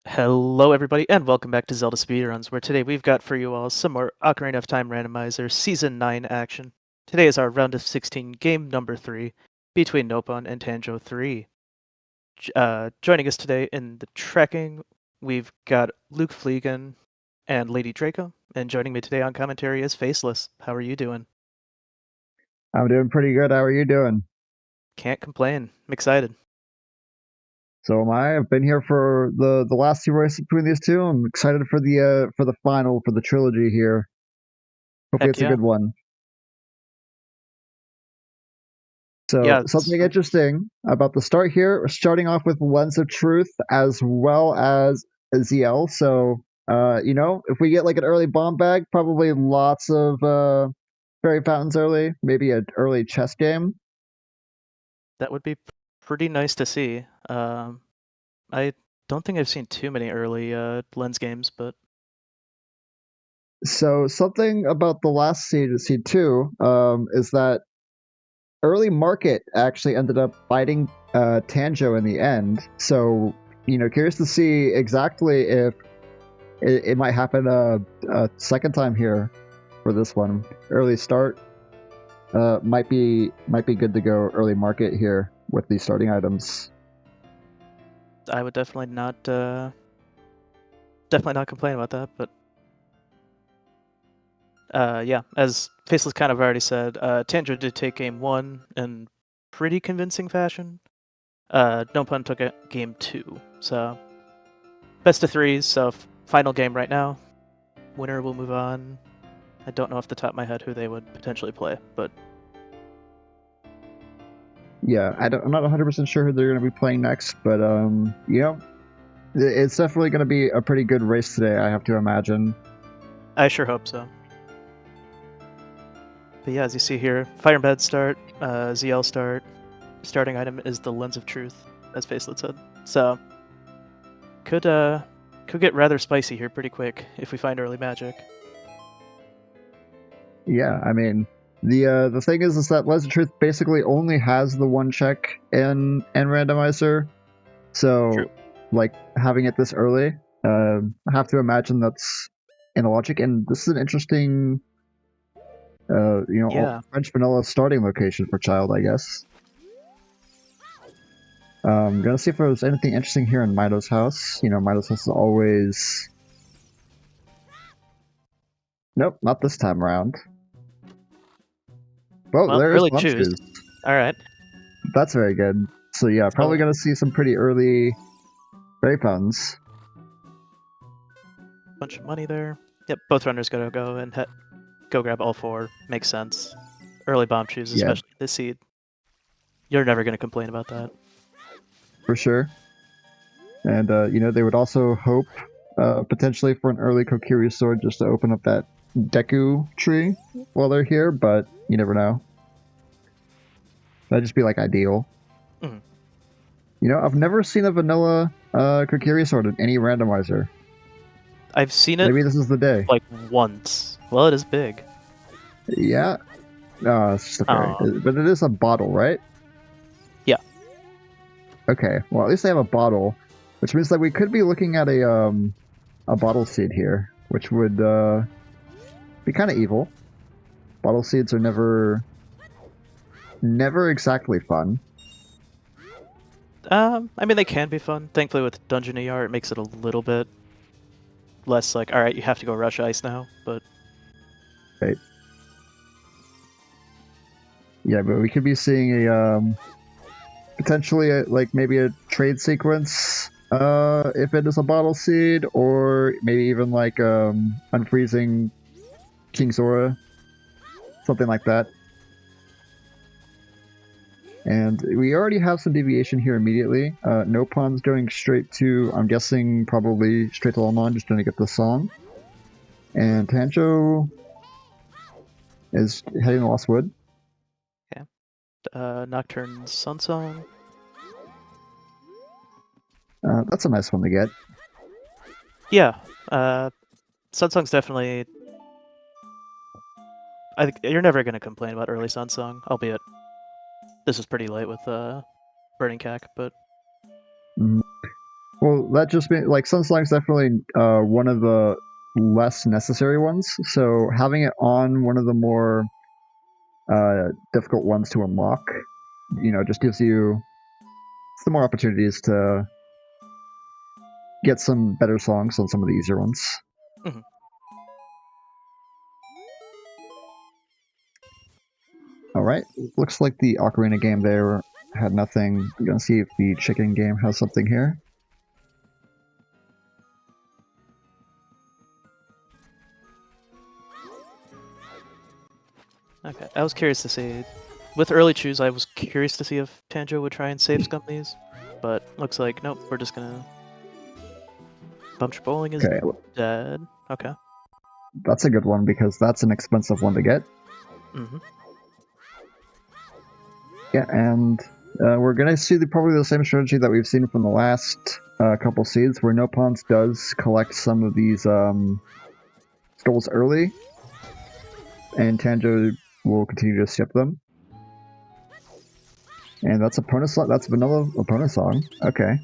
Hello, everybody, and welcome back to Zelda Speedruns, where today we've got for you all some more Ocarina of Time Randomizer Season 9 action. Today is our round of 16 game number 3 between Nopon and tanjo3. Joining us today in the trekking, we've got Luke Fleegan and Lady Draco, and joining me today on commentary is Faceless. How are you doing? I'm doing pretty good. How are you doing? Can't complain. I'm excited. So am I. I've been here for the last two races between these two. I'm excited for the final for the trilogy here. Hopefully Heck it's a yeah. good one. So Yeah, something interesting about the start here, we're starting off with Lens of Truth as well as ZL. So if we get like an early bomb bag, probably lots of fairy fountains early, maybe an early chess game. that would be pretty nice to see. I don't think I've seen too many early Lens games, but So something about the last seed two, is that early market actually ended up fighting Tanjo in the end. So curious to see exactly if it might happen a second time here for this one. Early start might be good to go early market here with these starting items. I would definitely not complain about that. But yeah, as Faceless kind of already said, Tanjo did take game 1 in pretty convincing fashion. No Pun took it game 2, so best of threes. So final game right now. Winner will move on. I don't know off the top of my head who they would potentially play, but Yeah, I'm not 100% sure who they're going to be playing next, but it's definitely going to be a pretty good race today, I have to imagine. I sure hope so. But yeah, as you see here, Fire and Bed start, ZL start. Starting item is the Lens of Truth, as Faceless said. So could get rather spicy here pretty quick if we find early magic. Yeah, I mean, the thing is that Lens of Truth basically only has the one check in randomizer, True. so like having it this early, I have to imagine that's in the logic. And this is an interesting, Yeah. French vanilla starting location for child, I guess. Gonna see if there's anything interesting here in Mido's house. Mido's house is always. Nope, not this time around. Well, Well, there's early Bum choose. Shoes. All right. That's very good. So yeah, probably So gonna see some pretty early Berry puns. bunch of money there. Yep, both runners gotta go and go grab all 4. Makes sense. Early bomb choose, Yeah, especially this seed. You're never gonna complain about that. for sure. And they would also hope potentially for an early Kokiri sword just to open up that Deku tree while they're here, but you never know. That'd just be like ideal. Mm. I've never seen a vanilla Kokiri sword in any randomizer. I've seen it Maybe this is the day. like once. Well, it is big. Yeah. No, it's just a fairy. Oh, But it is a bottle, right? yeah. Okay. Well, at least they have a bottle, which means that we could be looking at a bottle seed here, which would be kind of evil. Bottle seeds are never exactly fun. I mean they can be fun. Thankfully, with Dungeon ER, it makes it a little bit less like, all right, you have to go rush ice now. But Right. Yeah, but we could be seeing a potentially like maybe a trade sequence if it is a bottle seed, or maybe even like unfreezing King Zora, something like that. And we already have some deviation here immediately. Nopons going straight to, I'm guessing, probably straight to Lalmon, just trying to get the song. And Tanjo is heading to Lost Wood. yeah, Nocturne Sun Song. That's a nice one to get. Yeah, Sun Song's definitely. I think you're never gonna complain about early Sun Song, albeit this is pretty late with Burning Cack, but Mm. Well, that just means like Sunslang's definitely one of the less necessary ones. So having it on one of the more difficult ones to unlock, just gives you some more opportunities to get some better songs on some of the easier ones. Mhm. All right, looks like the Ocarina game there had nothing. I'm gonna see if the chicken game has something here. Okay, I was curious to see. With early choose, I was curious to see if Tanjo would try and save scum these, but looks like nope. We're just gonna. Bunch bowling is Okay, dead. Okay. that's a good one because that's an expensive one to get. Mm-hmm. Yeah, and we're gonna see probably the same strategy that we've seen from the last couple seeds, where Nopons does collect some of these skulls early, and Tanjo will continue to skip them. And that's opponent song. That's vanilla opponent song. Okay.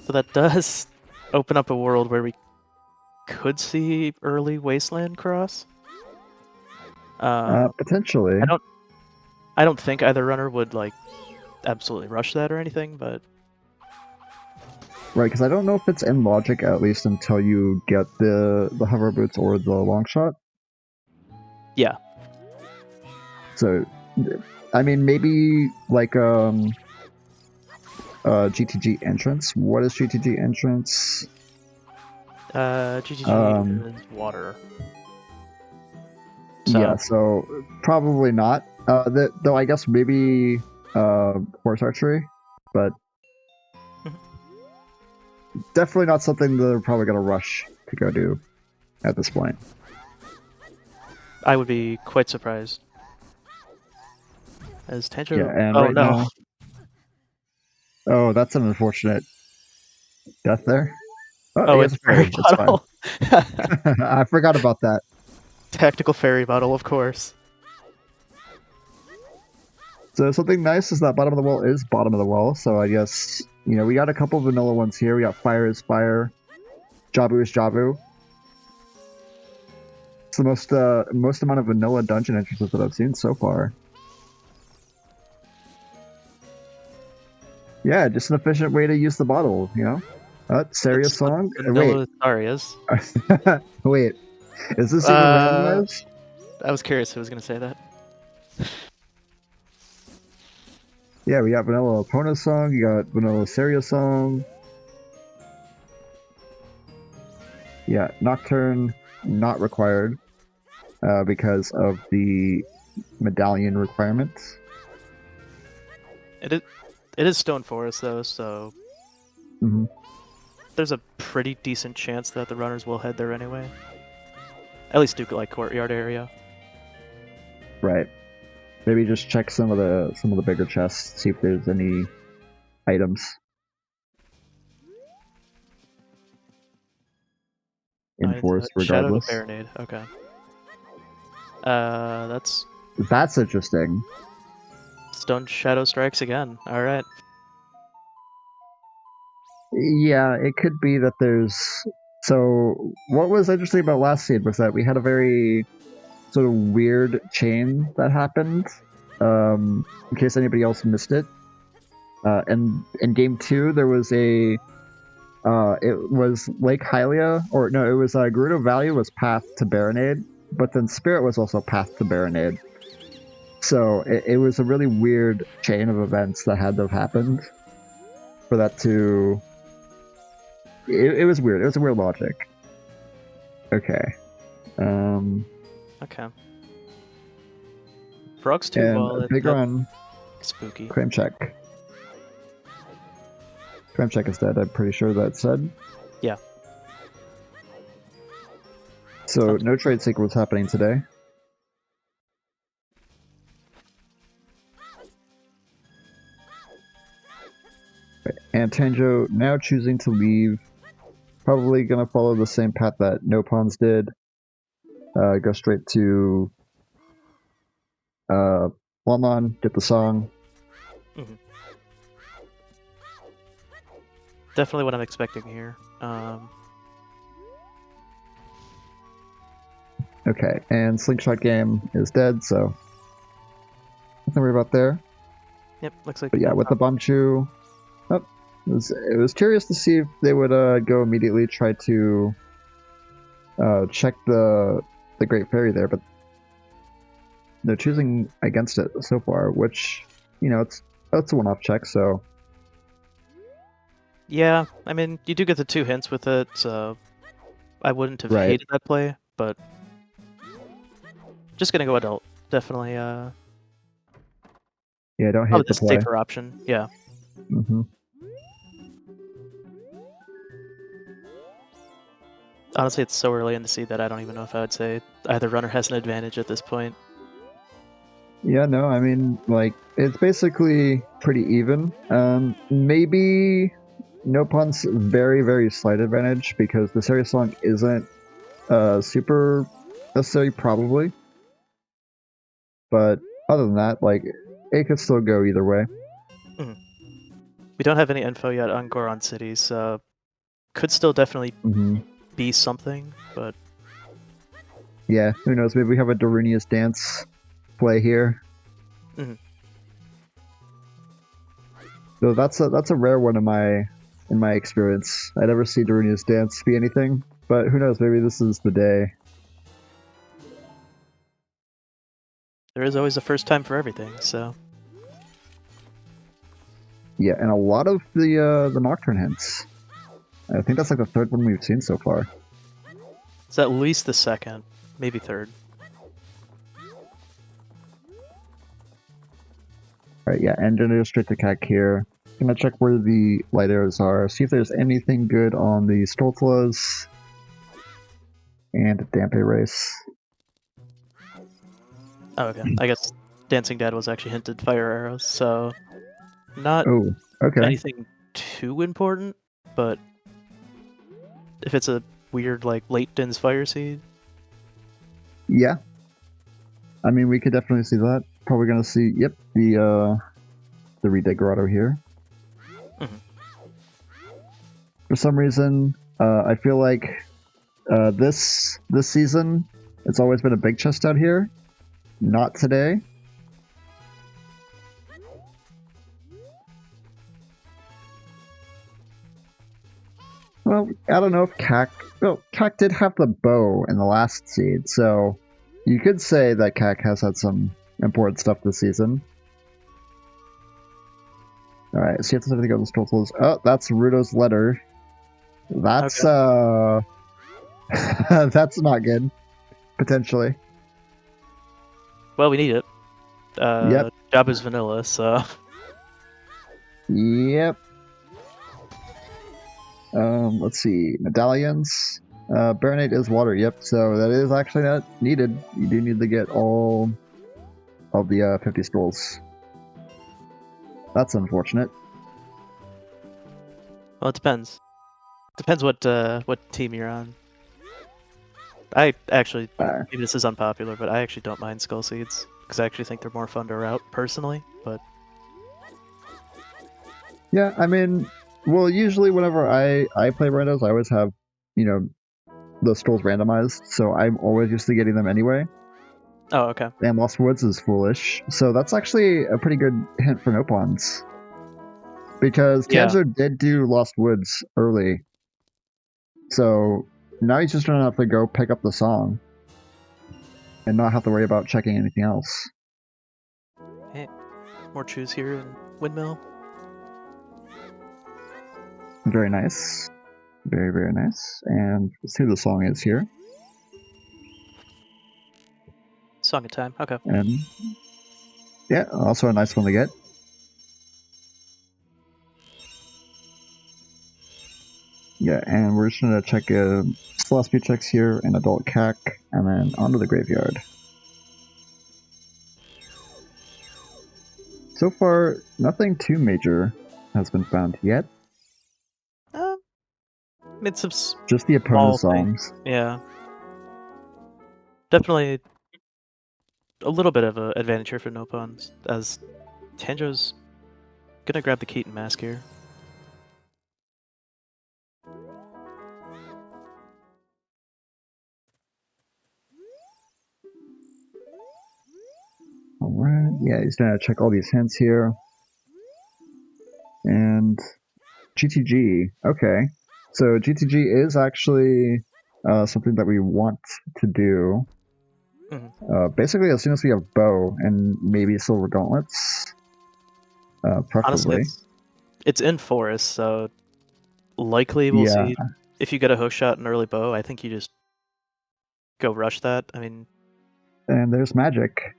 So that does open up a world where we could see early wasteland cross. Potentially. I don't think either runner would like absolutely rush that or anything, but Right, because I don't know if it's in logic at least until you get the hover boots or the long shot. yeah. So, I mean, maybe like GTG entrance. What is GTG entrance? GGG is water. So. Yeah, so probably not. Though I guess maybe horse archery, but definitely not something they're probably gonna rush to go do at this point. I would be quite surprised. As Tanjo. Yeah, and Oh right no. now, oh, that's an unfortunate death there. Oh, he it's has a fairy fairy. It's fine. bottle. I forgot about that. Tactical fairy bottle, of course. So something nice is that bottom of the well is bottom of the well. So I guess we got a couple of vanilla ones here. We got fire is fire, Jabu is Jabu. It's the most amount of vanilla dungeon entrances that I've seen so far. Yeah, just an efficient way to use the bottle, Serious song? Vanilla Arias. Wait, is this even randomized? I was curious who was going to say that. Yeah, we got Vanilla Epona song, you got Vanilla Seria song. Yeah, Nocturne, not required because of the medallion requirements. It is Stone Forest, though, so there's a pretty decent chance that the runners will head there anyway. At least do like courtyard area. Right. Maybe just check some of the bigger chests, see if there's any items. Enforced regardless. Shadow Baronade, okay. That's interesting. Stone Shadow Strikes again. Alright. Yeah, it could be that there's... So, what was interesting about last seed was that we had a very sort of weird chain that happened, in case anybody else missed it. And in game 2, there was it was Lake Hylia, or no, it was Gerudo Valley was path to Baronade, but then Spirit was also path to Baronade. So it was a really weird chain of events that had to have happened for that to... It was weird. It was a weird logic. Okay. Okay. Frog's too well. Big run. Spooky. Cram check. Cram check is dead. I'm pretty sure that said. Yeah. So no trade sequence happening today. And Tanjo now choosing to leave. Probably gonna follow the same path that Nopons did. Go straight to Lon, get the song. definitely what I'm expecting here. Okay, and Slingshot Game is dead, so nothing to worry about there. Yep, looks like. But yeah, with the Bombchu, oh, it was curious to see if they would go immediately try to check the Great Fairy there, but they're choosing against it so far, which it's a one-off check, so Yeah, I mean, you do get the 2 hints with it, so I wouldn't have right. hated that play, but just gonna go adult. Definitely, Yeah, don't probably hate the the play. safer option. Yeah. Mm-hmm. Honestly, it's so early in the seed that I don't even know if I would say either runner has an advantage at this point. Yeah, no, I mean, like, it's basically pretty even. Maybe Nopons very, very slight advantage because the serious song isn't super necessary, probably. But other than that, like, it could still go either way. We don't have any info yet on Goron City, so could still definitely Mm-hmm. be something, but Yeah, who knows? Maybe we have a Darunius dance play here. Mhm. So that's a rare one in my experience. I never see Darunius dance be anything, but who knows? Maybe this is the day. there is always a first time for everything, so Yeah, and a lot of the Nocturne hints. I think that's like the third one we've seen so far. it's at least the second, maybe third. Alright, yeah, and then go straight to CAC here. Gonna check where the light arrows are, see if there's anything good on the Stoltlas and Dampe Race. Oh, okay. I guess Dancing Dad was actually hinted fire arrows, so not Oh, okay. anything too important, but if it's a weird, like, late Din's Fire Seed, Yeah. I mean, we could definitely see that. Probably gonna see, yep, the Redig Grotto here. Mhm. For some reason, I feel like this season, it's always been a big chest out here. Not today. Well, I don't know if CAC... Well, CAC did have the bow in the last seed, so you could say that CAC has had some important stuff this season. Alright, see if there's anything on the Stoltals. Oh, that's Rudo's letter. That's, Okay. that's not good. Potentially. Well, we need it. Yep. Jabu's vanilla, so Yep. Let's see. Medallions. Baronate is water. Yep. So that is actually not needed. You do need to get all of the 50 scrolls. That's unfortunate. well, it depends. Depends what team you're on. I actually, maybe this is unpopular, but I actually don't mind Skull Seeds because I actually think they're more fun to route personally. But Yeah, I mean, well, usually whenever I play randos, I always have, the scrolls randomized, so I'm always used to getting them anyway. oh, okay. And Lost Woods is foolish, so that's actually a pretty good hint for Nopons. Because Yeah. Tanjo did do Lost Woods early, so now he's just gonna have to go pick up the song and not have to worry about checking anything else. Hey, more choose here in Windmill. Very nice. Very, very nice. And let's see who the song is here. Song of Time. Okay. And yeah, also a nice one to get. Yeah, and we're just gonna check Celestia checks here, and Adult CAC, and then onto the graveyard. So far, nothing too major has been found yet. Made some Just the opponent's small things. songs. Yeah. Definitely a little bit of an advantage here for Nopons, as Tanjo's gonna grab the Keaton mask here. Yeah, he's gonna check all these hints here. And GTG. Okay. So GTG is actually something that we want to do. Basically, as soon as we have bow and maybe silver gauntlets, Honestly, preferably. it's in forest, so likely we'll Yeah, see if you get a hook shot and early bow. I think you just go rush that. I mean, and there's magic.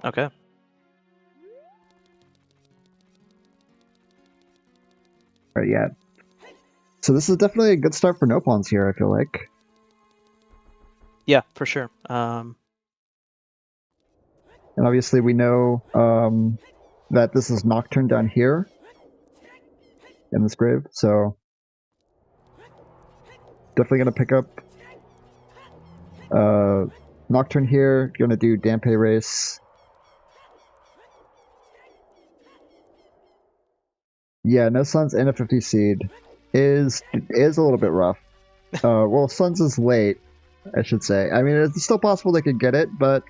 okay. Right, yeah. So this is definitely a good start for Nopons here, I feel like. Yeah, for sure. And obviously we know that this is Nocturne down here in this grave, so definitely going to pick up Nocturne here, going to do Dampe Race. Yeah, no Suns and a 50 seed is a little bit rough. Well, Suns is late, I should say. I mean, it's still possible they could get it, but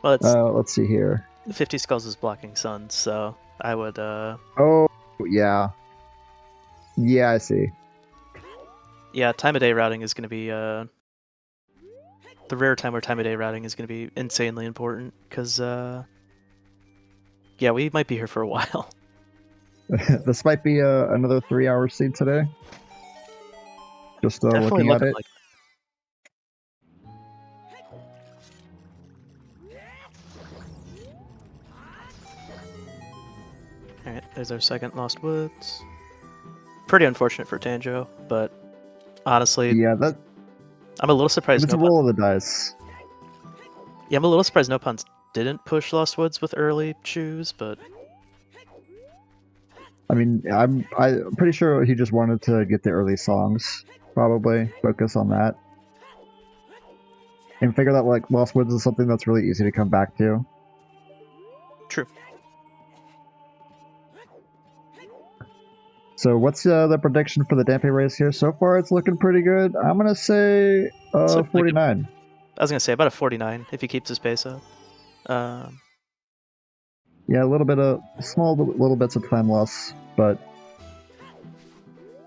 well, it's let's see here. 50 skulls is blocking Suns, so I would. Oh, yeah. Yeah, I see. Yeah, time of day routing is going to be the rare time where time of day routing is going to be insanely important because yeah, we might be here for a while. This might be another 3-hour seed today. Just Definitely looking at looking it. like. Alright, there's our second Lost Woods. Pretty unfortunate for Tanjo, but honestly, Yeah, I'm a little surprised. it's a roll of the dice. Yeah, I'm a little surprised Nopons didn't push Lost Woods with early choose, but I mean, I'm pretty sure he just wanted to get the early songs, probably focus on that, and figure that like Lost Woods is something that's really easy to come back to. true. So what's the prediction for the Dampe race here? So far, it's looking pretty good. I'm gonna say 49. I was gonna say about a 49 if he keeps his pace up. Yeah, a little bit of small little bits of time loss, but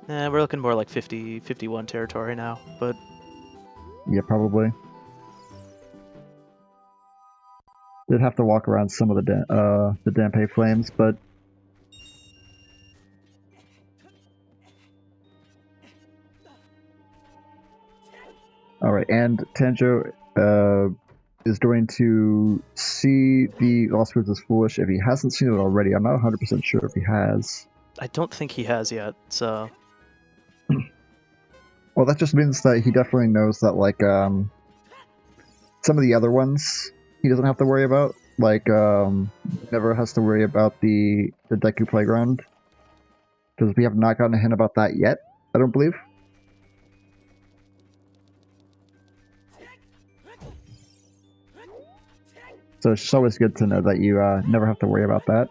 we're looking more like 50, 51 territory now, but yeah, probably. Did have to walk around some of the Dampe flames, but all right. And Tanjo is going to see the Lost Woods as foolish if he hasn't seen it already. I'm not 100% sure if he has. I don't think he has yet. So, well, that just means that he definitely knows that like some of the other ones he doesn't have to worry about. Like never has to worry about the Deku Playground, because we have not gotten a hint about that yet, I don't believe. So it's always good to know that you never have to worry about that.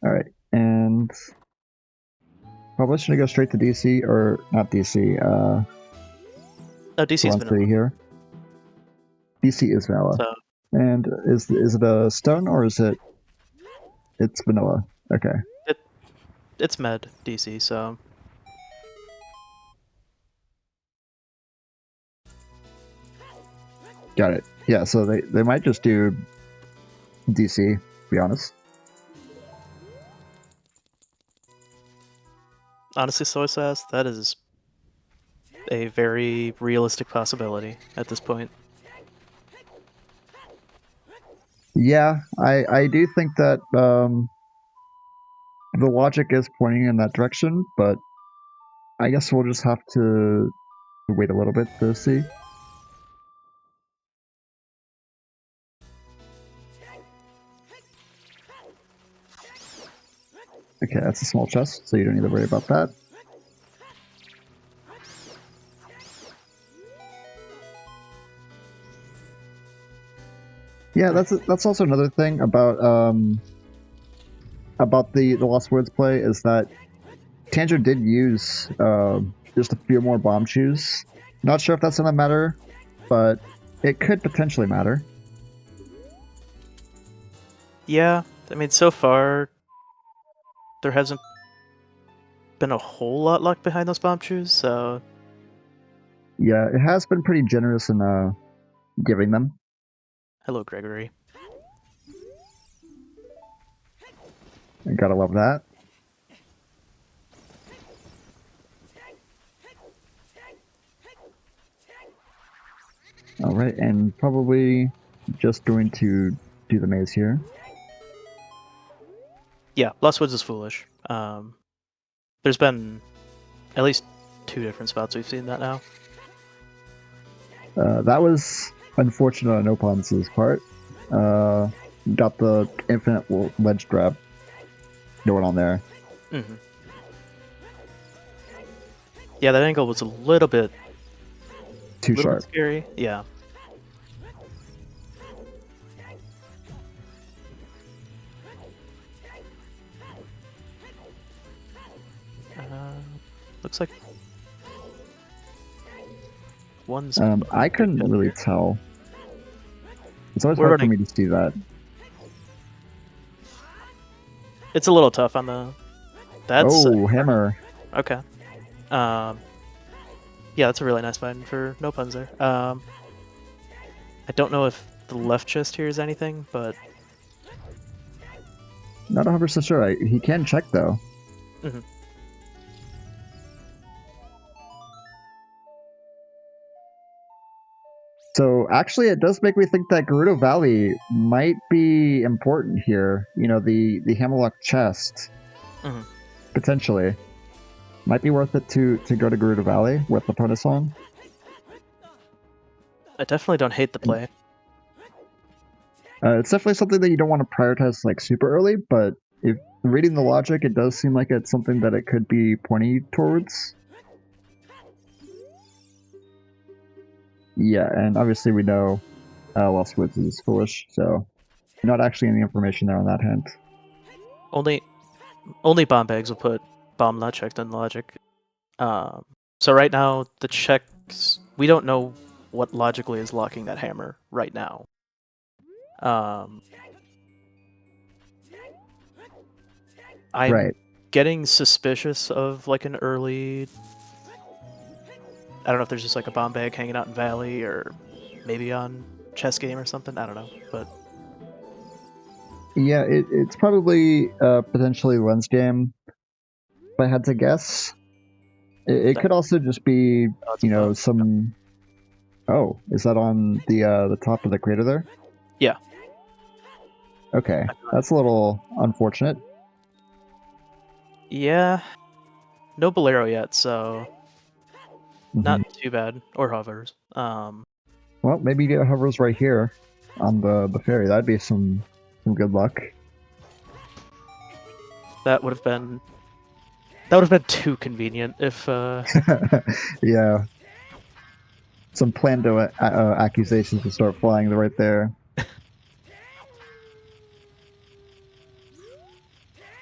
All right, and probably should go straight to DC, or not DC. no, DC's vanilla. Here. DC is vanilla. So, and is it a stone or is it? It's vanilla. Okay. It's med DC, so. Got it. Yeah, so they might just do DC, to be honest. Honestly, Soy Sauce, that is a very realistic possibility at this point. Yeah, I do think that the logic is pointing in that direction, but I guess we'll just have to wait a little bit to see. Okay, that's a small chest, so you don't need to worry about that. Yeah, that's also another thing about the Lost Woods play is that Tanjo did use just a few more bomb shoes Not sure if that's going to matter, but it could potentially matter. Yeah, I mean, so far, there hasn't been a whole lot locked behind those bomb shoes, so... Yeah, it has been pretty generous in giving them. Hello, Gregory. I gotta love that. Alright, and probably just going to do the maze here. Yeah, Lost Woods is foolish. There's been at least 2 different spots we've seen that now. That was unfortunate on Nopons' part. Got the infinite ledge grab going on there. Mm-hmm. Yeah, that angle was a little bit... Too sharp. Bit scary, yeah. Looks like one's... I couldn't really tell. It's always We're hard for running- me to see that. It's a little tough on the... That's... Oh, hammer. Okay. Yeah, that's a really nice find for no puns there. I don't know if the left chest here is anything, but... Not 100% sure. He can check, though. Mm-hmm. So, actually, it does make me think that Gerudo Valley might be important here. You know, the Hammerlock chest. Mm-hmm. Potentially. Might be worth it to go to Gerudo Valley with the Pona song. I definitely don't hate the play. It's definitely something that you don't want to prioritize like super early, but if reading the logic, it does seem like it's something that it could be pointing towards. Yeah, and obviously we know Lost Woods is foolish, so not actually any information there on that hint. Only bomb bags will put bomb not checked on logic. So right now, the checks... We don't know what logically is locking that hammer right now. I'm Right. getting suspicious of like an early... I don't know if there's just like a bomb bag hanging out in Valley or maybe on chess game or something. I don't know, but... Yeah, it's probably potentially lens game, if I had to guess. It could also just be, you know, some... Oh, is that on the top of the crater there? Yeah. Okay, that's a little unfortunate. Yeah. No Bolero yet, so Mhm. not too bad. Or hovers. Well, maybe you get hovers right here on the ferry. That'd be some good luck. That would have been too convenient if Yeah. Some Plando accusations would start flying right there.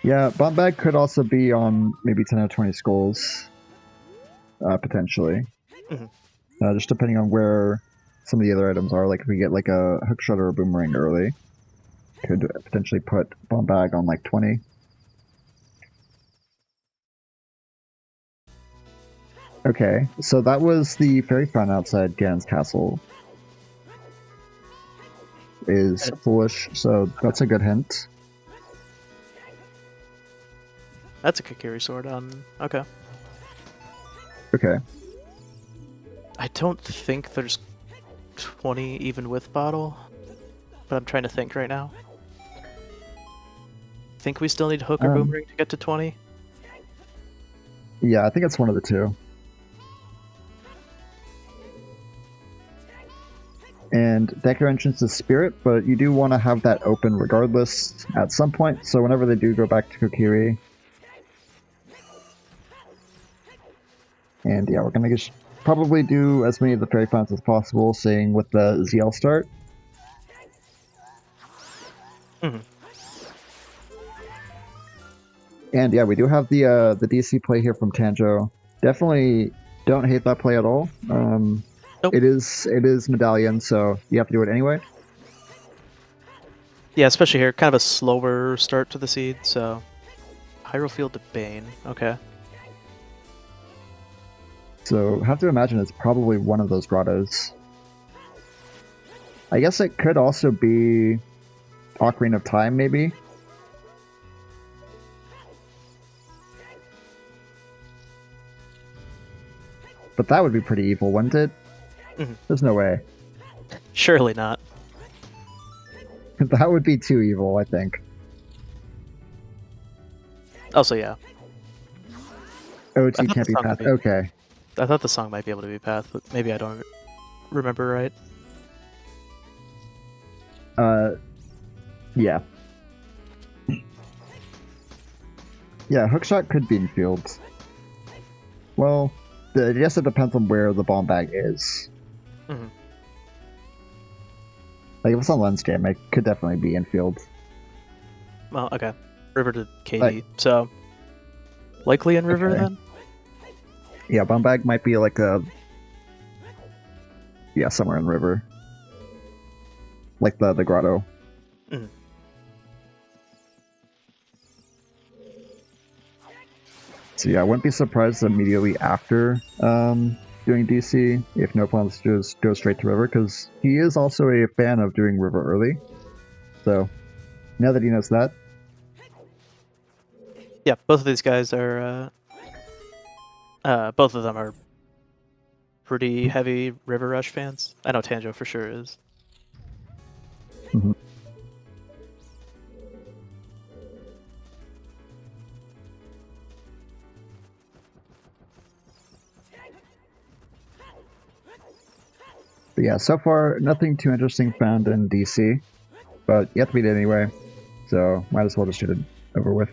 Yeah, bomb bag could also be on maybe 10 or 20 skulls, potentially. Mhm. Just depending on where some of the other items are. Like if we get like a hook shot or a boomerang early, could potentially put bomb bag on like 20. Okay, so that was the fairy fountain outside Ganon's castle. Is foolish, so that's a good hint. that's a Kikiri sword on... Okay. Okay. I don't think there's 20 even with bottle, but I'm trying to think right now. Think we still need hook or boomerang to get to 20? Yeah, I think it's one of the two. And deck your entrance is spirit, but you do want to have that open regardless at some point, so whenever they do go back to Kokiri. And yeah, we're going to probably do as many of the fairy fountains as possible, saying with the ZL start. Mm-hmm. And yeah, we do have the DC play here from Tanjo. Definitely don't hate that play at all. Nope. It is medallion, so you have to do it anyway. Yeah, especially here, kind of a slower start to the seed, so... Hierofield to Bane, okay. So have to imagine it's probably one of those grottos. I guess it could also be Ocarina of Time, maybe. But that would be pretty evil, wouldn't it? Mhm. There's no way. Surely not. That would be too evil, I think. Also, yeah. OoT can't be path. Okay. I thought the song might be able to be path, but maybe I don't remember right. Yeah. Yeah, hookshot could be in fields. Well, I guess it depends on where the bomb bag is. Mm-hmm. Like, if it's on lens jam, it could definitely be in fields. Well, okay. River to KD, so... Likely in river, then? Yeah, bomb bag might be like a... Yeah, somewhere in river. Like the grotto. Mm. So yeah, I wouldn't be surprised immediately after doing DC if Nopons just go straight to river, because he is also a fan of doing river early. So now that he knows that, yeah, both of these guys are. Both of them are pretty heavy River Rush fans. I know Tanjo for sure is. Mm-hmm. But yeah, so far nothing too interesting found in DC, but you have to beat it anyway, so might as well just get it over with.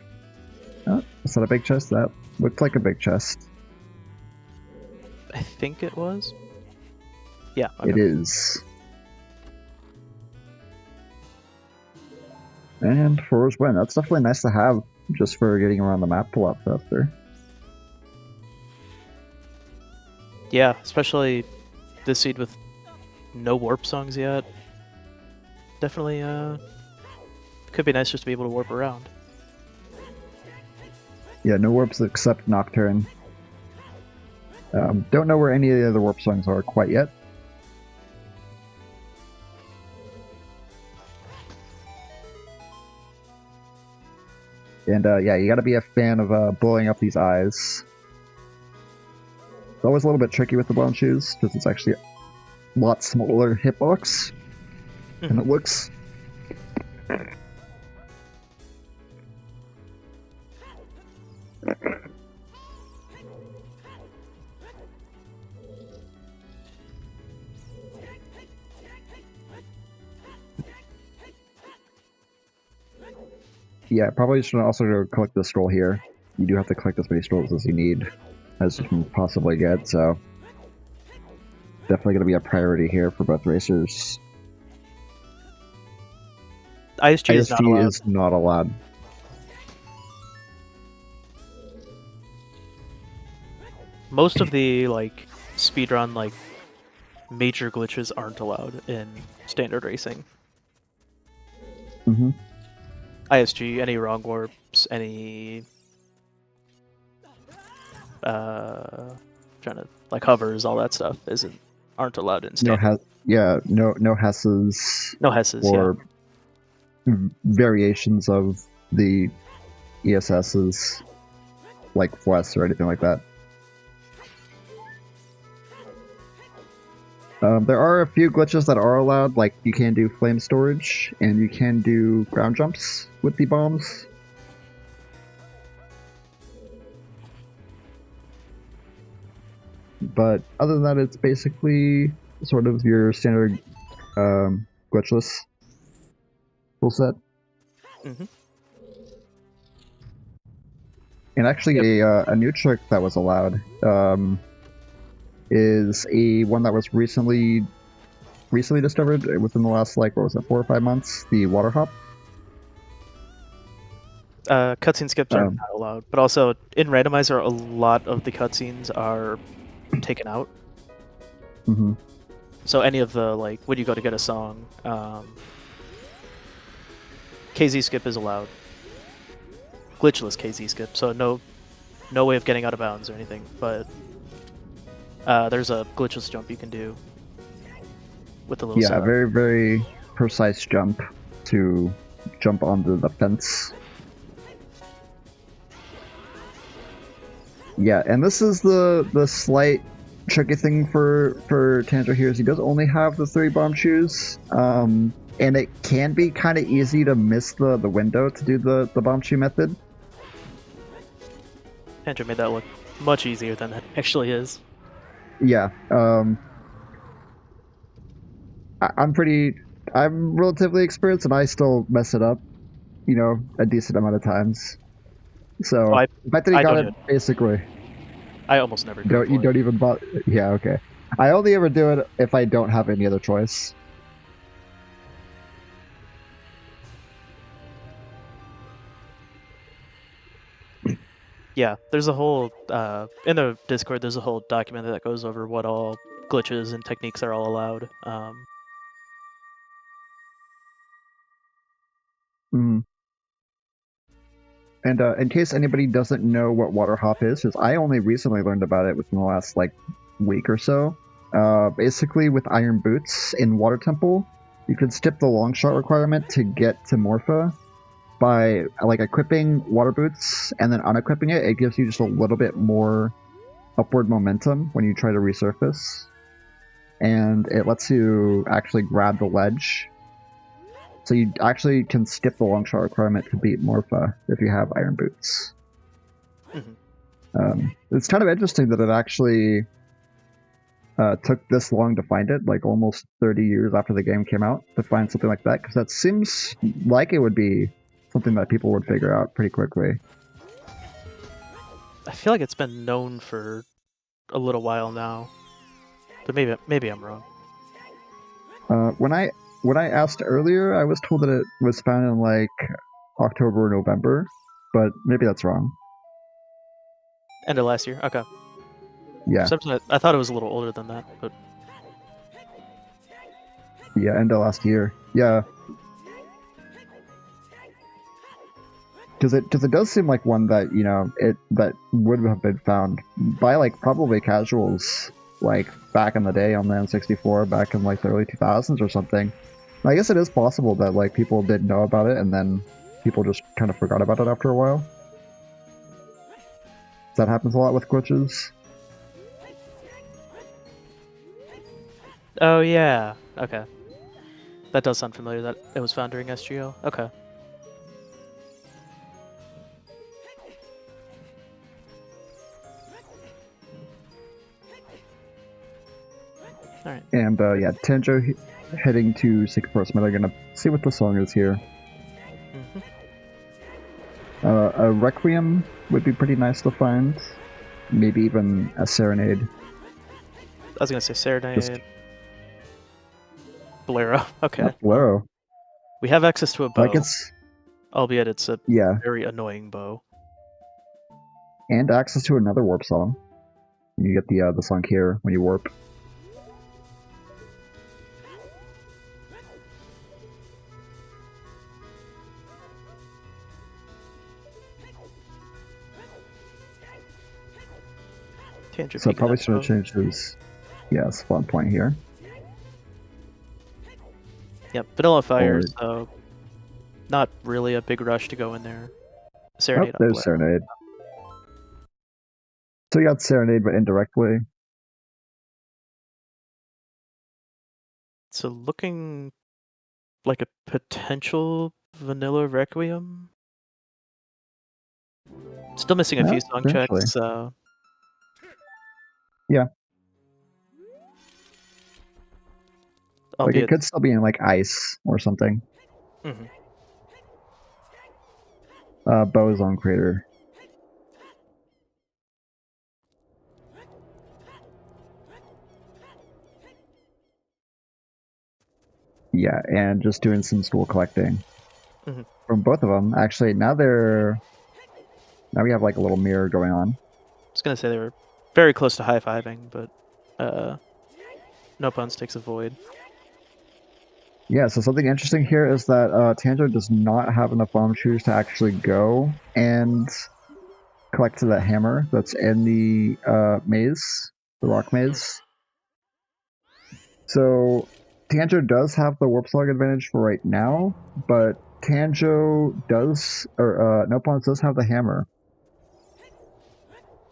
Oh, is that a big chest? That looked like a big chest. I think it was. Yeah, okay. It is. And Forwards win. That's definitely nice to have, just for getting around the map a lot faster. Yeah, especially this seed with no warp songs yet. Definitely, could be nice just to be able to warp around. Yeah, no warps except Nocturne. Don't know where any of the other warp songs are quite yet. And yeah, you gotta be a fan of blowing up these eyes. It's always a little bit tricky with the blown shoes, because it's actually a lot smaller hitbox than it looks. Yeah, probably should also go collect the scroll here. You do have to collect as many scrolls as you need, as you can possibly get, so definitely going to be a priority here for both racers. ISG is not allowed. Most of the like speedrun like major glitches aren't allowed in standard racing. Mm-hmm. ISG, any wrong warps, any trying to like hovers, all that stuff aren't allowed in standard. No Hesses. No Hesses, or variations of the ESSs, like Fless or anything like that. There are a few glitches that are allowed, like you can do flame storage, and you can do ground jumps with the bombs. But other than that, it's basically sort of your standard glitchless full set. Mm-hmm. And actually, a new trick that was allowed is one that was recently discovered within the last, like, what was it, 4 or 5 months? The water hop. Cutscene skips are not allowed, but also in Randomizer, a lot of the cutscenes are taken out. Mm-hmm. So any of the, like, when you go to get a song, KZ skip is allowed. Glitchless KZ skip, so no way of getting out of bounds or anything, but there's a glitchless jump you can do with the little Yeah, setup. very, very precise jump to jump onto the fence. Yeah, and this is the slight tricky thing for Tanjo here is he does only have the 3 bomb shoes, and it can be kind of easy to miss the window to do the bomb shoe method. Tanjo made that look much easier than it actually is. Yeah, I'm relatively experienced, and I still mess it up, you know, a decent amount of times. So Oh, the fact that he I got don't it even, basically. I almost never go You for it. don't even bother. Yeah, okay. I only ever do it if I don't have any other choice. Yeah, there's a whole in the Discord. There's a whole document that goes over what all glitches and techniques are all allowed. Mm. And in case anybody doesn't know what water hop is I only recently learned about it within the last like week or so. Basically, with iron boots in Water Temple, you can skip the long shot requirement to get to Morpha by like equipping water boots and then unequipping it. It gives you just a little bit more upward momentum when you try to resurface, and it lets you actually grab the ledge. So you actually can skip the long shot requirement to beat Morpha if you have iron boots. It's kind of interesting that it actually took this long to find it, like almost 30 years after the game came out, to find something like that, because that seems like it would be something that people would figure out pretty quickly. I feel like it's been known for a little while now, but maybe I'm wrong. When I asked earlier, I was told that it was found in like October or November, but maybe that's wrong. End of last year. Okay. Yeah. Sometimes I thought it was a little older than that, but Yeah, end of last year. Yeah. Because it does seem like one that, you know, that would have been found by like probably casuals like back in the day on the N64, back in like the early 2000s or something. I guess it is possible that like people did know about it and then people just kind of forgot about it after a while. That happens a lot with glitches. oh yeah, okay. That does sound familiar. That it was found during SGO. Okay. All right. And yeah, Tanjo heading to Secret Forest Meadow. Gonna see what the song is here. A Requiem would be pretty nice to find. Maybe even a Serenade. I was gonna say Serenade. Bolero. Okay. Not Bolero. We have access to a bow. Like it's, albeit it's a yeah, very annoying bow. and access to another warp song. You get the song here when you warp. So probably should have changed his, yeah, spawn point here. Yep, Vanilla Fire, so not really a big rush to go in there. Serenade. Oh, there's Serenade. So you got Serenade, but indirectly. So looking like a potential Vanilla Requiem. Still missing a few song checks. Yeah. Albeit, like it could still be in like ice or something. Boson Crater. Yeah, and just doing some school collecting from both of them. Actually, now we have like a little mirror going on. I was gonna say they were very close to high-fiving, but Nopons takes a void. Yeah, so something interesting here is that Tanjo does not have enough bomb shooters to actually go and collect that hammer that's in the maze, the rock maze. So Tanjo does have the warp slug advantage for right now, but Tanjo does, or Nopons does have the hammer.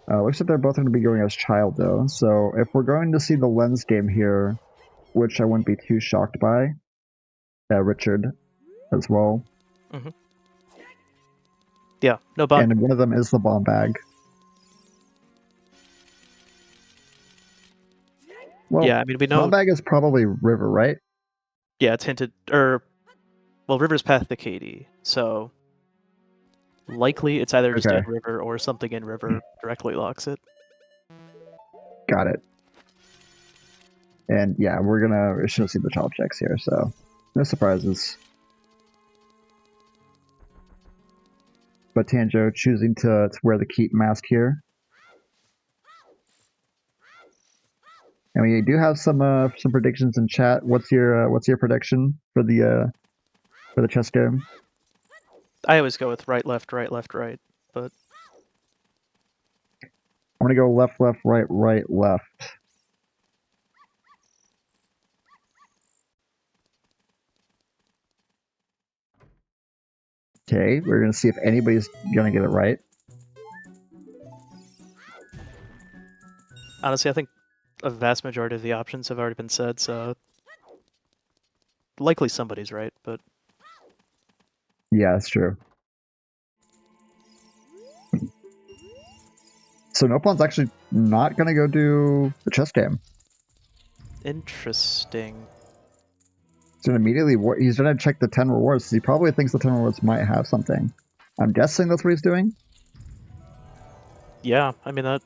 Looks like they're both going to be going as child though. So if we're going to see the lens game here, which I wouldn't be too shocked by, Richard as well. Mm-hmm. Yeah, no bomb. And one of them is the bomb bag. Well, Yeah, I mean, we know. bomb bag is probably River, right? Yeah, it's hinted, well, River's path to Katie, so likely it's either just Okay. in River or something in River directly locks it. Got it. And yeah, we should see the top checks here, so no surprises. But Tanjo choosing to wear the keep mask here. And we do have some predictions in chat. What's your prediction for the chess game? I always go with right, left, but I'm gonna go left, left, right, right, left. Okay, we're gonna see if anybody's gonna get it right. honestly, I think a vast majority of the options have already been said, so likely somebody's right, but Yeah, that's true. So Nopon's actually not gonna go do the chess game. interesting. He's gonna check the 10 rewards. He probably thinks the 10 rewards might have something. I'm guessing that's what he's doing. Yeah, I mean that.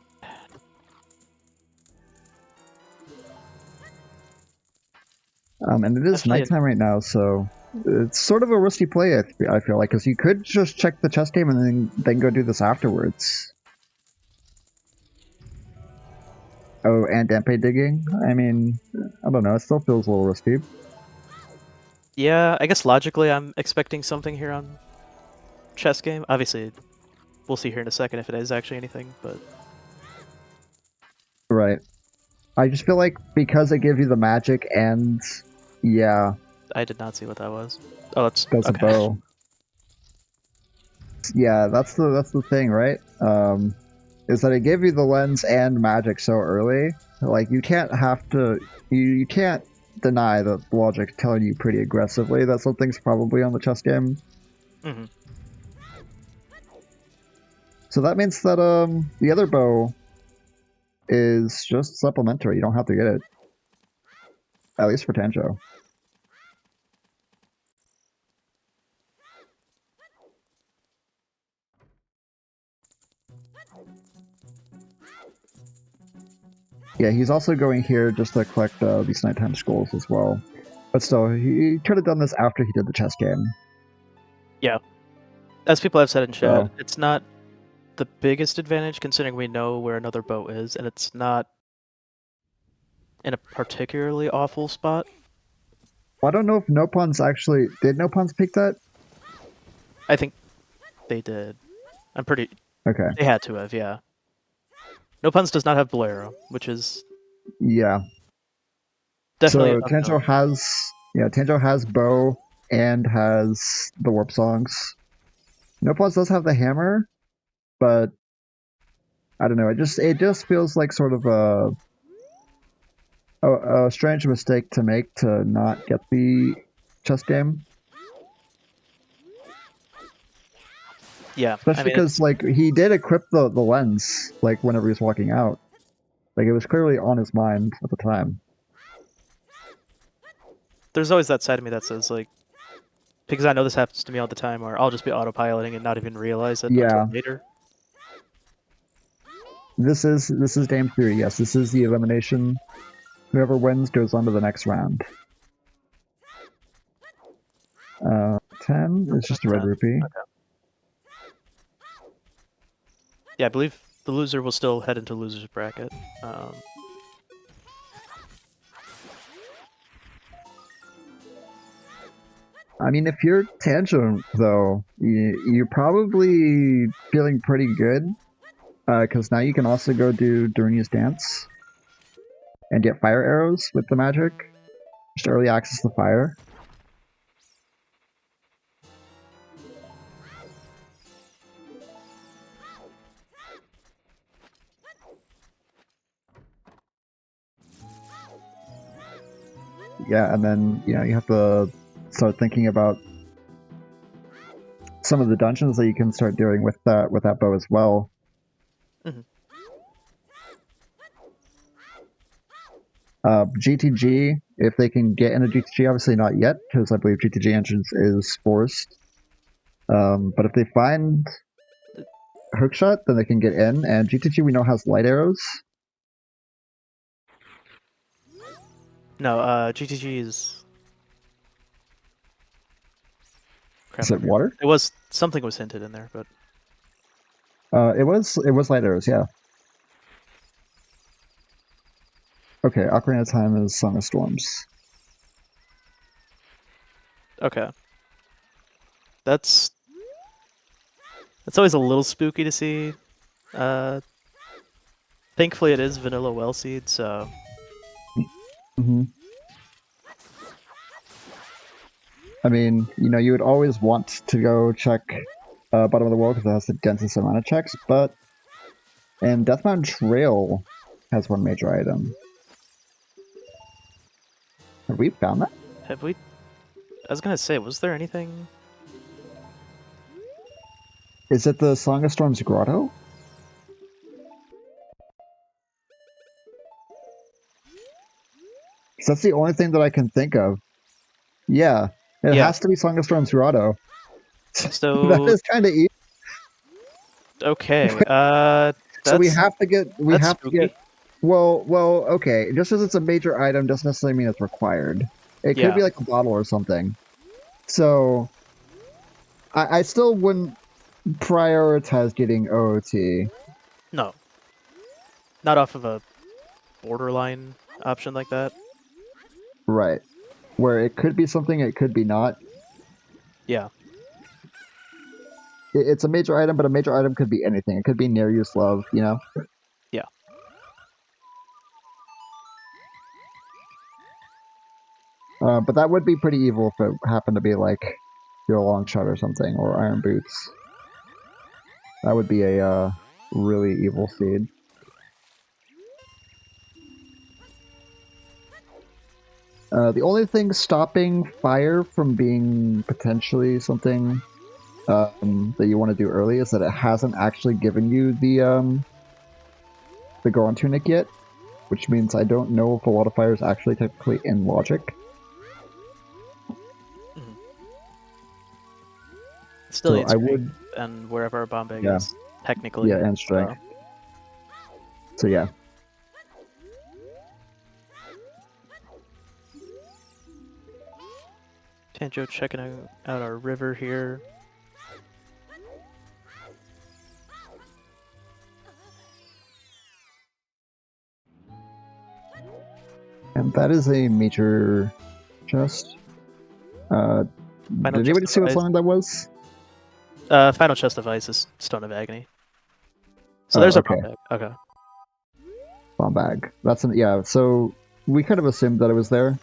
And it is Definitely nighttime right now, so it's sort of a risky play. I feel like because you could just check the chess game and then go do this afterwards. Oh, and Dempe digging. I mean, I don't know. It still feels a little risky. Yeah, I guess logically I'm expecting something here on chess game. Obviously, we'll see here in a second if it is actually anything, but Right. I just feel like because it gives you the magic and yeah, I did not see what that was. Oh, it's does a okay. bow. Yeah, that's the thing, right? Is that it gave you the lens and magic so early. Like you can't deny the logic telling you pretty aggressively that something's probably on the chess game. Mm-hmm. So that means that the other bow is just supplementary. You don't have to get it. At least for Tanjo. Yeah, he's also going here just to collect these nighttime scrolls as well. But still, he could have done this after he did the chess game. Yeah. As people have said in chat, So, it's not the biggest advantage considering we know where another boat is, and it's not in a particularly awful spot. I don't know if Nopons actually... Did Nopons pick that? I think they did. I'm pretty... Okay. They had to have, yeah. Nopons does not have Bolero, which is Yeah. definitely... So Tanjo has... Yeah, Tanjo has bow and has the warp songs. Nopons does have the hammer, but I don't know. It just feels like sort of a strange mistake to make to not get the chess game. Yeah, Especially because like he did equip the lens like whenever he was walking out. Like it was clearly on his mind at the time. There's always that side of me that says like, because I know this happens to me all the time, or I'll just be autopiloting and not even realize it until later. This is game 3. Yes, this is the elimination. Whoever wins goes on to the next round. 10 is just a red rupee. Okay. Yeah, I believe the loser will still head into loser's bracket. I mean, if you're Tanjo, though, you're probably feeling pretty good, because now you can also go do Dorini's Dance and get fire arrows with the magic. Just early access the fire. Yeah, and then you have to start thinking about some of the dungeons that you can start doing with that bow as well. Mhm. GTG, if they can get into GTG, obviously not yet, because I believe GTG entrance is forced. But if they find hookshot, then they can get in, and GTG we know has light arrows. No, GTG is. Crap, Is it water? it was something was hinted in there, but It was light arrows, yeah. Okay, Ocarina of Time is Song of Storms. okay. That's always a little spooky to see. Thankfully, it is vanilla well seed, so. Mm-hmm. I mean, you would always want to go check Bottom of the World because it has the densest amount of checks, but and Death Mountain Trail has one major item. Have we found that? Have we? I was gonna say, was there anything? Is it the Song of Storms Grotto? Because that's the only thing that I can think of. Yeah, it Yeah. has to be Song of Storms Grotto. So that is kind of easy. okay. So we That's have to get spooky. well, okay. Just as it's a major item doesn't necessarily mean it's required. It could Yeah. be like a bottle or something. So I still wouldn't prioritize getting OoT. No. Not off of a borderline option like that. Right. Where it could be something, it could be not. Yeah. It's a major item, but a major item could be anything. It could be near use love, Yeah. But that would be pretty evil if it happened to be like your long shot or something, or iron boots. That would be a really evil seed. The only thing stopping fire from being potentially something that you want to do early is that it hasn't actually given you the Goron tunic yet, which means I don't know if a lot of fire is actually technically in logic. Mm-hmm. Still So needs I strength, would, and wherever Bombay yeah, is technically. yeah, and strength. So yeah. Tanjo checking out our river here. And that is a major chest. Did anybody see what song that was? Final chest of ice is Stone of Agony. So there's okay. our bomb bag. Okay. Bomb bag. That's yeah. So we kind of assumed that it was there.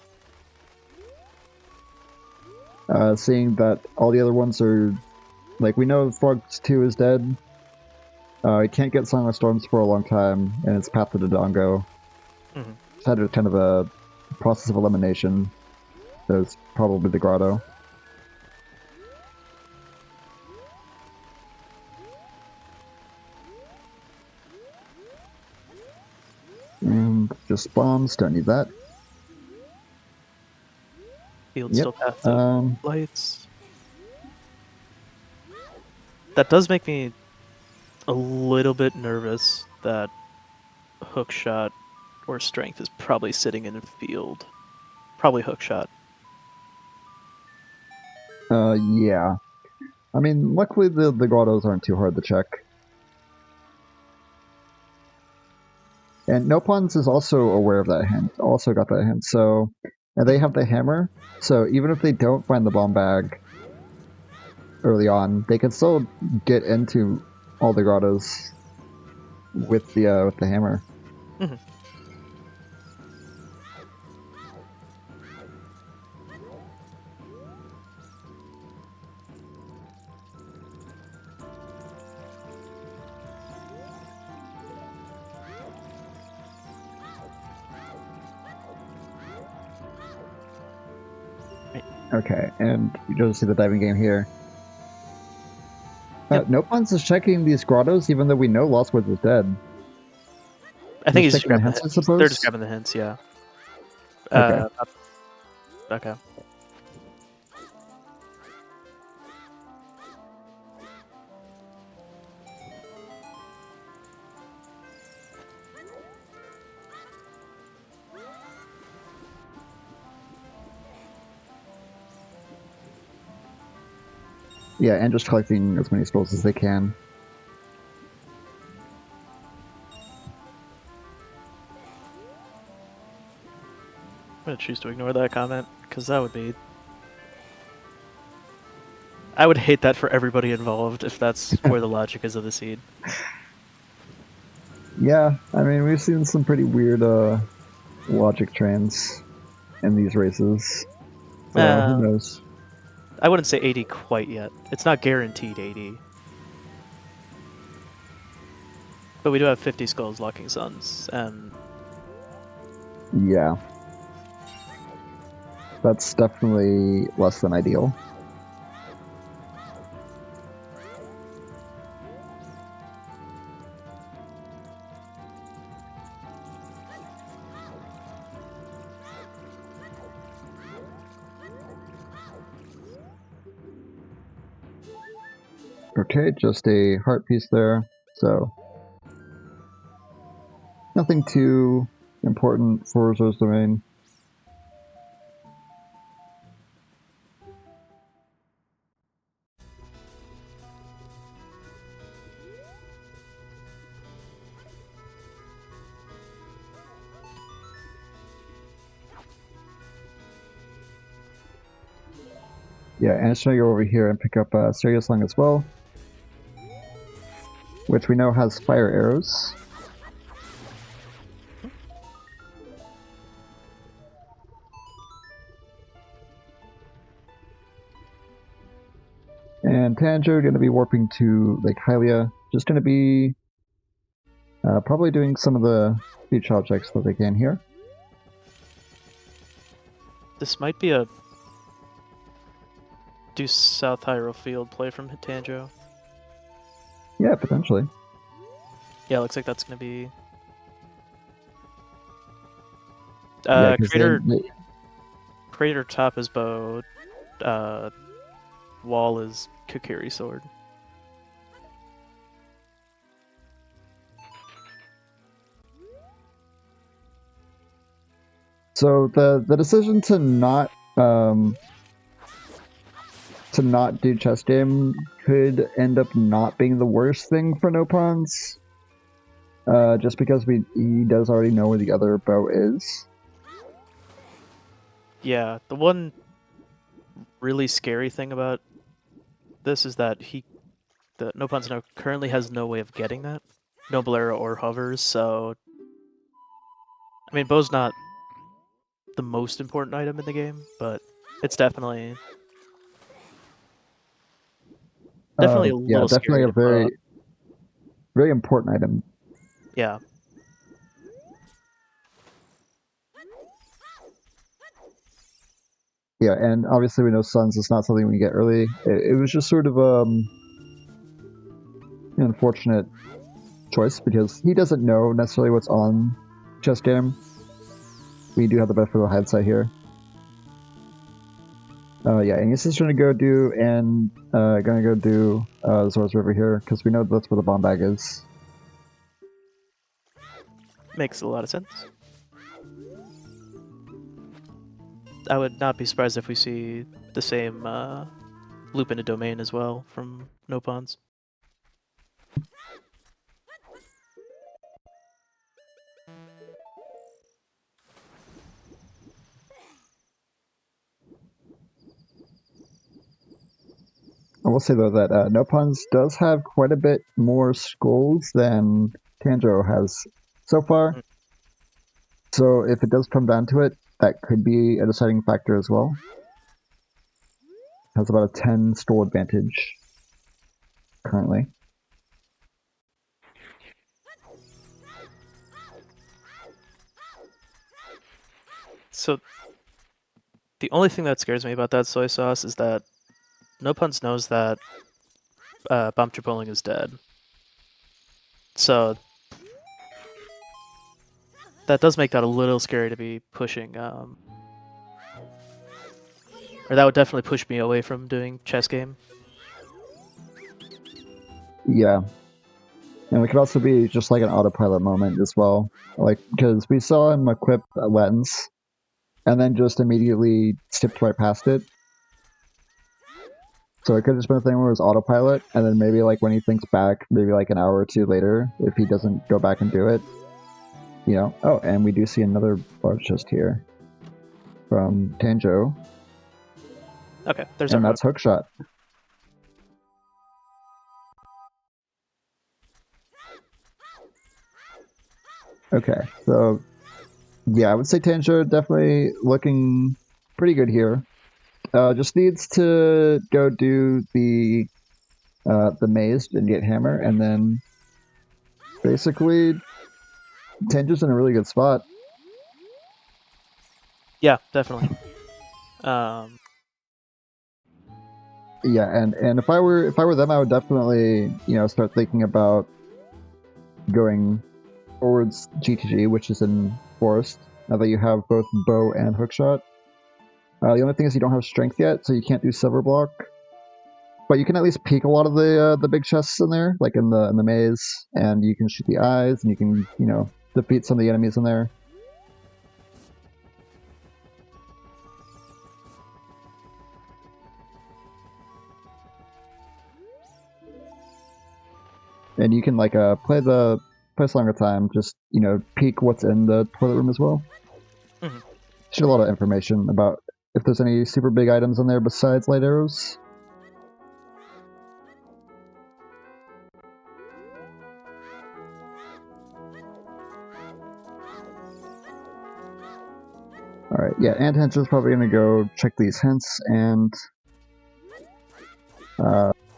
Seeing that all the other ones are like, we know Frogs 2 is dead. I can't get Song of Storms for a long time, and it's Path to Dodongo. Mm-hmm. It's had a kind of a process of elimination. There's probably the Grotto. And just bombs, don't need that. Field Yep. still path to lights. That does make me a little bit nervous that hookshot or strength is probably sitting in a field. Probably hookshot. Yeah. I mean, luckily the grottos aren't too hard to check. And Nopons is also aware of that hint, also got that hint. So, and they have the hammer. So even if they don't find the bomb bag early on, they can still get into all the grottos with the hammer. Mhm. Okay, and you just see the diving game here. Yep. Nopons is checking these grottos, even though we know Lost Woods is dead. I think he's just checking the grabbing hints, I They're just suppose. grabbing the hints, yeah. Okay. Okay. Yeah, and just collecting as many scrolls as they can. I'm gonna choose to ignore that comment, because that would be... I would hate that for everybody involved if that's where the logic is of the seed. Yeah, I mean, we've seen some pretty weird logic trains in these races. So who knows? I wouldn't say 80 quite yet. It's not guaranteed 80. But we do have 50 skulls locking suns, and... Yeah. That's definitely less than ideal. Okay, just a heart piece there. So nothing too important for resource domain. Yeah, and it's gonna go over here and pick up Serious Lung as well, which we know has fire arrows. And Tanjo going to be warping to Lake Hylia. Just going to be probably doing some of the beach objects that they can here. This might be a... do South Hyrule Field play from Tanjo. Yeah, potentially. Yeah, looks like that's gonna be... Yeah, Crater top is bow, wall is Kokiri sword. So the decision to not do chess game could end up not being the worst thing for Nopons. Just because he does already know where the other bow is. Yeah, the one really scary thing about this is that the Nopons now currently has no way of getting that. No Bolero or hovers, so... I mean, bow's not the most important item in the game, but it's definitely a Yeah, little definitely scary a to put up. very important item. Yeah. Yeah, and obviously we know Suns is not something we get early. It was just sort of an unfortunate choice because he doesn't know necessarily what's on chess game. We do have the benefit of the hindsight here. Yeah, and he's just gonna go do Zora's River here because we know that's where the bomb bag is. Makes a lot of sense. I would not be surprised if we see the same loop in a domain as well from Nopons. I will say though that Nopons does have quite a bit more skulls than Tanjo has so far. Mm. So if it does come down to it, that could be a deciding factor as well. Has about a 10 skull advantage currently. So the only thing that scares me about that soy sauce is that Nopons knows that Bump Bowling is dead. So that does make that a little scary to be pushing. Or that would definitely push me away from doing chess game. Yeah. And it could also be just like an autopilot moment as well. Like, because we saw him equip a lens and then just immediately skipped right past it. So it could have just been a thing where it was autopilot, and then maybe like when he thinks back, maybe like an hour or two later, if he doesn't go back and do it, you know. Oh, and we do see another large chest here from Tanjo. Okay, there's and our that's hook. hookshot. Okay, so yeah, I would say Tanjo definitely looking pretty good here. Just needs to go do the maze and get hammer, and then basically Tanjo's in a really good spot. Yeah, definitely. Yeah, and if I were them, I would definitely start thinking about going towards GTG, which is in forest. Now that you have both bow and hookshot. The only thing is you don't have strength yet, so you can't do silver block. But you can at least peek a lot of the big chests in there, like in the maze, and you can shoot the eyes, and you can defeat some of the enemies in there. And you can like play a longer time, just peek what's in the toilet room as well. Mm-hmm. Shoot a lot of information about if there's any super big items in there besides light arrows. Alright, yeah, and Hencher's probably gonna go check these hints and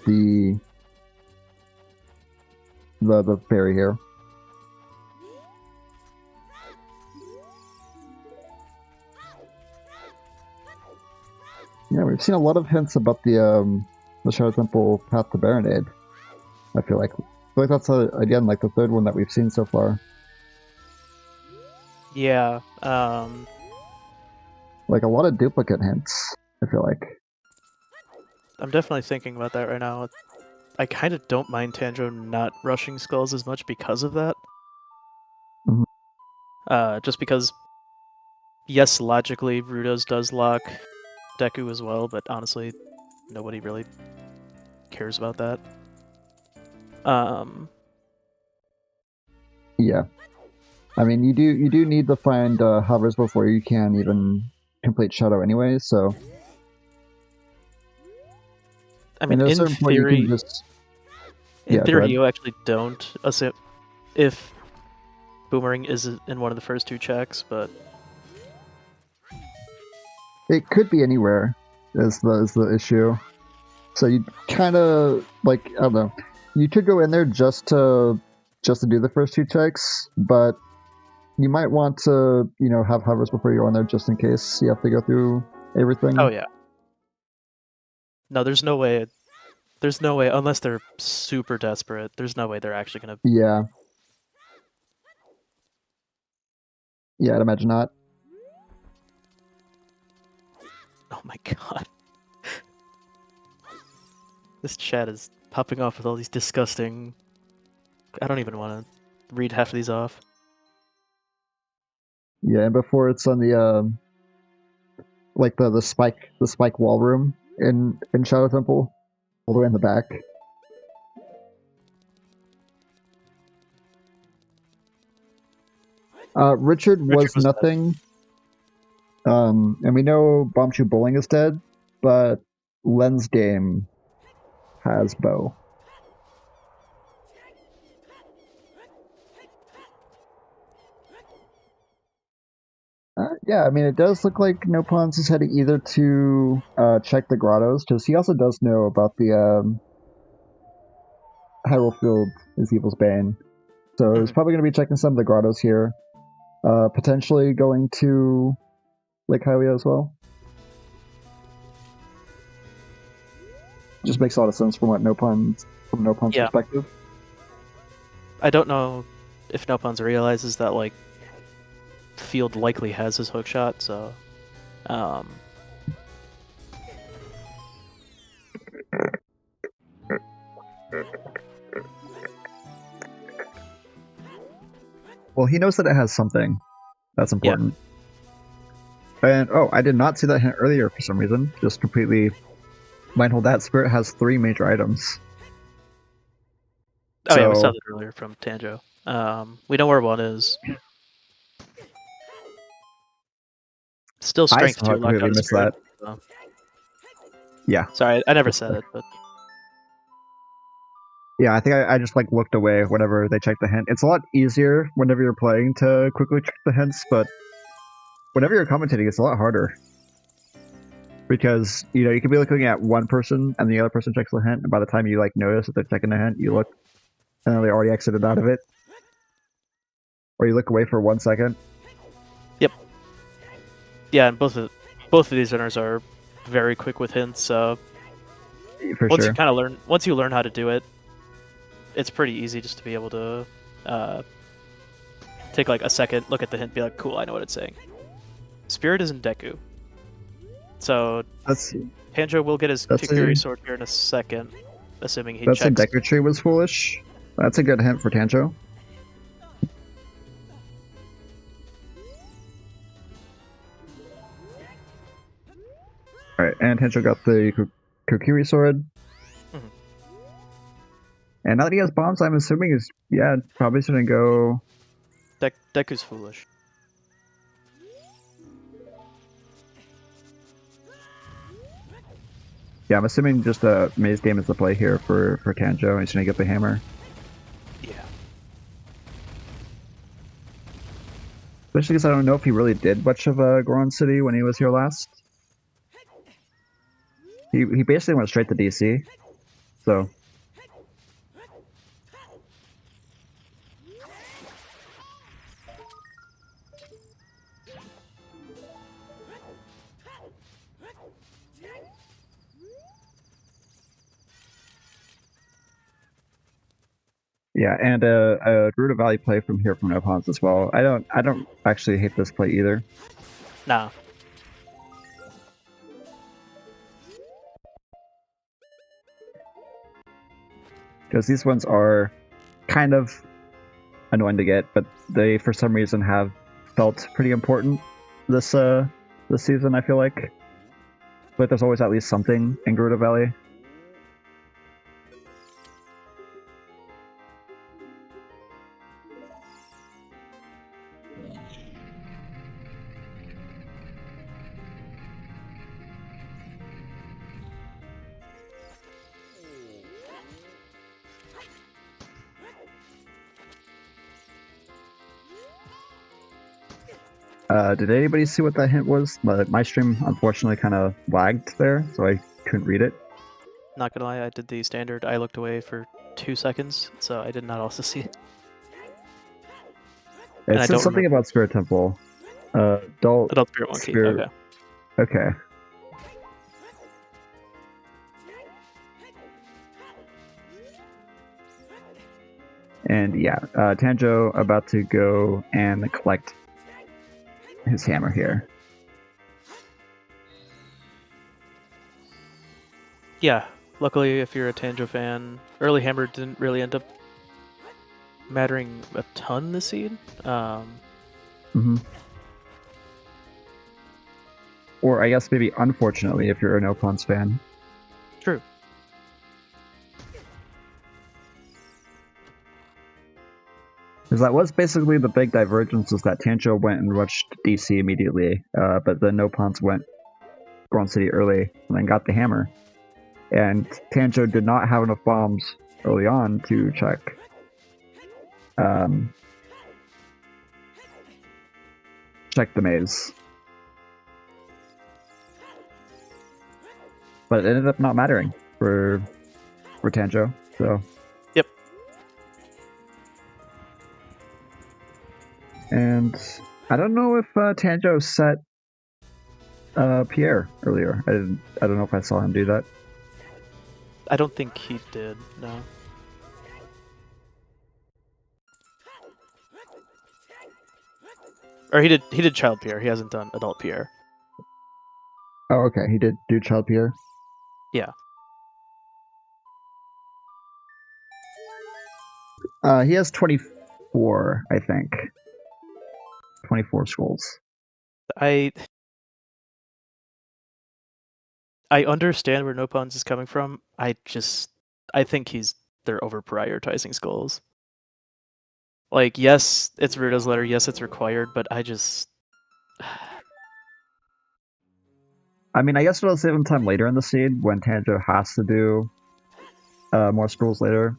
the fairy here. Yeah, we've seen a lot of hints about the Shadow Temple path to Baronade. I feel like that's again like the third one that we've seen so far. Yeah. Like a lot of duplicate hints. I feel like. I'm definitely thinking about that right now. I kind of don't mind Tanjo not rushing skulls as much because of that. Mm-hmm. Just because, yes, logically, Rudo's does lock Deku as well, but honestly, nobody really cares about that. Yeah, I mean you do need to find hovers before you can even complete Shadow anyway. So, I mean, at a in certain point you theory, can just you actually don't assume if Boomerang is in one of the first two checks, but it could be anywhere. Is the issue? So you kind of like I don't know. You could go in there just to do the first two checks, but you might want to have hovers before you go in there just in case you have to go through everything. oh yeah, no, there's no way. There's no way unless they're super desperate. There's no way they're actually gonna. Yeah. Yeah, I'd imagine not. Oh my god. This chat is popping off with all these disgusting. I don't even want to read half of these off. Yeah, and before it's on the like the spike wall room in Shadow Temple, all the way in the back. Richard was Was nothing. And we know Bombchu Bowling is dead, but Lens Game has bow. Yeah, I mean, it does look like Nopons is heading either to check the grottos, because he also does know about the Hyrule Field is Evil's Bane. So he's probably going to be checking some of the grottos here. Potentially going to Lake Hylia as well. Just makes a lot of sense from Nopon's perspective. I don't know if Nopons realizes that like Field likely has his hook shot, so well, he knows that it has something. That's important. Yeah. And oh, I did not see that hint earlier for some reason. Just completely mindful that Spirit has 3 major items. Oh, so, yeah, we saw that earlier from Tanjo. We know where one is. Still strength 2. I completely missed that. So. Yeah. Sorry, I never said it, but yeah, I think I just like looked away whenever they check the hint. It's a lot easier whenever you're playing to quickly check the hints, but whenever you're commentating, it's a lot harder. Because, you know, you can be looking at one person and the other person checks the hint, and by the time you like notice that they're checking the hint, you look and then they already exited out of it. Or you look away for 1 second. Yep. Yeah, and both of these runners are very quick with hints, so once you learn how to do it, it's pretty easy just to be able to take like a second, look at the hint, be like, cool, I know what it's saying. Spirit is in Deku. So Tanjo will get his Kikiri sword here in a second, assuming he checks. That's a Deku tree was foolish. That's a good hint for Tanjo. Alright, and Tanjo got the Kokiri sword. Mm-hmm. And now that he has bombs, I'm assuming is probably gonna go. Deku's foolish. Yeah, I'm assuming just a maze game is the play here for Tanjo. He's gonna get the hammer. Yeah. Especially because I don't know if he really did much of Goron City when he was here last. He basically went straight to DC. So. Yeah, and a Gerudo Valley play from here from Nopons as well. I don't actually hate this play either. Nah. Because these ones are kind of annoying to get, but they for some reason have felt pretty important this season, I feel like. But there's always at least something in Gerudo Valley. Did anybody see what that hint was? My stream unfortunately kind of lagged there, so I couldn't read it. Not gonna lie, I did the standard. I looked away for 2 seconds, so I did not also see it. It said something about Spirit Temple. Adult Spirit Monkey. Okay. And yeah, Tanjo about to go and collect his hammer here. Yeah, luckily if you're a Tanjo fan, early hammer didn't really end up mattering a ton this seed. Or I guess maybe unfortunately if you're an Nopons fan. True. Because that was basically the big divergence, is that Tanjo went and rushed DC immediately, but the Nopons went Goron City early and then got the hammer. And Tanjo did not have enough bombs early on to check the maze. But it ended up not mattering for Tanjo, so. Yep. And I don't know if Tanjo set Pierre earlier. I don't know if I saw him do that. I don't think he did, no. Or he did child Pierre, he hasn't done adult Pierre. Oh, okay, he did do child Pierre? Yeah. He has 24, I think. 24 skulls. I understand where Nopons is coming from. I think they're over prioritizing skulls. Like, yes, it's Rudo's letter, yes, it's required, but I mean, I guess it'll save him time later in the seed when Tanjo has to do more scrolls later.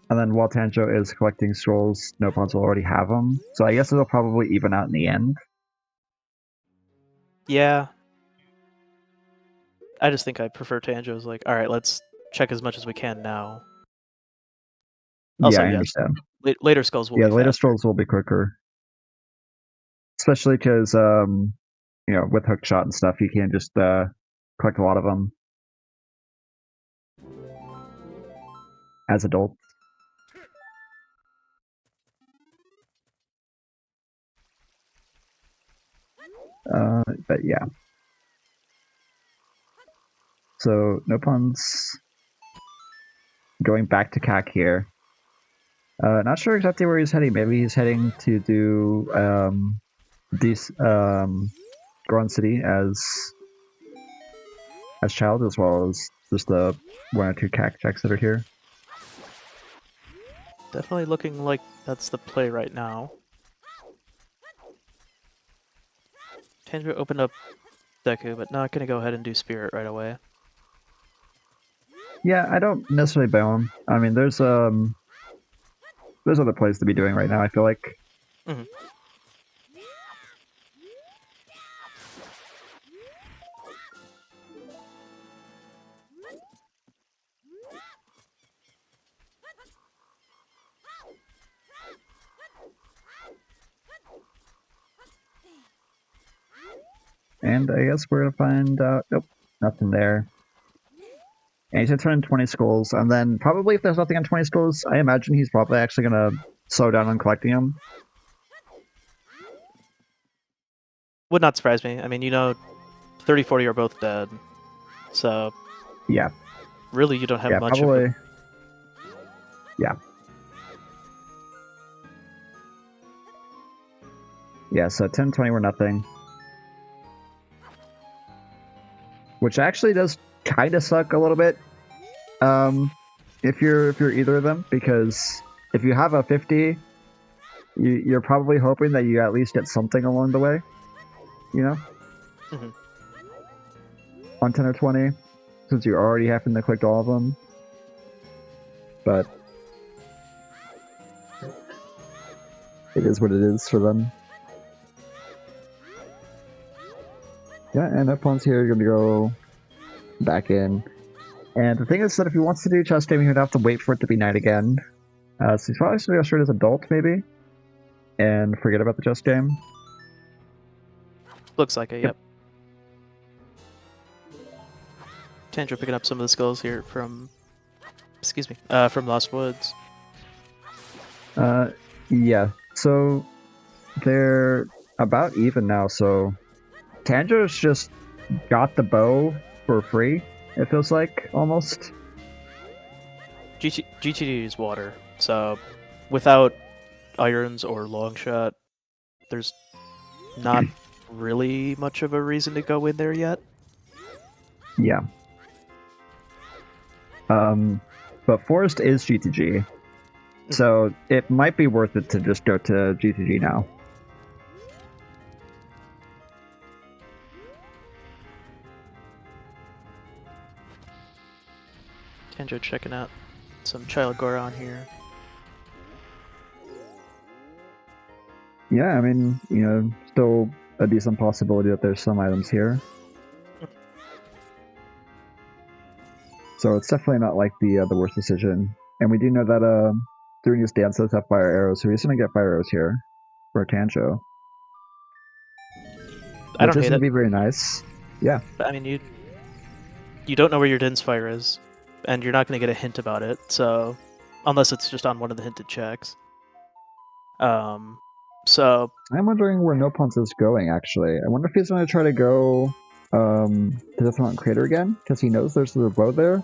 And then while Tanjo is collecting scrolls, Nopons will already have them. So I guess it'll probably even out in the end. Yeah. I just think I prefer Tanjo's like, alright, let's check as much as we can now. Also, yeah, I understand. Later skulls will be later faster. scrolls will be quicker. Especially because, with hook shot and stuff, you can just collect a lot of them as adults. But yeah. So Nopons going back to CAC here. Not sure exactly where he's heading. Maybe he's heading to do Goron City as child, as well as just the 1 or 2 CAC checks that are here. Definitely looking like that's the play right now. Tanjo opened up Deku, but not gonna go ahead and do Spirit right away. Yeah, I don't necessarily blame him. I mean, there's other plays to be doing right now, I feel like. Mm-hmm. And I guess we're gonna find out. Nope, nothing there. And he's gonna turn in 20 skulls, and then probably if there's nothing on 20 skulls, I imagine he's probably actually gonna slow down on collecting them. Would not surprise me. I mean, 30, 40 are both dead. So yeah, really you don't have much probably, of a... Yeah, so 10, 20 were nothing. Which actually does kind of suck a little bit. If you're either of them, because if you have a 50, you're probably hoping that you at least get something along the way. Mm-hmm. On 10 or 20, since you're already having to collect all of them. But it is what it is for them. Yeah, and Nopons here are going to go back in. And the thing is that if he wants to do chest game, he would have to wait for it to be night again. So he's probably going to go straight as adult, maybe, and forget about the chest game. Looks like it, yep. Tanjo picking up some of the skulls here from... from Lost Woods. Yeah, so they're about even now, so Tanjo's just got the bow for free, it feels like, almost. GTD is water, so without irons or long shot, there's not really much of a reason to go in there yet. Yeah. But Forest is GTG, so it might be worth it to just go to GTG now. Tanjo checking out some Child Goron here. Yeah, I mean, still a decent possibility that there's some items here. So it's definitely not like the worst decision. And we do know that doing his dances have fire arrows, so he's gonna get fire arrows here for Tanjo. I Which don't is hate gonna it. be very nice. Yeah. But, I mean, you don't know where your Din's fire is, and you're not going to get a hint about it, so unless it's just on one of the hinted checks. So I'm wondering where Nopons is going, actually. I wonder if he's gonna try to go to the Mountain Crater again, because he knows there's a bow there.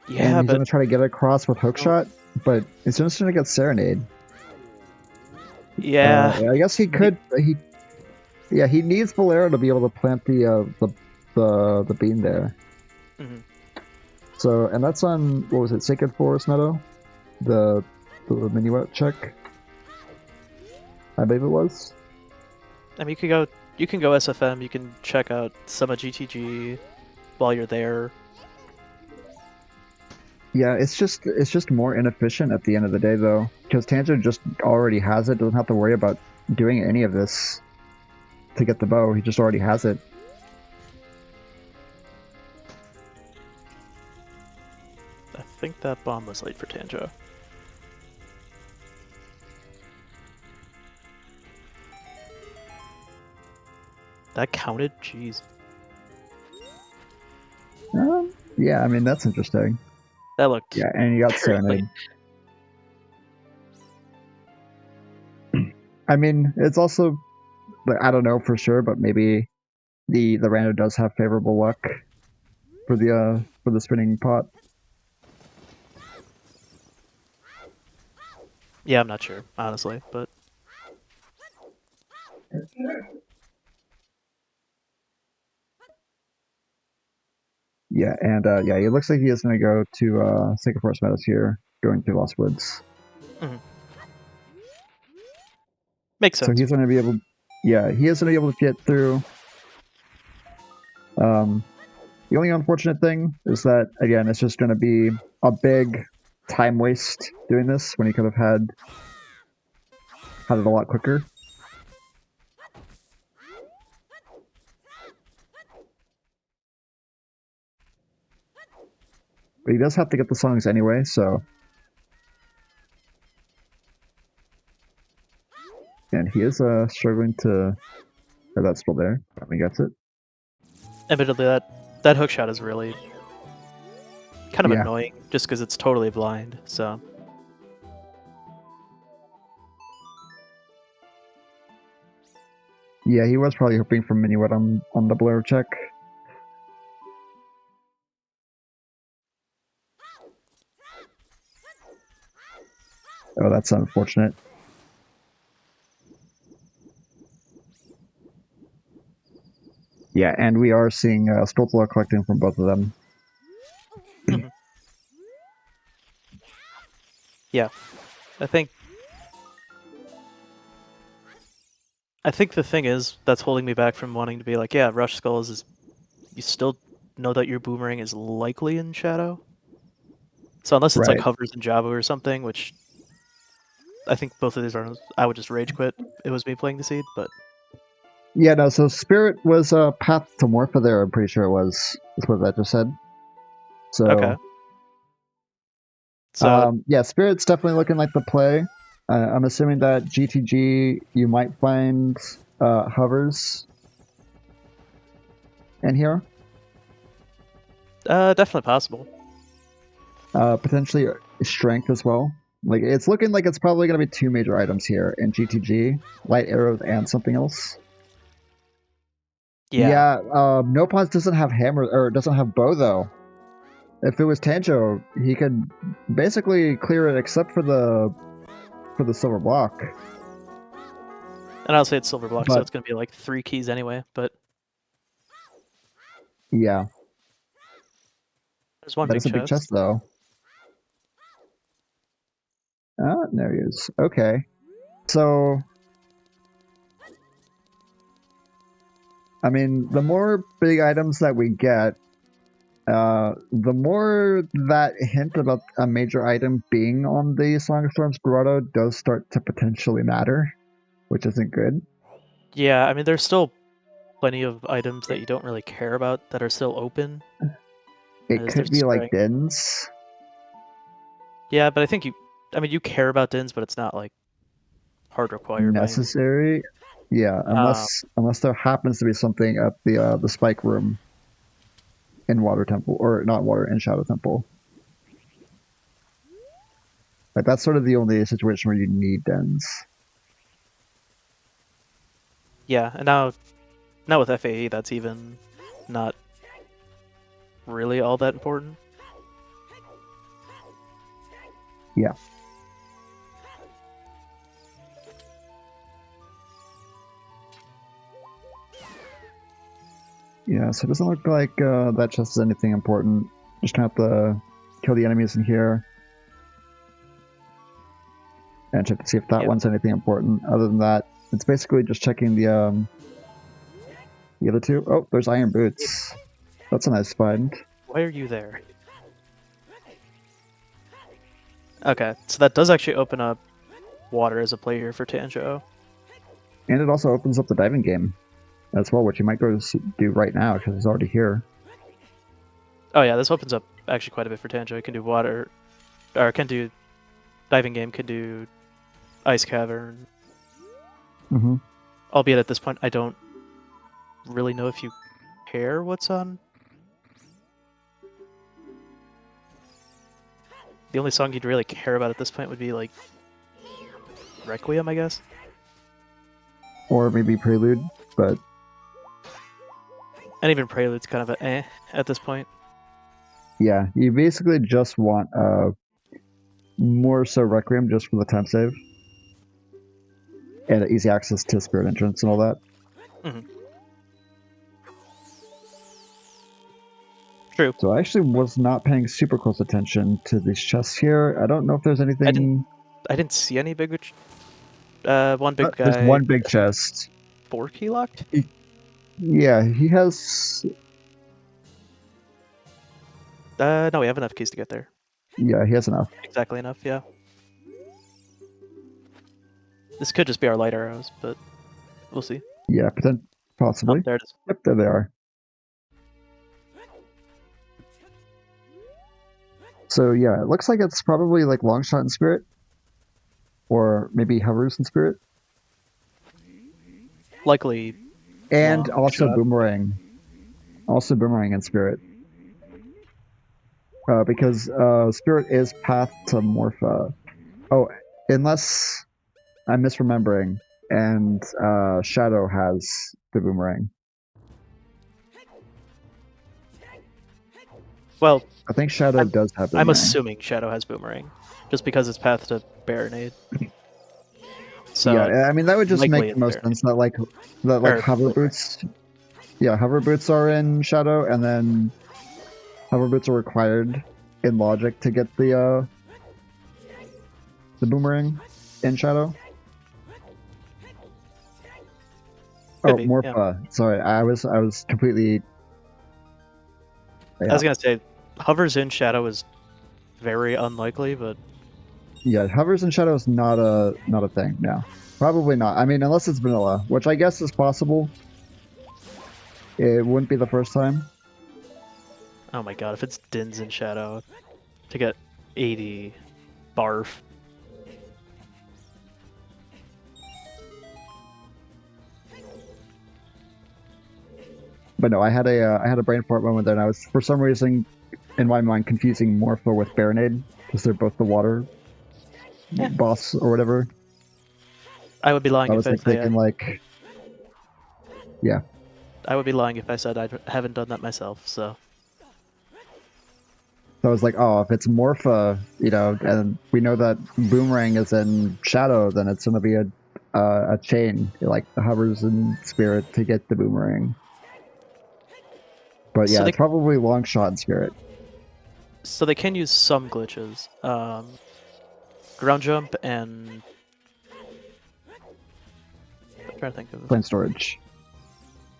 yeah, And he's but gonna try to get across with hookshot, but he's just gonna get Serenade. yeah, I guess he could. He needs Bolero to be able to plant the bean there. Mhm. So, and that's on, what was it, Sacred Forest Meadow? The minuet check, I believe it was. I mean, you can go SFM. You can check out some of GTG while you're there. Yeah, it's just more inefficient at the end of the day, though, because Tanjo just already has it. Doesn't have to worry about doing any of this to get the bow. He just already has it. I think that bomb was late for Tanjo. That counted? Jeez. Yeah, I mean that's interesting. That looked Yeah, and you got very late. Serenade. I mean, it's also, I don't know for sure, but maybe the rando does have favorable luck for the spinning pot. Yeah, I'm not sure, honestly, but Yeah, and yeah, it looks like he is going to go to Sacred Forest Meadows here, going through Lost Woods. makes So sense. he's going to be able, yeah, he is going to be able to get through. The only unfortunate thing is that, again, it's just going to be a big time waste doing this when he could have had it a lot quicker. But he does have to get the songs anyway, so. And he is struggling to. Oh, that's still there. Finally gets it. Admittedly, that hook shot is really kind of Yeah. annoying, just because it's totally blind. So Yeah, he was probably hoping for minuet on the blur check. Oh, that's unfortunate. Yeah, and we are seeing Stoltla collecting from both of them. yeah, I think the thing is that's holding me back from wanting to be like, yeah, Rush Skulls is. You still know that your boomerang is likely in shadow. So unless it's like Right. hovers in Java or something, which I think both of these are, I would just rage quit. It was me playing the seed, but Yeah, no, so Spirit was Path to Morpha there, I'm pretty sure it was. That's what that just said. So, okay. So yeah, Spirit's definitely looking like the play. I'm assuming that GTG, you might find hovers in here. definitely possible. Potentially strength as well. Like, it's looking like it's probably going to be two major items here in GTG, light arrows and something else. Yeah. Nopons doesn't have hammer or doesn't have bow though. If it was Tanjo, he could basically clear it except for the silver block. And I'll say it's silver block, so But it's gonna be like 3 keys anyway. But yeah, there's one that big is a big chest chest. though. Ah, there he is. Okay, so I mean, the more big items that we get, The more that hint about a major item being on the Song of Storms grotto does start to potentially matter, which isn't good. Yeah, I mean, there's still plenty of items that you don't really care about that are still open. It As they're could be like spraying. dens. Yeah, but I think you care about dins, but it's not like hard required by any. Necessary. Yeah, Um, unless there happens to be something at the spike room in Water Temple, or not Water, in Shadow Temple. Like that's sort of the only situation where you need dens. yeah, and now with FAE, that's even not really all that important. Yeah. Yeah, so it doesn't look like that chest is anything important. Just gonna have to kill the enemies in here. And check to see if that Yeah. one's anything important. Other than that, it's basically just checking the other two. Oh, there's iron boots. That's a nice find. Why are you there? Okay, so that does actually open up water as a play here for Tanjo. And it also opens up the diving game as well, which you might go to do right now because it's already here. Oh yeah, this opens up actually quite a bit for Tanjo. It can do water, or can do diving game, can do ice cavern. Mm-hmm. Albeit at this point, I don't really know if you care what's on. The only song you'd really care about at this point would be like Requiem, I guess. Or maybe Prelude, but And even Prelude's kind of a eh at this point. yeah, you basically just want more so Requiem just for the time save. And easy access to Spirit Entrance and all that. Mm-hmm. True. So I actually was not paying super close attention to these chests here. I don't know if there's anything. I didn't see any big. One big guy. There's one big chest. 4 key locked. Yeah, he has. No, we have enough keys to get there. Yeah, he has enough. Exactly enough. Yeah. This could just be our light arrows, but we'll see. Yeah, possibly. Oh, there it is. Yep, there they are. So yeah, it looks like it's probably like long shot in spirit, or maybe hovers in spirit, Likely. and Long also shot. boomerang, in spirit, because spirit is path to Morpha. Oh, unless I'm misremembering, and Shadow has the boomerang. Well, I think Shadow does have boomerang. I'm assuming Shadow has boomerang, just because it's path to Baronade. So yeah, I mean that would just make the most Baronade. sense. That hover boots. Yeah, hover boots are in Shadow, and then hover boots are required in Logic to get the boomerang in Shadow. Could Oh, be, Morpha. yeah. Sorry, I was completely. I was gonna say, hovers in Shadow is very unlikely, but yeah, hovers in Shadow is not a thing. No, probably not. I mean, unless it's vanilla, which I guess is possible. It wouldn't be the first time. oh my god, if it's Dins in Shadow to get 80, barf. But no, I had a brain fart moment there, and I was for some reason in my mind confusing Morpho with Baronade because they're both the water boss or whatever. I would be lying I if was I like thinking like, yeah. I would be lying if I said I haven't done that myself. So So I was like, oh, if it's Morpha, and we know that Boomerang is in Shadow, then it's gonna be a chain, like the hovers in Spirit to get the Boomerang. But yeah, it's probably long shot in Spirit. So they can use some glitches. Ground jump and I'm trying to think of Plane storage.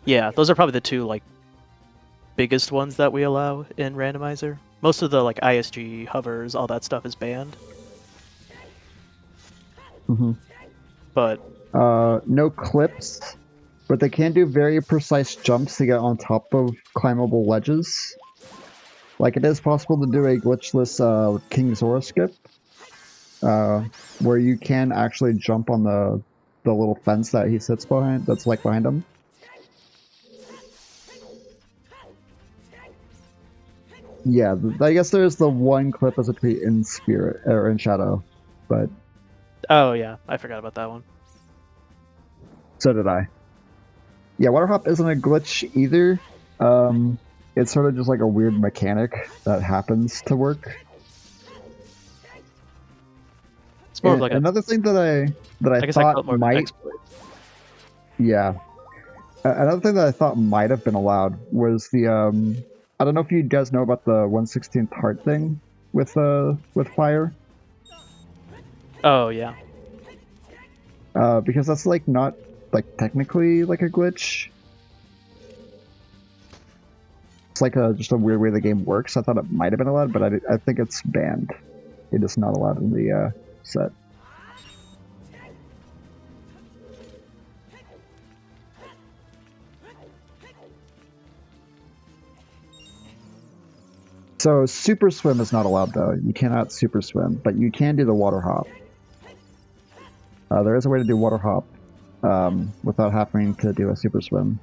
Yeah, those are probably the two like biggest ones that we allow in Randomizer. Most of the like ISG, hovers, all that stuff is banned. Mm-hmm. But no clips, but they can do very precise jumps to get on top of climbable ledges. Like, it is possible to do a glitchless King Zora skip, where you can actually jump on the little fence that he sits behind, that's like behind him. Yeah, I guess there's the one clip as a tweet in Spirit, or in Shadow, but... Oh yeah, I forgot about that one. So did I. Yeah, water hop isn't a glitch either. It's sort of just like a weird mechanic that happens to work. It's more of like another thing that I guess thought I call it more might... exploit. Yeah. Another thing that I thought might have been allowed was the I don't know if you guys know about the 1/16th heart thing with fire. Oh yeah. Because that's like not like technically like a glitch. It's like just a weird way the game works. I thought it might have been allowed, but I think it's banned. It is not allowed in the set. So super swim is not allowed though. You cannot super swim, but you can do the water hop. There is a way to do water hop without having to do a super swim.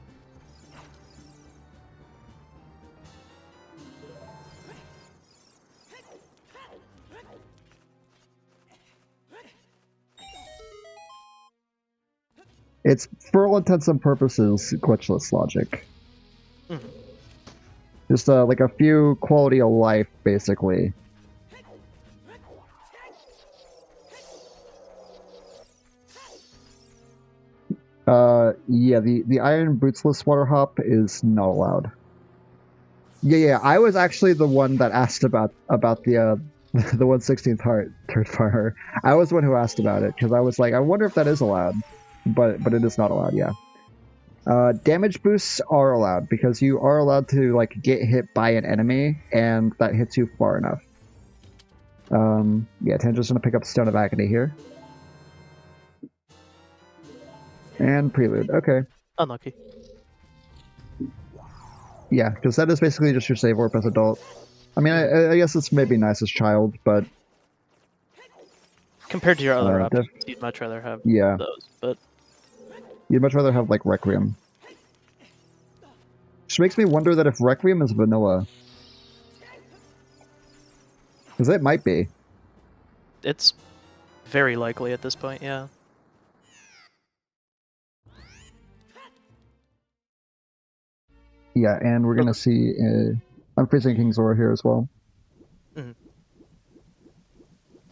It's, for all intents and purposes, glitchless logic. Mm-hmm. Just like a few quality of life, basically. Yeah, the iron bootsless water hop is not allowed. Yeah, I was actually the one that asked about the the 1/16th heart turd fire. I was the one who asked about it because I was like, I wonder if that is allowed, but it is not allowed. Yeah. Damage boosts are allowed because you are allowed to like get hit by an enemy and that hits you far enough. Yeah, Tanjo's gonna pick up Stone of Agony here. And Prelude, okay. Unlucky. Yeah, because that is basically just your save warp as adult. I mean, I guess it's maybe nice as child, but... Compared to your other options, you'd much rather have those, but... You'd much rather have, like, Requiem. Which makes me wonder that if Requiem is vanilla. Because it might be. It's very likely at this point, yeah. Yeah, and we're gonna see... I'm freezing King Zora here as well. Mm-hmm.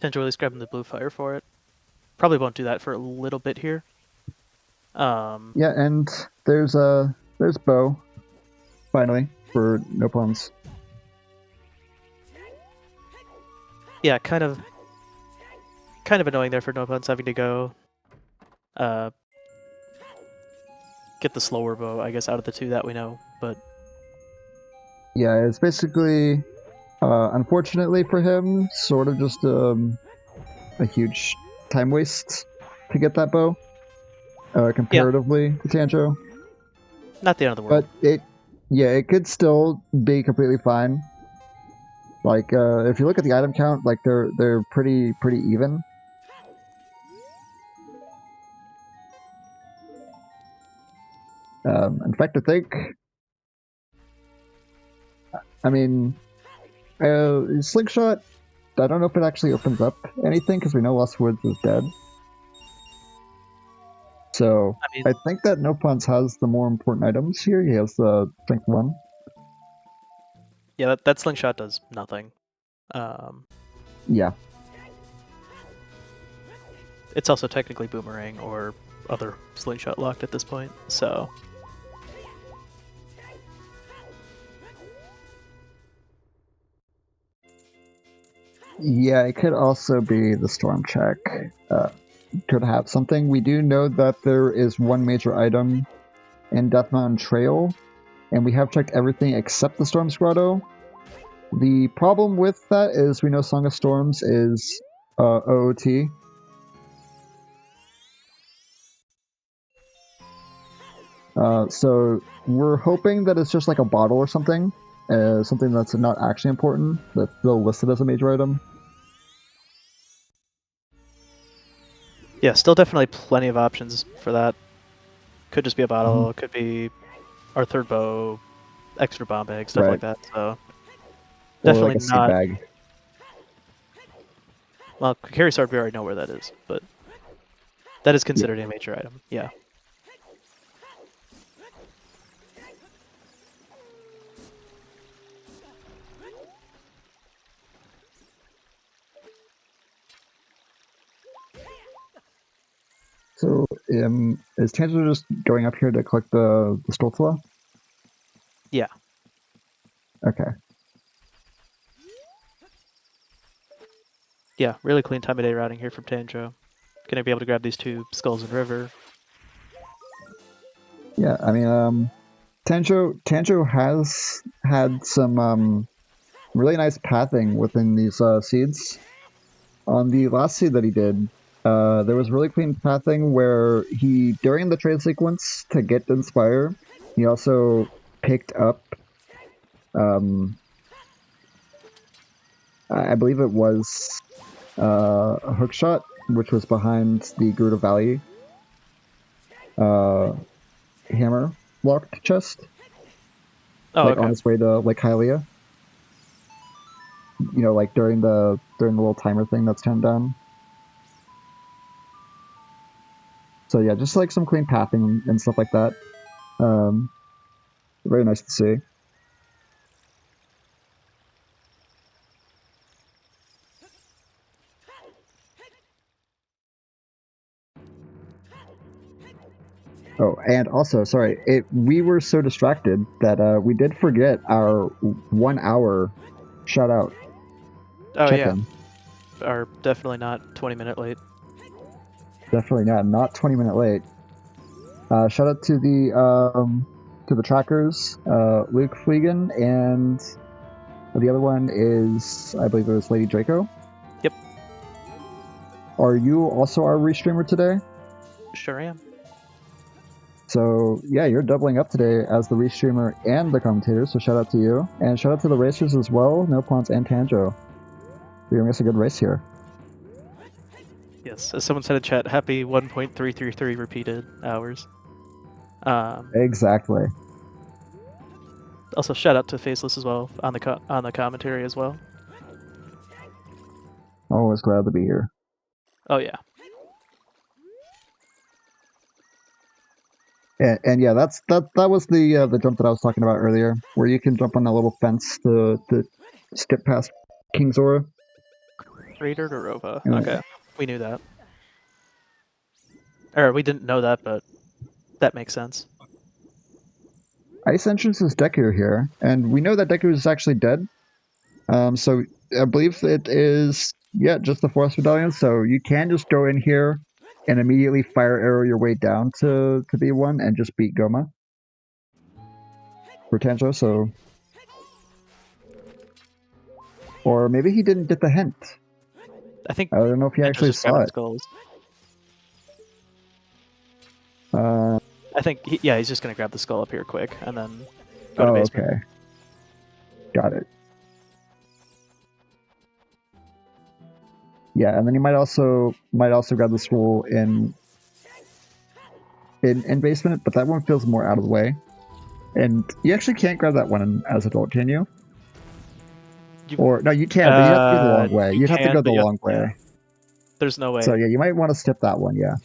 Tanjo at least grabbing the blue fire for it. Probably won't do that for a little bit here. Yeah, and there's Bow, finally, for Nopons. Yeah, kind of annoying there for Nopons having to go get the slower bow, I guess, out of the two that we know, but... Yeah, it's basically, unfortunately for him, sort of just a huge time waste to get that bow, comparatively to Tanjo. Not the end of the world. But it could still be completely fine. Like, if you look at the item count, like they're pretty even. In fact, I mean, Slingshot, I don't know if it actually opens up anything, because we know Lost Woods is dead. So, I think that Nopons has the more important items here. He has the Strength 1. Yeah, that Slingshot does nothing. Yeah. It's also technically Boomerang or other Slingshot locked at this point, so... Yeah, it could also be the Storm Check. Could have something. We do know that there is one major item in Death Mountain Trail and we have checked everything except the Storm's Grotto. The problem with that is we know Song of Storms is OOT. So we're hoping that it's just like a bottle or something, something that's not actually important, that's still listed as a major item. Yeah, still definitely plenty of options for that. Could just be a bottle, could be our third bow, extra bomb bag, stuff like that. So Or definitely like a seed not. bag. Well, carry sword, we already know where that is, but that is considered a major item. Yeah. So is tanjo3 just going up here to collect the Stoltula? Yeah. Okay. Yeah, really clean time of day routing here from Tanjo. Gonna be able to grab these two skulls in river. Yeah, I mean, Tanjo has had some really nice pathing within these seeds. On the last seed that he did, there was really clean pathing where he, during the trade sequence to get Inspire, he also picked up, I believe it was a hook shot, which was behind the Gerudo Valley hammer locked chest, Oh, like on okay. his way to like Hylia. You know, like during the little timer thing that's turned down. So yeah, just like some clean pathing and stuff like that. Very nice to see. Oh, and also, sorry, we were so distracted that we did forget our 1 hour shout out Oh, yeah. check-in. Are definitely not 20-minute late. Definitely not 20-minute late. Shout out to the trackers, Luke Fleegan, and the other one is, I believe it was Lady Draco. Yep. Are you also our restreamer today? Sure am. So yeah, you're doubling up today as the restreamer and the commentator, so shout out to you. And shout out to the racers as well, Nopons and Tanjo. You're gonna miss a good race here. Yes, as someone said in chat, happy 1.333 repeated hours. Exactly. Also, shout out to Faceless as well on the commentary as well. Always glad to be here. Oh yeah. And yeah, that was the jump that I was talking about earlier, where you can jump on that little fence to skip past King Zora. Raider to Rova. And Okay, we knew that. Or we didn't know that, but that makes sense. Ice Entrance is Deku here, and we know that Deku is actually dead. So I believe it is just the Forest Medallion. So you can just go in here and immediately fire arrow your way down to B1 and just beat Goma for Tanjo. So, or maybe he didn't get the hint. I think I don't know if he actually just saw grabbing it. skulls. Uh, I think he's just gonna grab the skull up here quick and then go to oh, basement. okay. Got it. Yeah, and then you might also grab the scroll in basement, but that one feels more out of the way. And you actually can't grab that one as adult, can you? Or no, you can, but you have to go the long way. You'd have to go the long way. Yeah. There's no way. So yeah, you might want to skip that one. Yeah.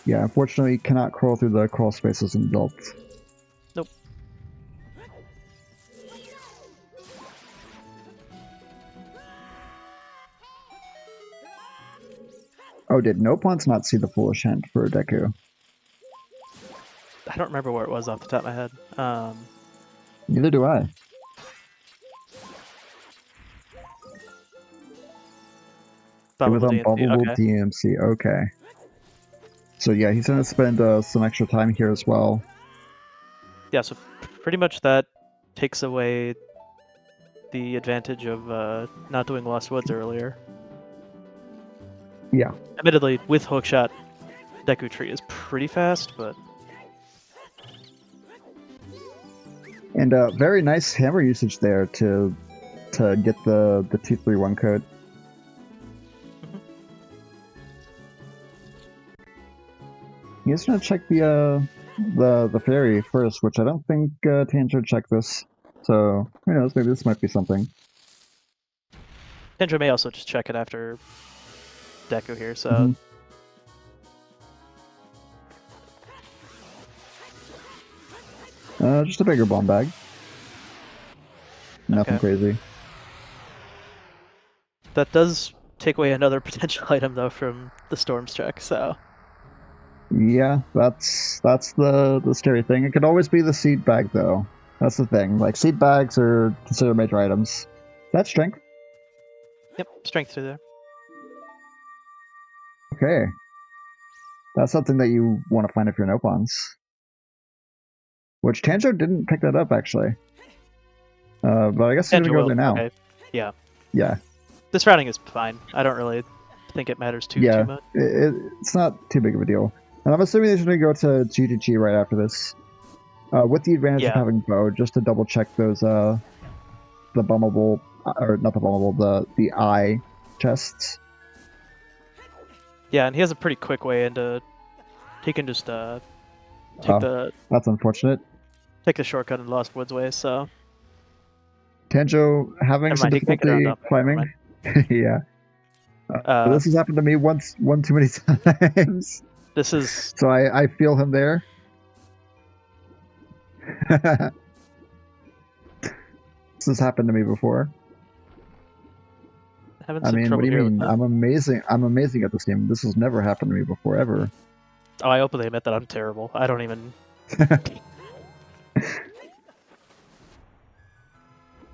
Yeah, unfortunately, you cannot crawl through the crawl spaces in adults. Nope. Oh, did Nopons not see the foolish hint for Deku? I don't remember where it was off the top of my head. Neither do I. It was Bubbable DMC. Unbubbable Okay. DMC. Okay. So yeah, he's gonna spend some extra time here as well. Yeah, so pretty much that takes away the advantage of not doing Lost Woods earlier. Yeah. Admittedly, with Hookshot, Deku Tree is pretty fast, but And very nice hammer usage there to get the 231 code. He's gonna check the fairy first, which I don't think Tanjo checked this. So who knows? Maybe this might be something. Tanjo may also just check it after Deku here. So just a bigger bomb bag. Nothing crazy. That does take away another potential item though from the storms check. So yeah, that's the scary thing. It could always be the seed bag though. That's the thing. Like seed bags are considered major items. That's strength. Yep, strength through there. Okay. That's something that you want to find if you're Nopons. Which Tanjo didn't pick that up actually. But I guess he's gonna go there now. Okay. Yeah. Yeah. This routing is fine. I don't really think it matters too much. It's not too big of a deal. And I'm assuming they're going to go to GGG right after this. With the advantage of having bow, just to double check those, the bummable, or not the bummable, the eye chests. Yeah, and he has a pretty quick way into, he can just take that's unfortunate. Take the shortcut in Lost Woods way, so. Tanjo having some difficulty climbing. Yeah. This has happened to me one too many times. This is... So I feel him there. This has happened to me before. I mean, what do you mean? I'm amazing. I'm amazing at this game. This has never happened to me before, ever. Oh, I openly admit that I'm terrible. I don't even...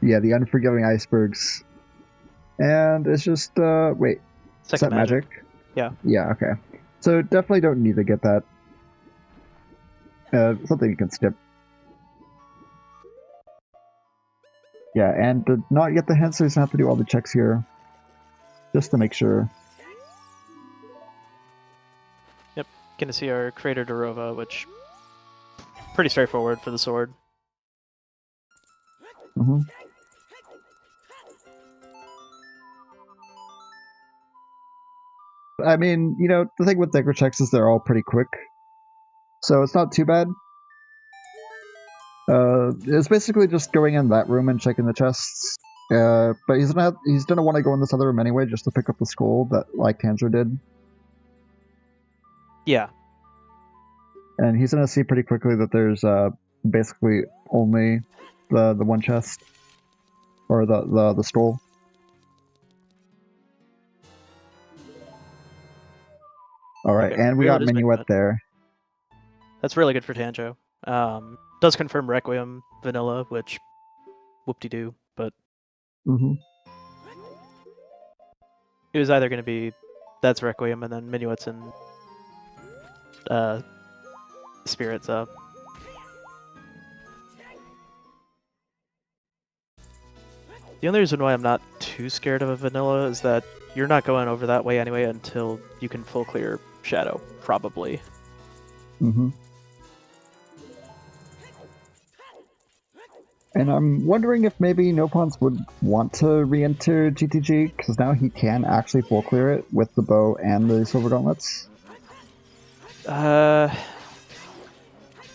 Yeah, the unforgiving icebergs. And it's just, wait. Second magic. Yeah. Yeah, okay. So definitely don't need to get that. Something you can skip. Yeah, and to not get the hints, so you have to do all the checks here. Just to make sure. Yep, gonna see our Creator Dorova, which... pretty straightforward for the sword. Mm-hmm. I mean, you know, the thing with Decker checks is they're all pretty quick. So it's not too bad. It's basically just going in that room and checking the chests. But he's gonna want to go in this other room anyway, just to pick up the scroll that like Tanjo did. Yeah. And he's gonna see pretty quickly that there's basically only the one chest. Or the scroll. Alright, okay, and we got Minuet there. That's really good for Tanjo. Does confirm Requiem vanilla, which whoop-de-doo, but it was either going to be that's Requiem and then Minuet's in Spirits up. The only reason why I'm not too scared of a vanilla is that you're not going over that way anyway until you can full clear Shadow, probably. And I'm wondering if maybe Nopons would want to re-enter GTG, because now he can actually full clear it with the bow and the silver gauntlets.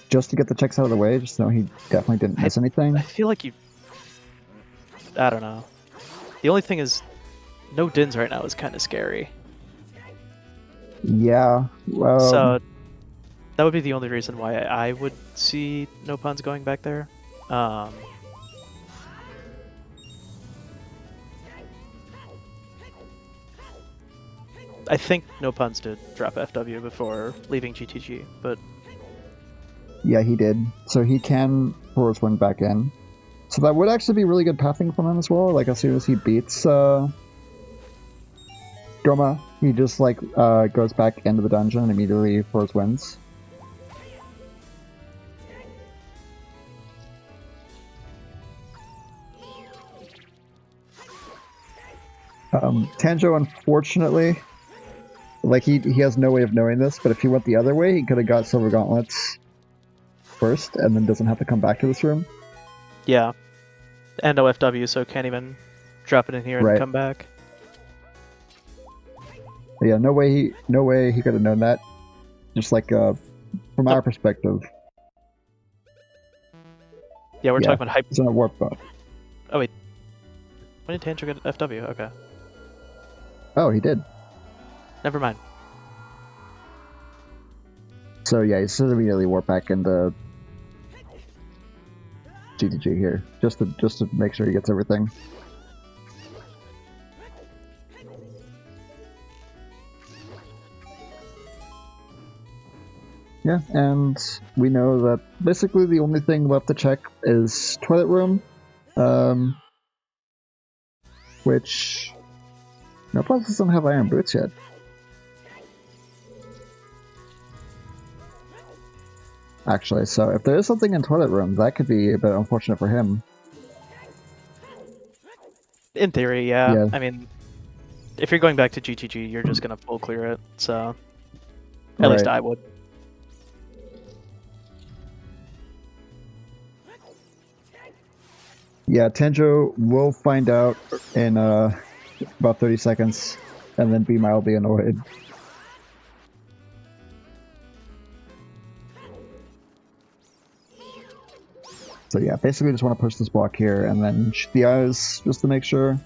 Just to get the checks out of the way, just so he definitely didn't miss anything. I feel like you... I don't know. The only thing is, no Dins right now is kind of scary. Yeah. So, that would be the only reason why I would see Nopons going back there. I think Nopons did drop FW before leaving GTG, but... Yeah, he did. So he can pour his wing back in. So that would actually be really good pathing from him as well, like as soon as he beats Goma, he just like goes back into the dungeon and immediately throws wins. Tanjo, unfortunately, like he has no way of knowing this, but if he went the other way, he could have got Silver Gauntlets first and then doesn't have to come back to this room. Yeah. And OFW, so can't even drop it in here and Right. come back. But yeah, no way he could have known that. Just like from our perspective. Yeah, we're talking about hype. It's in a warp mode. Oh wait. When did Tanjo get FW? Okay. Oh, he did. Never mind. So yeah, he's just immediately warp back into GTG here, just to make sure he gets everything. Yeah, and we know that basically the only thing left to check is toilet room, which Nopons doesn't have iron boots yet. Actually, so if there is something in toilet room, that could be a bit unfortunate for him. In theory, yeah. Yeah. I mean, if you're going back to GTG, you're just gonna full clear it, so at least I would. Yeah, Tanjo will find out in about 30 seconds, and then be mildly annoyed. So yeah, basically just want to push this block here, and then shoot the eyes, just to make sure.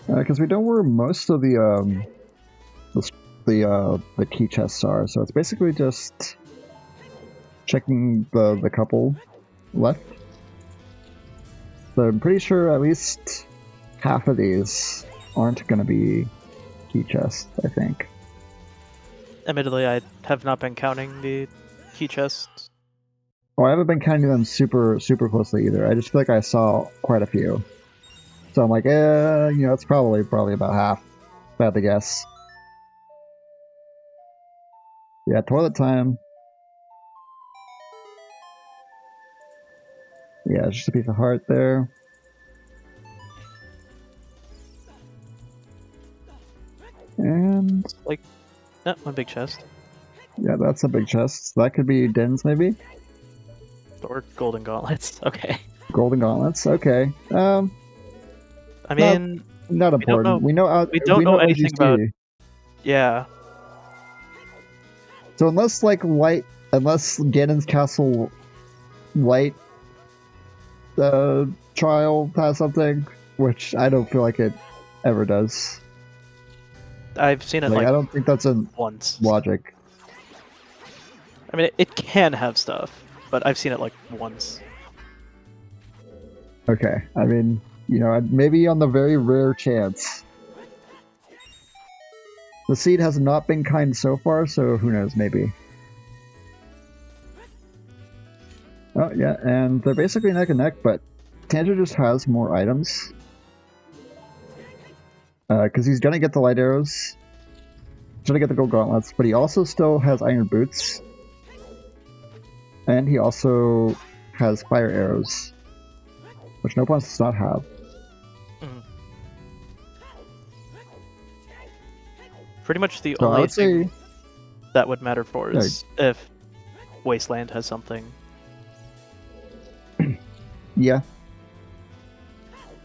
Because we know where most of the key chests are, so it's basically just checking the couple left. So I'm pretty sure at least half of these aren't going to be key chests, I think. Admittedly, I have not been counting the key chests. Oh, I haven't been counting them super closely either. I just feel like I saw quite a few. So I'm like, it's probably about half. If I had to guess. Yeah, toilet time. Yeah, just a piece of heart there. And like, one big chest. Yeah, that's a big chest. That could be Din's, maybe? Or golden gauntlets. Okay. Golden gauntlets. Okay. I mean, not important. We know anything OGC. about. Yeah. So unless Ganon's Castle Light trial has something, which I don't feel like it ever does. I've seen it like I don't think that's in once. Logic. I mean, it can have stuff, but I've seen it like once. Okay, I mean, maybe on the very rare chance. The seed has not been kind so far, so who knows, maybe. Oh, yeah, and they're basically neck and neck, but Tanjo just has more items. Because he's gonna get the light arrows. He's gonna get the gold gauntlets, but he also still has iron boots. And he also has fire arrows, which Nopons does not have. Mm-hmm. Pretty much the only thing that would matter for is if Wasteland has something. Yeah,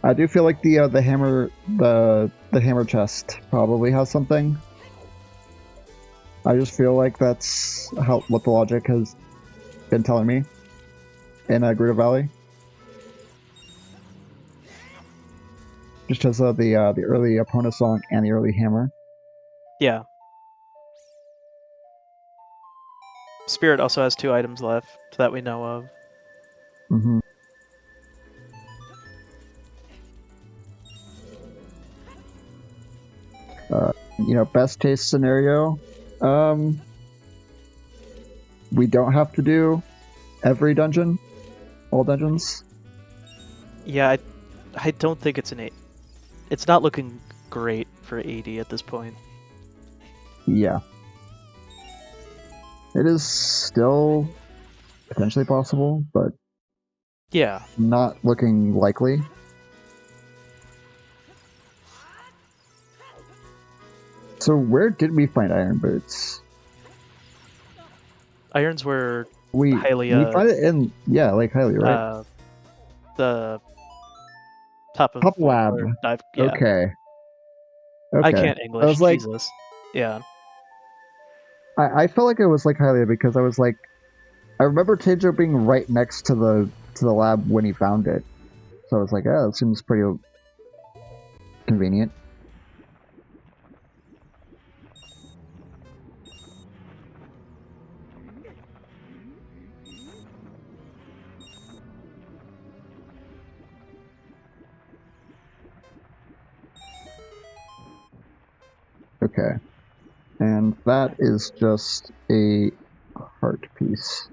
I do feel like the hammer chest probably has something. I just feel like that's what the logic has been telling me in Gerudo Valley. Just as the early Epona song and the early hammer. Yeah. Spirit also has 2 items left that we know of. Mm-hmm. Best case scenario, We don't have to do every dungeon, all dungeons. Yeah, I don't think it's an 8. It's not looking great for 80 at this point. Yeah. It is still potentially possible, but Yeah. not looking likely. So where did we find iron boots? Irons were We Hylia, find it in Lake Hylia, right? the top of Top Vault lab. or dive. Yeah. Okay. I Okay. can't I English. was like, Jesus. Yeah. I felt like it was Lake Hylia because I was like, I remember Tejo being right next to the lab when he found it. So I was like, oh, that seems pretty convenient. Okay. And that is just a heart piece.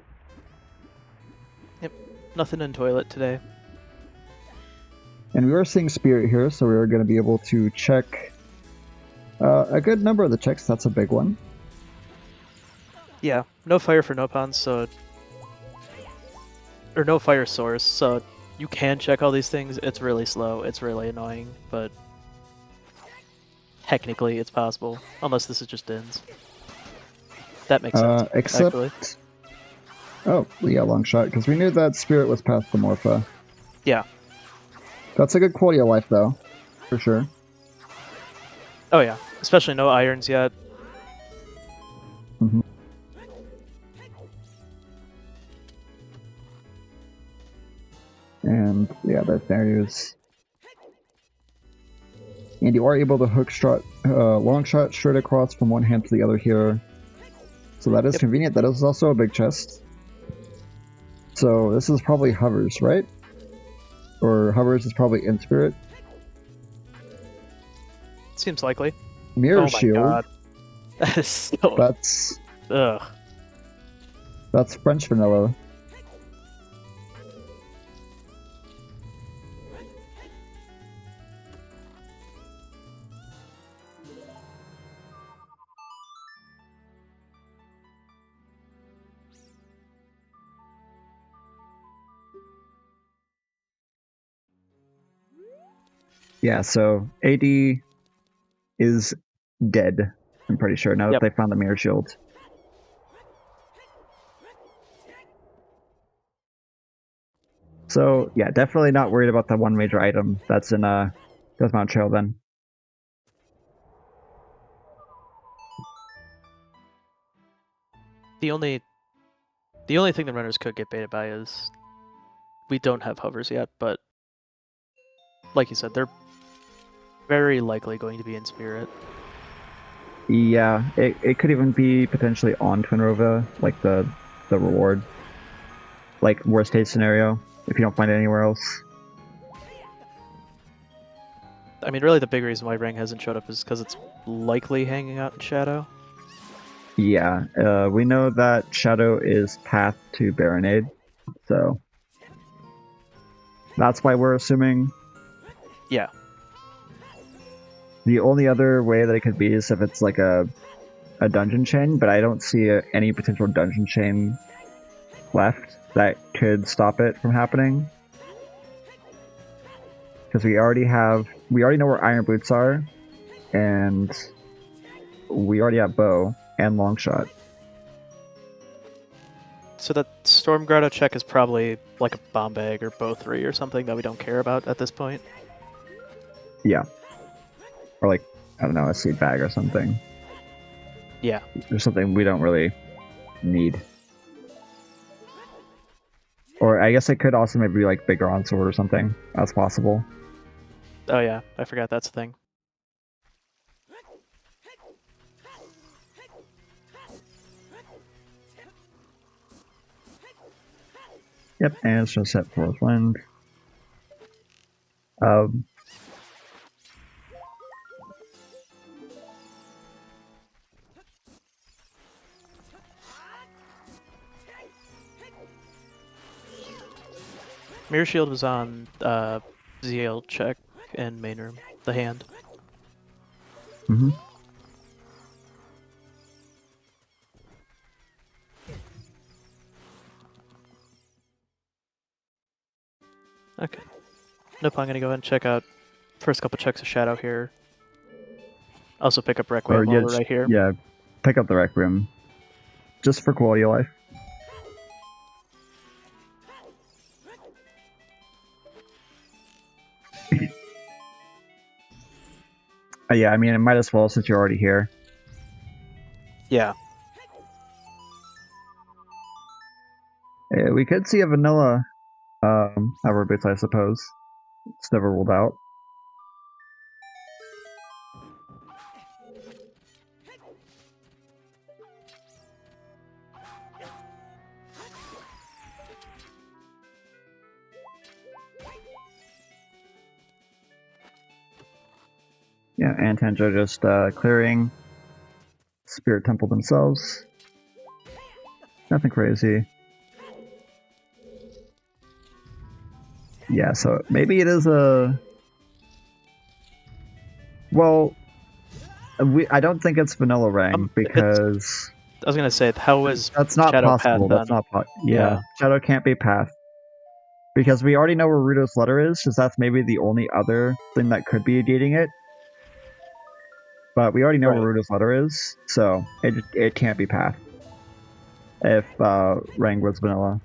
Yep. Nothing in toilet today. And we are seeing spirit here, so we are going to be able to check a good number of the checks. That's a big one. Yeah. No fire for Nopons, so or no fire source, so you can check all these things. It's really slow. It's really annoying, but technically it's possible, unless this is just ins. That makes sense. Except, actually. Oh yeah, long shot because we knew that spirit was past the Morpha. Yeah. That's a good quality of life, though, for sure. Oh yeah. Especially no irons yet. Mm-hmm. And yeah, that's barriers. And you are able to hook long shot straight across from one hand to the other here. So that is convenient. That is also a big chest. So this is probably hovers, right? Or hovers is probably in spirit. Seems likely. Mirror shield. God. That is so... That's... Ugh. That's French vanilla. Yeah, so AD is dead, I'm pretty sure, now that they found the mirror shield. So, yeah, definitely not worried about the one major item that's in Desmount Trail then. The only thing the runners could get baited by is we don't have hovers yet, but like you said, they're very likely going to be in spirit. Yeah, it could even be potentially on Twinrova, like the reward. Like, worst case scenario, if you don't find it anywhere else. I mean, really the big reason why Ring hasn't showed up is because it's likely hanging out in Shadow. Yeah, we know that Shadow is path to Baronade, so that's why we're assuming. Yeah. The only other way that it could be is if it's like a dungeon chain, but I don't see any potential dungeon chain left that could stop it from happening. Because we already know where iron boots are, and we already have bow and long shot. So that Storm Grotto check is probably like a bomb bag or bow 3 or something that we don't care about at this point. Yeah. Or like, I don't know, a seed bag or something. Yeah. There's something we don't really need. Or I guess it could also maybe be like bigger on sword or something. That's possible. Oh yeah, I forgot that's a thing. Yep, and it's just set for wind. Mirror Shield was on ZL check in main room. The hand. Mm-hmm. Okay. Nope, I'm gonna go ahead and check out first couple checks of Shadow here. Also pick up Requiem while we're right here. Yeah, pick up the Rec Room. Just for quality of life. Yeah, I mean, it might as well since you're already here. Yeah. We could see a vanilla hover boots, I suppose. It's never ruled out. Yeah, and Tanjo just clearing Spirit Temple themselves. Nothing crazy. Yeah, so maybe it is a... Well, I don't think it's Vanilla Rang because... I was gonna say, how is that's not Shadow possible. Path That's then? not yeah, Shadow can't be Path. Because we already know where Ruto's letter is, because that's maybe the only other thing that could be negating it. But we already know where Ruto's letter is, so it can't be Path. If Rang was Vanilla.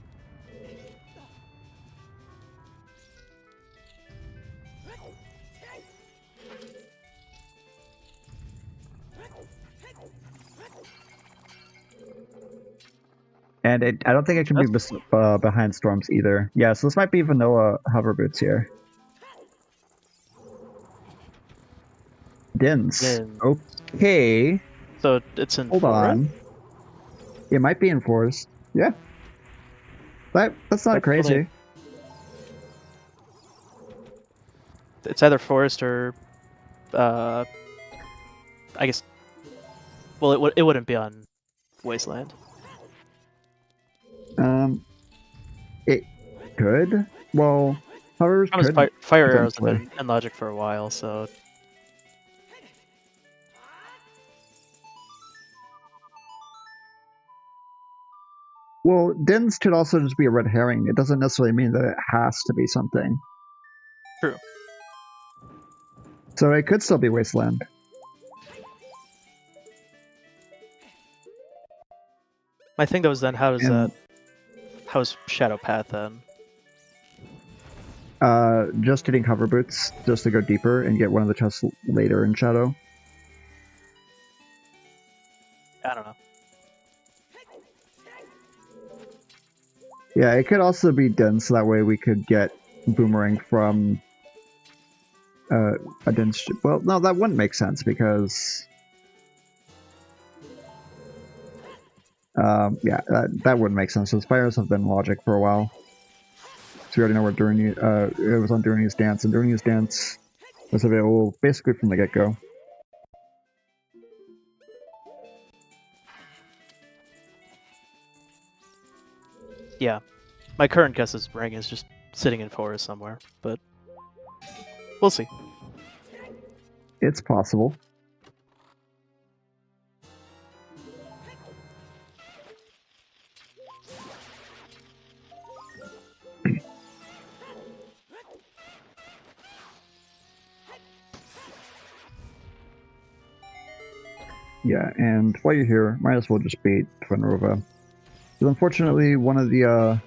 And I don't think it can be behind Storms either. Yeah, so this might be vanilla hover boots here. Dins. Okay. So it's in Hold on. It might be in forest. Yeah. That's not crazy. It's either forest or I guess. Well, it wouldn't be on wasteland. It could. Well, hovers could. Fire arrows have been in logic for a while, so. Well, Dins could also just be a red herring. It doesn't necessarily mean that it has to be something. True. So it could still be wasteland. My thing though is then how's Shadow Path then? Just getting hover boots just to go deeper and get one of the chests later in Shadow. I don't know. Yeah, it could also be dense, so that way we could get Boomerang from a dense... Well, no, that wouldn't make sense because... yeah, that wouldn't make sense. So Spires have been logic for a while. So we already know where it was on Durani's Dance, and Durani's Dance was available basically from the get-go. Yeah. My current guess is Rang is just sitting in forest somewhere, but we'll see. It's possible. Yeah, and while you're here, might as well just bait Twinrova. Because unfortunately, one of the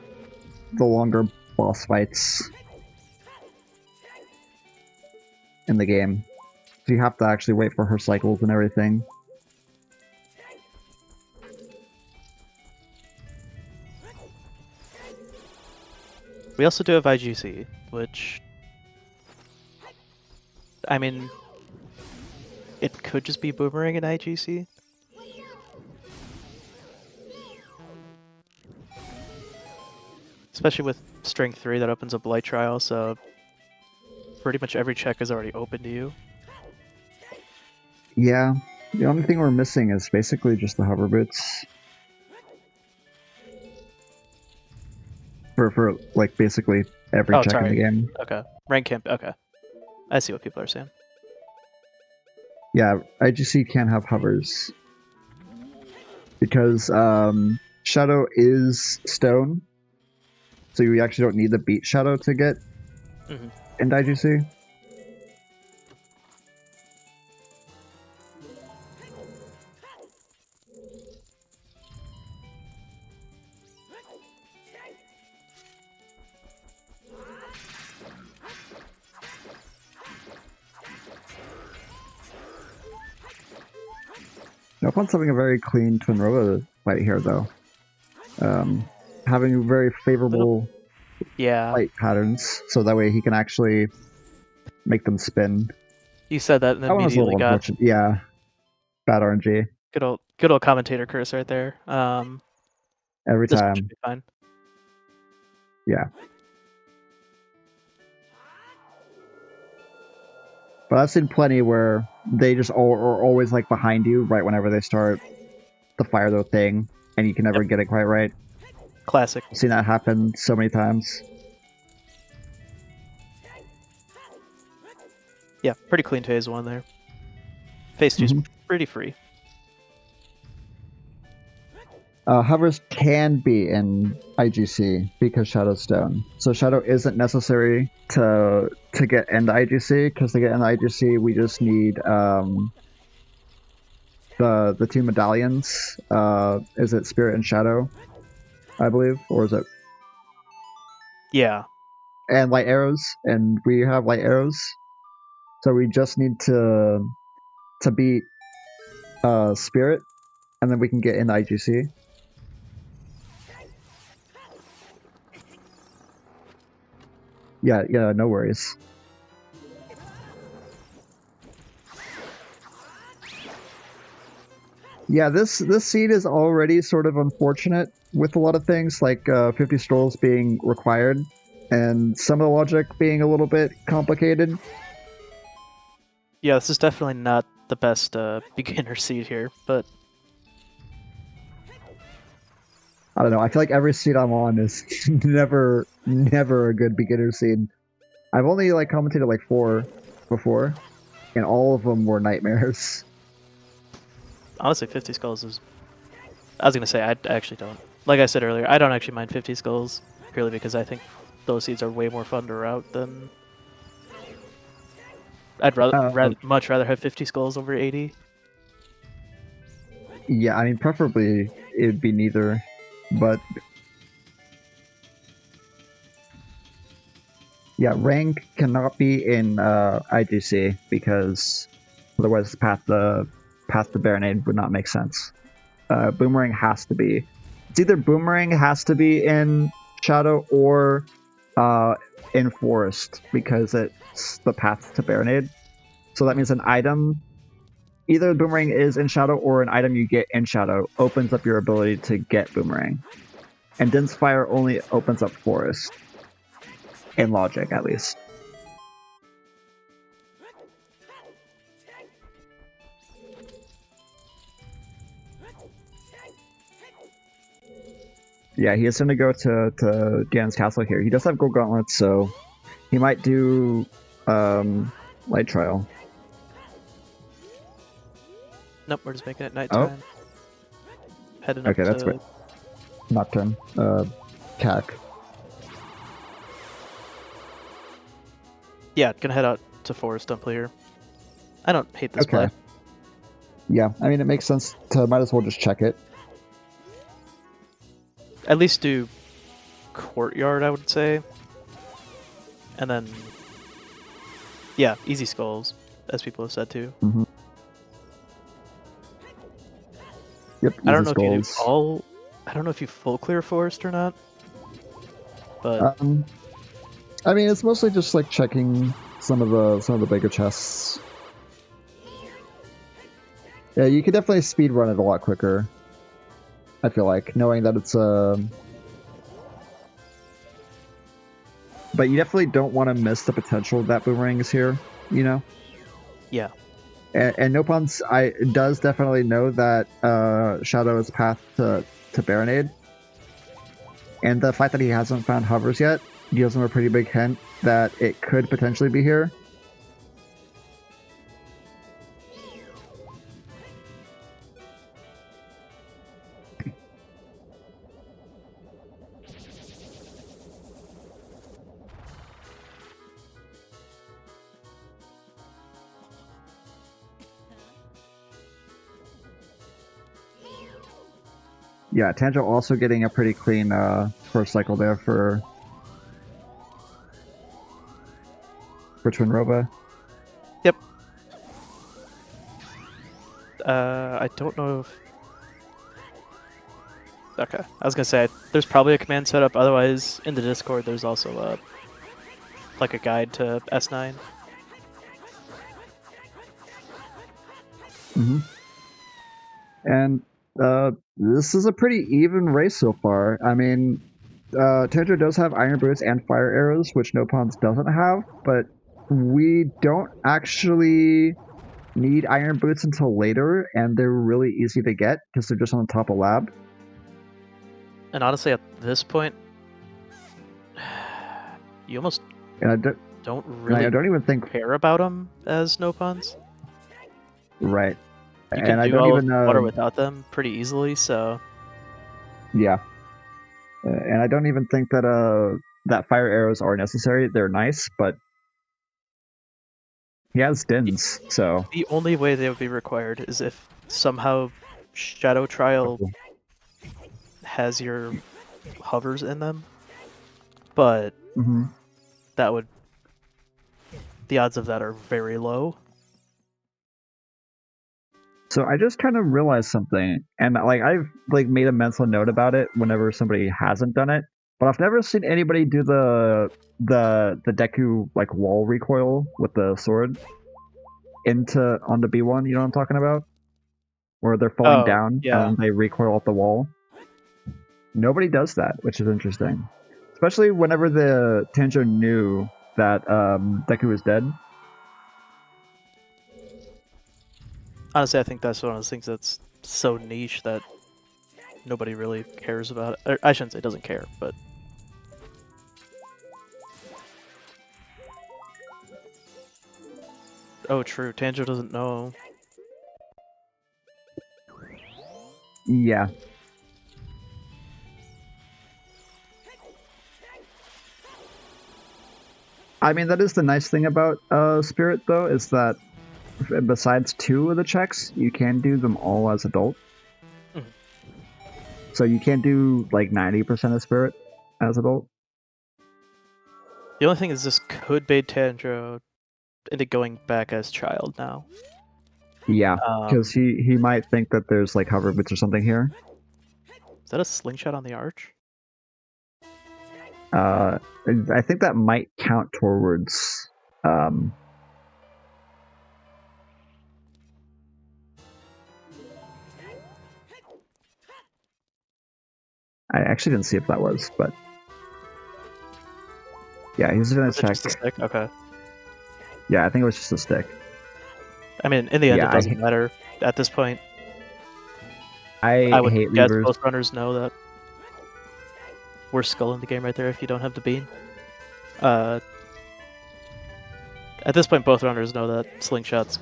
longer boss fights in the game. So you have to actually wait for her cycles and everything. We also do have IGC, which... I mean... It could just be Boomerang and IGC. Especially with Strength 3, that opens up Light Trial, so... Pretty much every check is already open to you. Yeah, the only thing we're missing is basically just the hover boots. For like, basically every check in the sorry. game. Okay. Rank camp. Okay. I see what people are saying. Yeah, IGC can't have hovers because Shadow is stone, so you actually don't need the beat Shadow to get into IGC. Nopons having a very clean Twin Robo fight here, though. Having very favorable fight patterns, so that way he can actually make them spin. You said that and That one was a immediately little got unfortunate. Yeah, bad RNG. good old commentator curse right there. Every this time. should be fine. Yeah. But I've seen plenty where they just are always like behind you right whenever they start to fire their thing, and you can never get it quite right. Classic. I've seen that happen so many times. Yeah, pretty clean phase 1 there. Phase 2's pretty free. Hovers can be in IGC because Shadow's stone. So Shadow isn't necessary to get into IGC, because to get into IGC we just need the two medallions. Is it Spirit and Shadow, I believe, or is it? Yeah. And light arrows, and we have light arrows, so we just need to beat Spirit, and then we can get into IGC. Yeah, no worries. Yeah, this seed is already sort of unfortunate with a lot of things, like 50 scrolls being required, and some of the logic being a little bit complicated. Yeah, this is definitely not the best beginner seed here, but I don't know. I feel like every seed I'm on is never a good beginner seed. I've only like commentated like 4 before, and all of them were nightmares. Honestly, 50 skulls is... I was going to say, I actually don't. Like I said earlier, I don't actually mind 50 skulls, purely because I think those seeds are way more fun to route than... I'd much rather have 50 skulls over 80. Yeah, I mean, preferably it'd be neither, but... Yeah, rank cannot be in IGC, because otherwise the path to Baronade would not make sense. Boomerang has to be. It's either Boomerang has to be in Shadow or in Forest, because it's the path to Baronade. So that means an item, either Boomerang is in Shadow or an item you get in Shadow opens up your ability to get Boomerang. And Dense Fire only opens up Forest. In logic, at least. Yeah, he is going to go to Ganon's castle here. He does have gold gauntlets, so he might do light trial. Nope, we're just making it nighttime. Heading up okay, that's what. Nocturne. CAC. Yeah, gonna head out to Forest Dumpler here. I don't hate this play. Yeah, I mean, it makes sense to might as well just check it. At least do Courtyard, I would say. And then, yeah, easy skulls, as people have said too. Yep, I don't know if you do all... I don't know if you full clear Forest or not. But... I mean, it's mostly just like checking some of the bigger chests. Yeah, you could definitely speed run it a lot quicker. I feel like, knowing that it's but you definitely don't want to miss the potential that Boomerang is here, you know? Yeah. And Nopons does definitely know that Shadow is path to Baronade. And the fact that he hasn't found hovers yet gives them a pretty big hint that it could potentially be here. Yeah, Tanjo also getting a pretty clean first cycle there for Twinrova. Yep. I don't know if... Okay, I was gonna say, there's probably a command setup, otherwise in the Discord there's also like a guide to S9. Mm-hmm. And this is a pretty even race so far. I mean, Tanjo does have iron boots and fire arrows, which Nopons doesn't have, but we don't actually need iron boots until later, and they're really easy to get because they're just on the top of lab. And honestly, at this point, you almost don't really I don't even think care about them as Nopons. Right. You and can I do don't all even of water without them pretty easily, so... Yeah. And I don't even think that that fire arrows are necessary. They're nice, but he has Dins, so... The only way they would be required is if somehow Shadow Trial has your hovers in them, but that would... The odds of that are very low. So I just kind of realized something, and like I've like made a mental note about it whenever somebody hasn't done it, but I've never seen anybody do the Deku like wall recoil with the sword on the B1. You know what I'm talking about? Where they're falling down and they recoil off the wall. Nobody does that, which is interesting, especially whenever the Tanjo knew that Deku was dead. Honestly, I think that's one of those things that's so niche that nobody really cares about it. Or, I shouldn't say doesn't care, but... Oh, true. Tanjo doesn't know. Yeah. I mean, that is the nice thing about Spirit, though, is that besides 2 of the checks, you can do them all as adult. Mm-hmm. So you can't do like 90% of Spirit as adult. The only thing is this could bait Tanjo into going back as child now. Yeah, because he might think that there's like hover boots or something here. Is that a slingshot on the arch? I think that might count towards I actually didn't see if that was, but yeah, he's gonna check. Just a stick? Okay. Yeah, I think it was just a stick. I mean, in the end, it doesn't matter at this point. I would hate guess levers. Most runners know that we're skull in the game right there if you don't have the bean. At this point, both runners know that slingshot's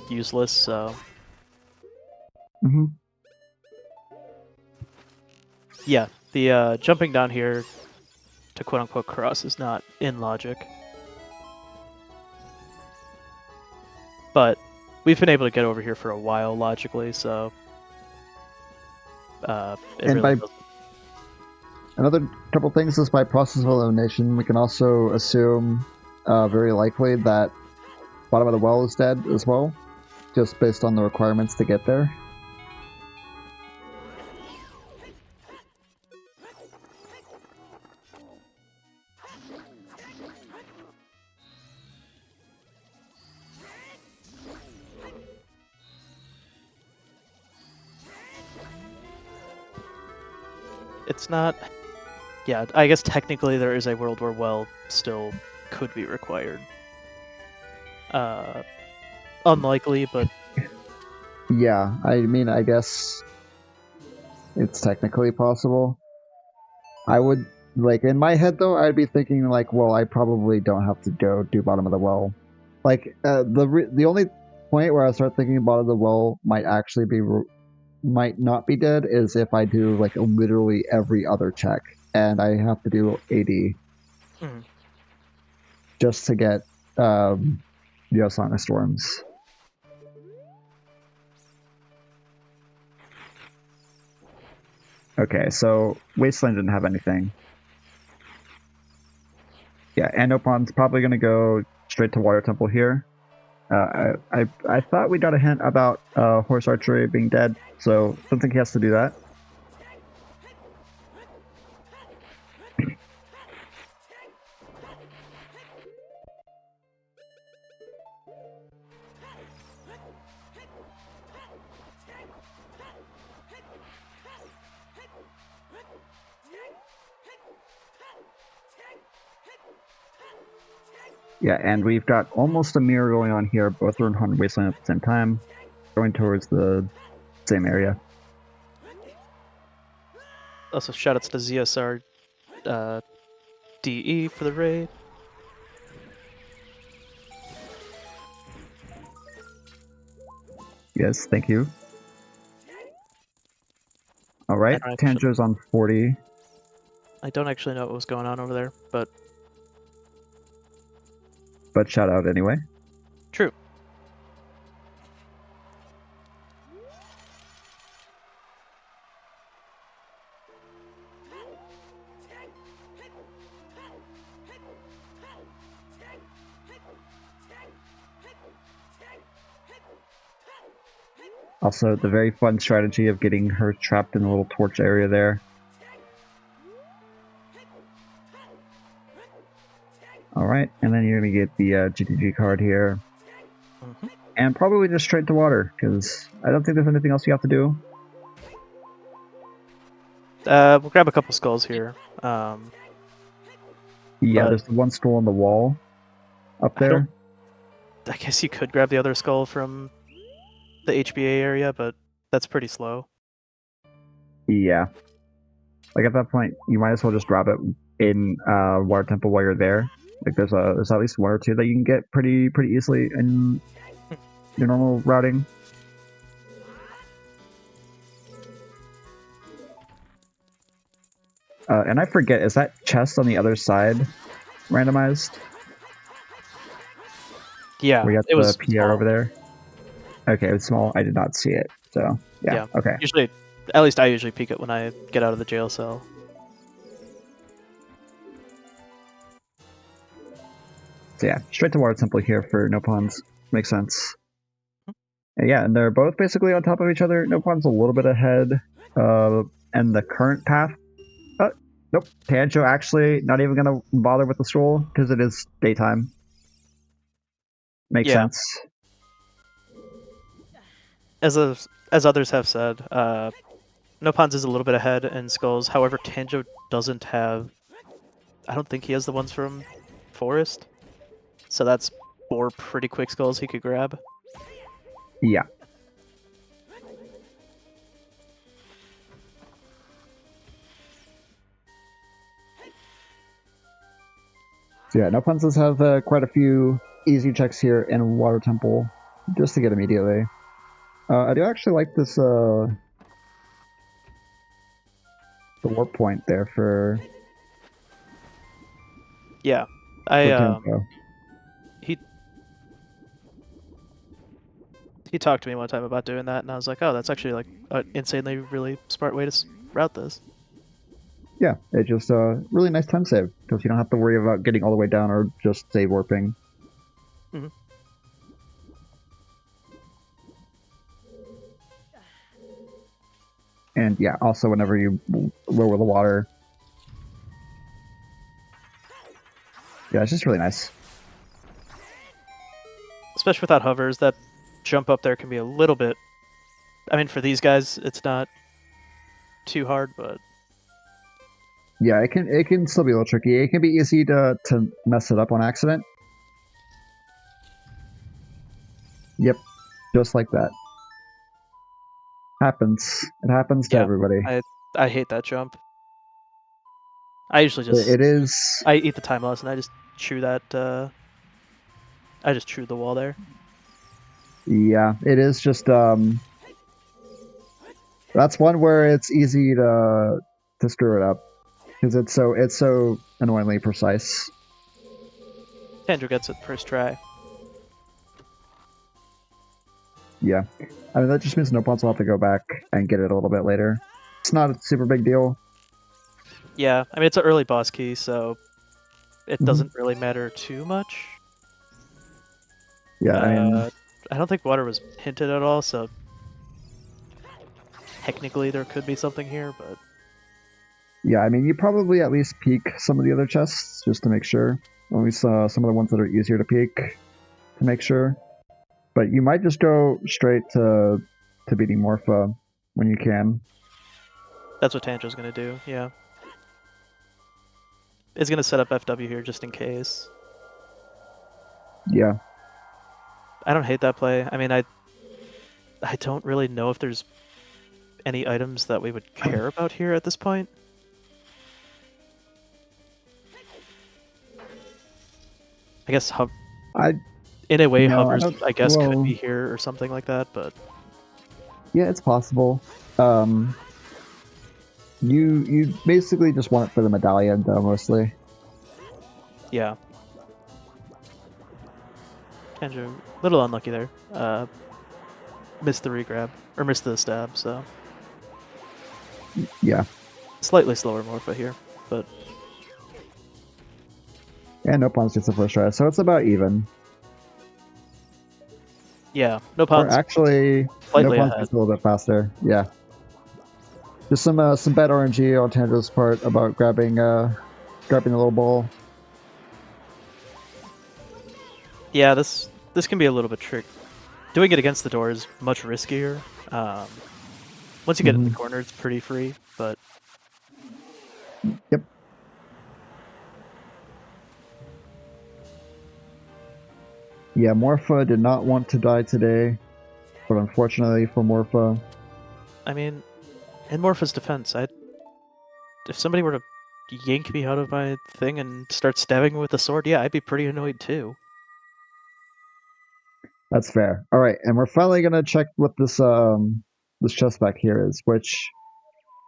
useless, so... Yeah, the jumping down here to quote-unquote cross is not in logic. But we've been able to get over here for a while, logically, so... Another couple things is by process of elimination, we can also assume very likely that bottom of the well is dead as well, just based on the requirements to get there. It's not... Yeah, I guess technically there is a world where well still could be required. Unlikely, but... Yeah, I mean, I guess it's technically possible. I would like in my head though, I'd be thinking like, well, I probably don't have to go do bottom of the well. Like the only point where I start thinking bottom of the well might not be dead is if I do like literally every other check and I have to do 80 just to get Song of Storms. Okay, so Wasteland didn't have anything. Yeah, and Nopons probably going to go straight to Water Temple here. I thought we got a hint about Horse Archery being dead, so don't think he has to do that. Yeah, and we've got almost a mirror going on here. Both are in Haunted Wasteland at the same time, going towards the same area. Also, shoutouts to ZSR DE for the raid. Yes, thank you. All right, Tanjo's on 40. I don't actually know what was going on over there, but shout out anyway. True. Also, the very fun strategy of getting her trapped in the little torch area there. Alright, and then you're going to get the GTG card here. And probably just straight to water, because I don't think there's anything else you have to do. We'll grab a couple skulls here. Yeah, there's the one skull on the wall up there. I guess you could grab the other skull from the HBA area, but that's pretty slow. Yeah. Like at that point, you might as well just grab it in Water Temple while you're there. Like there's at least one or two that you can get pretty easily in your normal routing. And I forget, is that chest on the other side randomized? Yeah, we got it was Pierre small. over there. Okay, it was small. I did not see it. So yeah. Okay. Usually, at least I usually peek it when I get out of the jail cell. So yeah, straight to Water Temple here for Nopons. Makes sense. And yeah, and they're both basically on top of each other. Nopon's a little bit ahead. And the current path. Nope. Tanjo actually not even gonna bother with the scroll because it is daytime. Makes sense. As others have said, Nopons is a little bit ahead in skulls. However, Tanjo doesn't have. I don't think he has the ones from Forest. So that's 4 pretty quick skulls he could grab. Yeah. So yeah, Nopons does have quite a few easy checks here in Water Temple just to get immediately. I do actually like this the warp point there for. Yeah, he talked to me one time about doing that, and I was like, oh, that's actually like an insanely really smart way to route this. Yeah, it's just a really nice time save because you don't have to worry about getting all the way down or just save warping. Mm-hmm. And yeah, also whenever you lower the water. Yeah, it's just really nice. Especially without hovers, that jump up there can be a little bit... I mean, for these guys, it's not too hard, but... Yeah, it can still be a little tricky. It can be easy to mess it up on accident. Yep, just like that. Happens. It happens to everybody. I hate that jump. I usually just It is. I eat the time loss and I just chew that. I just chew the wall there. Yeah, it is just. That's one where it's easy to screw it up because it's so annoyingly precise. Tanjo gets it first try. Yeah, I mean that just means Nopons will have to go back and get it a little bit later. It's not a super big deal. Yeah, I mean it's an early boss key, so it Mhm. doesn't really matter too much. Yeah, I mean, I don't think water was hinted at all, so technically there could be something here, but yeah, I mean you probably at least peek some of the other chests just to make sure. At least some of the ones that are easier to peek to make sure. But you might just go straight to beating Morpha when you can. that's what Tanjo's gonna do. Yeah, it's gonna set up FW here just in case. Yeah, I don't hate that play. I mean, I don't really know if there's any items that we would care about here at this point. I guess I in a way, no, I hovers don't. I guess could Well, be here or something like that, but yeah, it's possible. You basically just want it for the medallion, though, mostly. yeah. Tanjo, little unlucky there. Missed the regrab or missed the stab, so Yeah, slightly slower Morpha here, but and Nopons gets the first try, so it's about even. yeah, Or Nopons actually, slightly Nopons ahead. gets a little bit faster. Yeah, just some bad RNG on Tanjo's part about grabbing the little ball. Yeah, this can be a little bit tricky. Doing it against the door is much riskier. Once you get it in the corner, it's pretty free, but Yep. Yeah, Morpha did not want to die today, but unfortunately for Morpha, I mean, in Morpha's defense, if somebody were to yank me out of my thing and start stabbing me with a sword, yeah, I'd be pretty annoyed too. that's fair. All right, and we're finally gonna check what this chest back here is, which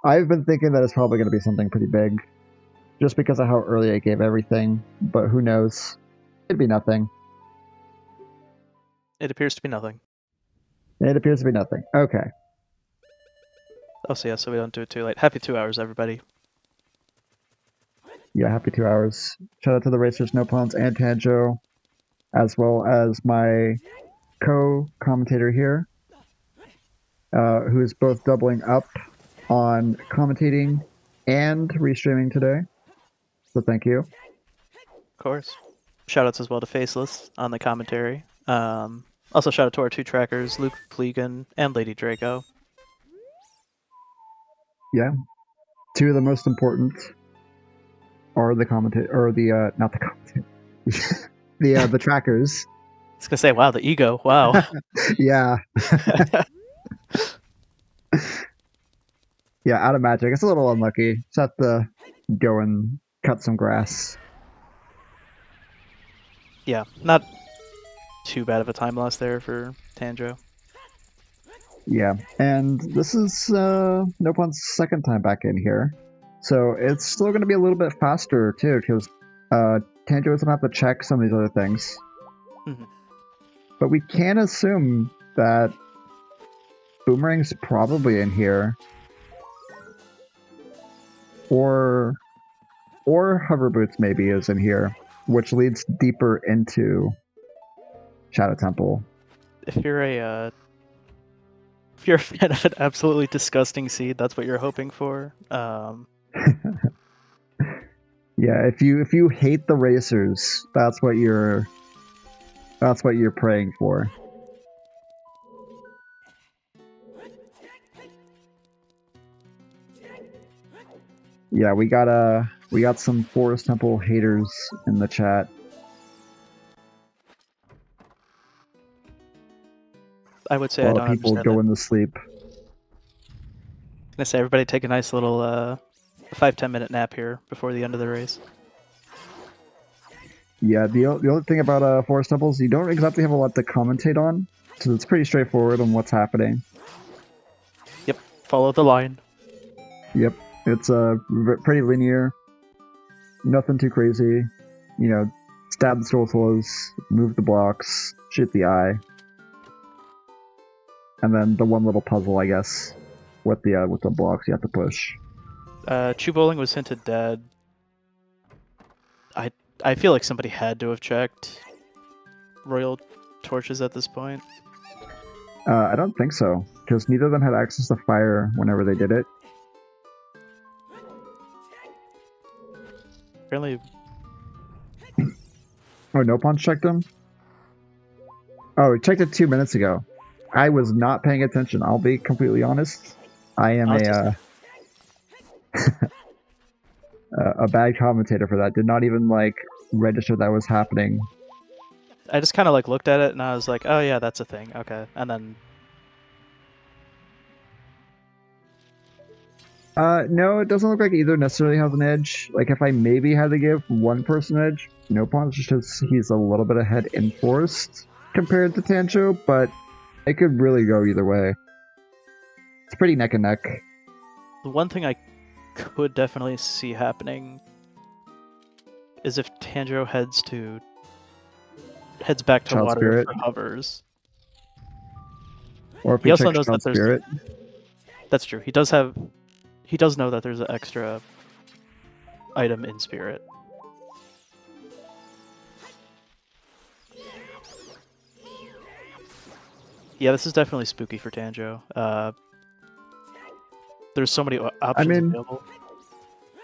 I've been thinking that it's probably gonna be something pretty big, just because of how early I gave everything. But who knows? It'd be nothing. It appears to be nothing. It appears to be nothing. Okay. Oh, so yeah, so we don't do it too late. Happy 2 hours, everybody. Yeah, happy 2 hours. Shout out to the racers, Nopons, and Tanjo, as well as my co-commentator here, who is both doubling up on commentating and restreaming today. So thank you. Of course. Shoutouts as well to Faceless on the commentary. Also shout out to our 2 trackers, Luke Plegan and Lady Draco. Yeah. Two of the most important are the commentator, or the not the commentator, the trackers. I was gonna say, wow, the ego, wow. Yeah. Yeah, out of magic. It's a little unlucky. Just have to go and cut some grass. Yeah, not too bad of a time loss there for Tanjo. Yeah, and this is Nopon's second time back in here, so it's still going to be a little bit faster too, because Tanjo doesn't have to check some of these other things. Mm-hmm. But we can assume that Boomerang's probably in here, or Hover Boots maybe is in here, which leads deeper into Shadow Temple. If you're a fan of an absolutely disgusting seed, that's what you're hoping for. Yeah, if you hate the racers, that's what you're praying for. Yeah, we got some Forest Temple haters in the chat. I would say A I lot of don't people understand that. going to sleep. I'm gonna say everybody take a nice little a 5-10 minute nap here before the end of the race. Yeah, the only thing about Forest Temples, you don't exactly have a lot to commentate on, so it's pretty straightforward on what's happening. Yep, follow the line. Yep, it's pretty linear, nothing too crazy. You know, stab the Skulltulas, move the blocks, shoot the eye, and then the one little puzzle, I guess, with the blocks you have to push. Chew Bowling was hinted dead. I feel like somebody had to have checked Royal Torches at this point. I don't think so, because neither of them had access to fire whenever they did it. Apparently, Oh, Nopons checked them? Oh, he checked it 2 minutes ago. I was not paying attention, I'll be completely honest. I am a bad commentator for that. Did not even, like, register that was happening. I just kind of like looked at it and I was like, oh yeah, that's a thing. Okay, and then no, it doesn't look like either necessarily has an edge. Like, if I maybe had to give one person edge, Nopons, just because he's a little bit ahead in Forest compared to Tanjo, but it could really go either way. It's pretty neck and neck. the one thing I could definitely see happening is if Tanjo heads back to Child water Spirit. for hovers. Or if He he also checks knows that Child there's Spirit. That's true. He does know that there's an extra item in Spirit. Yeah, this is definitely spooky for Tanjo. There's so many options available.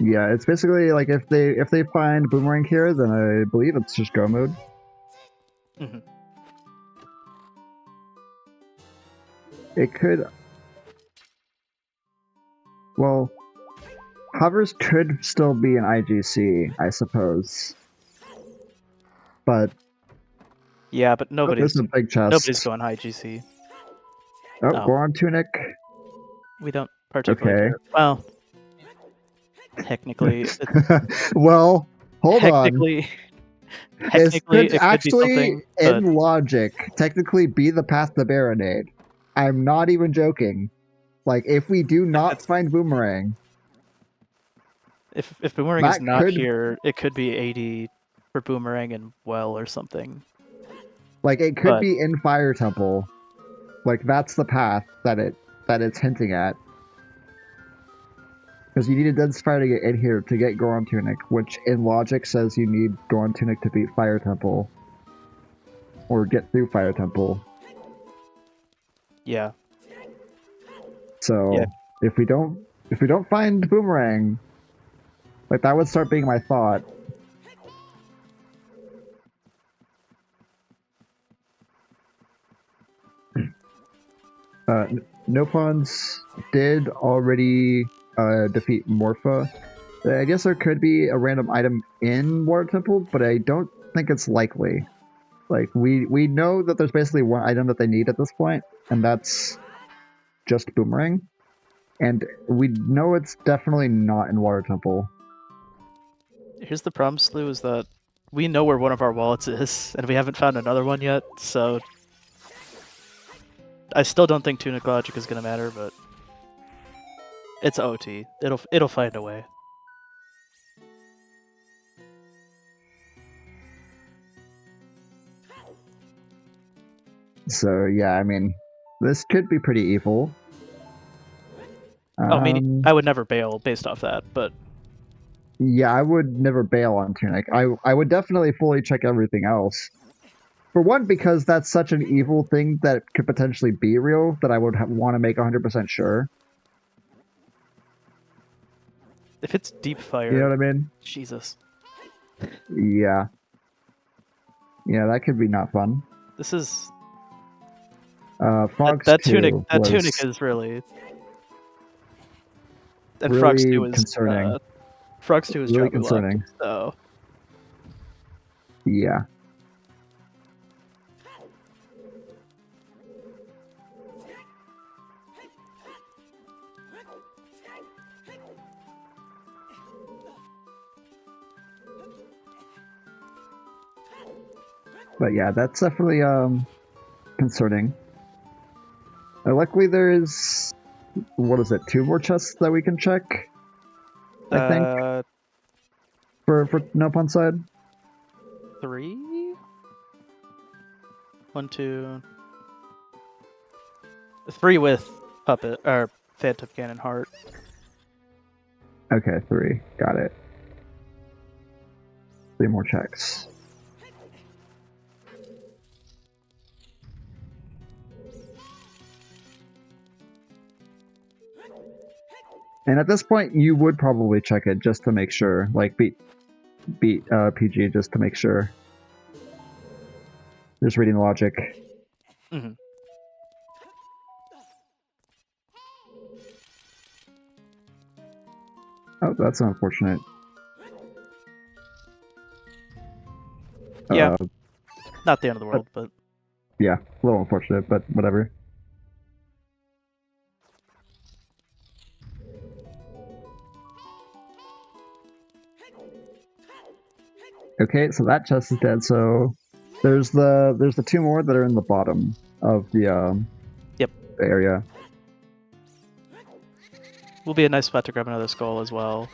Yeah, it's basically like if they find Boomerang here, then I believe it's just go mode. Mm-hmm. It could. Well, hovers could still be an IGC, I suppose. But yeah, but nobody's there's a big chest. Nobody's going high GC. Oh, No. Goron Tunic. We don't particularly care. Well, technically. Well, hold on. Technically, it could actually, be something, but in logic, technically be the path to Baronade. I'm not even joking. Like, if we do not find Boomerang, if Boomerang is not here, it could be 80 for Boomerang and Well or something. Like, it could be in Fire Temple. Like, that's the path that it's hinting at. Because you need a Dense Fire to get in here to get Goron Tunic, which in logic says you need Goron Tunic to beat Fire Temple. Or get through Fire Temple. Yeah. So yeah. if we don't find Boomerang, like, that would start being my thought. Nopons did already defeat Morpha. I guess there could be a random item in Water Temple, but I don't think it's likely. Like, we know that there's basically one item that they need at this point, and that's just Boomerang. And we know it's definitely not in Water Temple. Here's the problem, Slew, is that we know where one of our wallets is, and we haven't found another one yet, so I still don't think Tunic Logic is going to matter, but it's OT. It'll find a way. So yeah, I mean, this could be pretty evil. I mean, I would never bail based off that, but yeah, I would never bail on Tunic. I would definitely fully check everything else. For one, because that's such an evil thing that could potentially be real that I would want to make 100% sure. if it's Deep Fire, you know what I mean? Jesus. Yeah. Yeah, that could be not fun. This is Frogs that 2 Tunic. That was Tunic is really. And really Frogs 2 is concerning. Frogs 2 is really Java concerning. Locked, so yeah. But yeah, that's definitely concerning. Luckily, there's what is it? 2 more chests that we can check. I think for Nopon side. 3? 1, 2, 3 with puppet or phantom cannon heart. Okay, 3. Got it. 3 more checks. And at this point, you would probably check it just to make sure, like beat PG just to make sure. Just reading the logic. Mm-hmm. Oh, that's unfortunate. Yeah, not the end of the world, but yeah, a little unfortunate, but whatever. Okay, so that chest is dead. So there's the 2 more that are in the bottom of the yep, area. Will be a nice spot to grab another skull as well.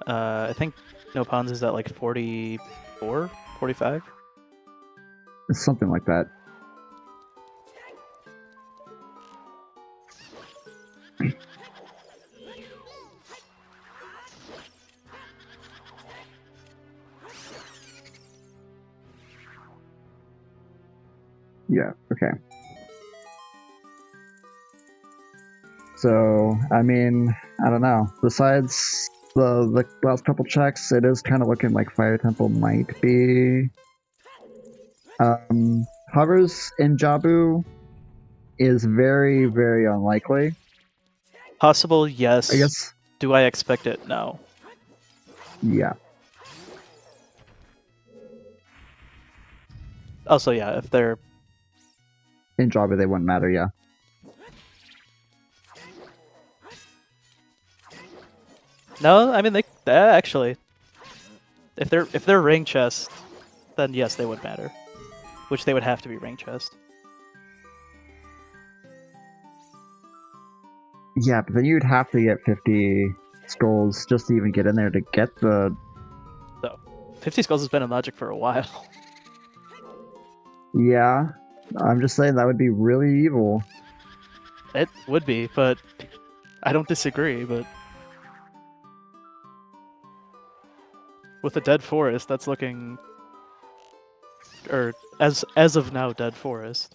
I think Nopons is at like 44, 45. It's something like that. Yeah, okay. So, I mean, I don't know. Besides the last couple checks, it is kind of looking like Fire Temple might be. Hovers in Jabu is very, very unlikely. Possible, yes. I guess. Do I expect it? No. Yeah. Also, yeah, if they're in Jabu, they wouldn't matter. Yeah. No, I mean they actually. If they're ring chest, then yes, they would matter. Which they would have to be ring chest. Yeah, but then you'd have to get 50 skulls just to even get in there to get the. So, 50 skulls has been in Logic for a while. Yeah, I'm just saying that would be really evil. It would be, but I don't disagree. But with a dead forest, that's looking, or as of now, dead forest.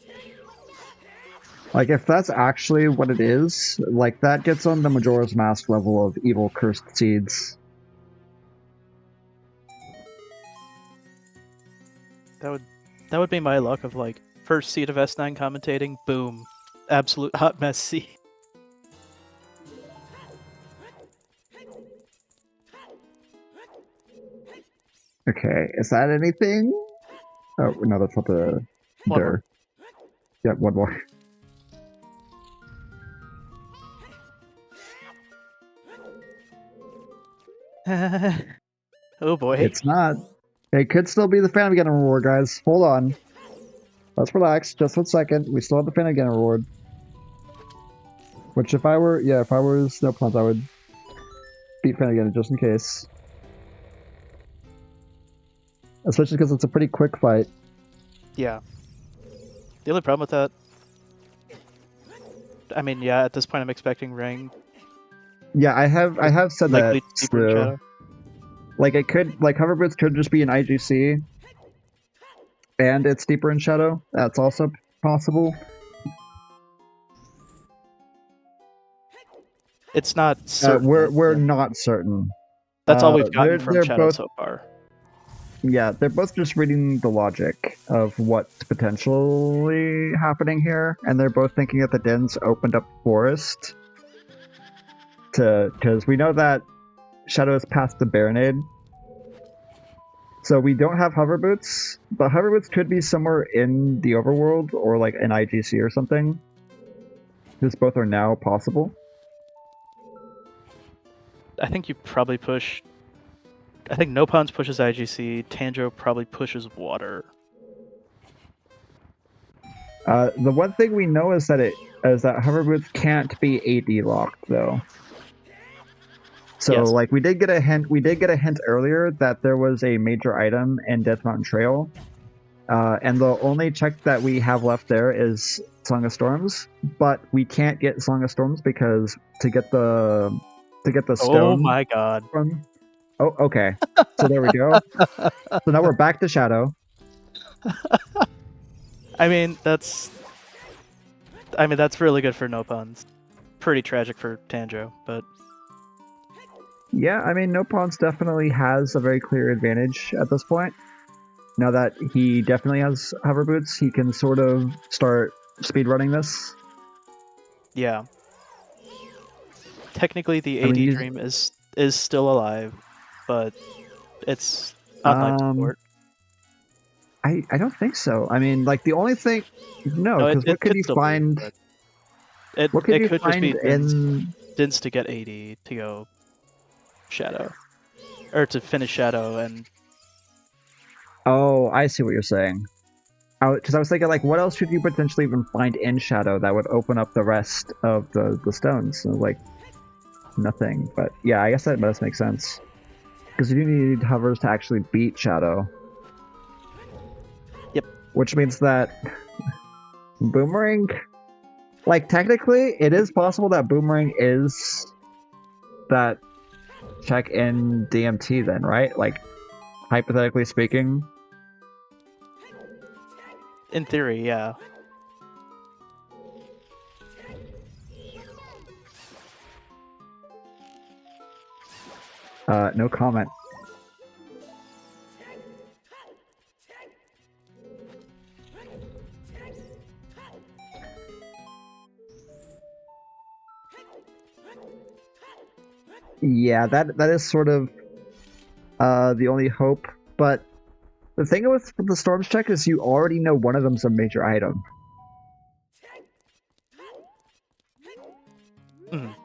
Like, if that's actually what it is, like, that gets on the Majora's Mask level of evil cursed seeds. That would be my luck of, like, first seed of S9 commentating, boom. Absolute hot mess seed. Okay, is that anything? Oh, no, that's not the door. Yeah, one more. Oh boy. It's not. It could still be the Phantom Gun reward, guys. Hold on. Let's relax. Just 1 second. We still have the Phantom Gun reward. Which, if I were Nopons, I would beat Phantom Gun just in case. Especially because it's a pretty quick fight. Yeah. The only problem with that, I mean, yeah, at this point I'm expecting ring. Yeah, I have said that. Shadow. Like, it could, like, Hover Boots could just be an IGC, and it's deeper in Shadow. That's also possible. It's not certain. We're not certain. That's all we've gotten from Shadow so far. Yeah, they're both just reading the logic of what's potentially happening here, and they're both thinking that the Dens opened up forest because we know that Shadow is past the Baronade. So we don't have Hover Boots, but Hover Boots could be somewhere in the overworld or like an IGC or something. Because both are now possible. I think you probably push. I think Nopons pushes IGC. Tanjo probably pushes water. The one thing we know is that hover boots can't be AD locked though. So Yes. like we did get a hint. We did get a hint earlier that there was a major item in Death Mountain Trail, and the only check that we have left there is Song of Storms. But we can't get Song of Storms because to get the Oh stone. my god. From, oh, okay. So there we go. So now we're back to Shadow. I mean, that's really good for Nopons. Pretty tragic for Tanjo, but Yeah, I mean, Nopons definitely has a very clear advantage at this point. Now that he definitely has hover boots, he can sort of start speedrunning this. yeah. Technically, the I AD mean, Dream is still alive, but it's on life support. I don't think so. I mean, like the only thing, no, No, because what it could could you still find? be, but it What could you could just be find in? Dins to get AD to go Shadow, or to finish Shadow, and Oh, I see what you're saying. Because I was thinking, like, what else could you potentially even find in Shadow that would open up the rest of the stones? So, like, nothing. But yeah, I guess that does make sense. Because you do need hovers to actually beat Shadow. Yep. Which means that Boomerang, like, technically, it is possible that Boomerang is that check in DMT then, right? Like, hypothetically speaking. in theory, yeah. No comment. Yeah, that is sort of the only hope. But the thing with the storms check is you already know one of them's a major item. Mm.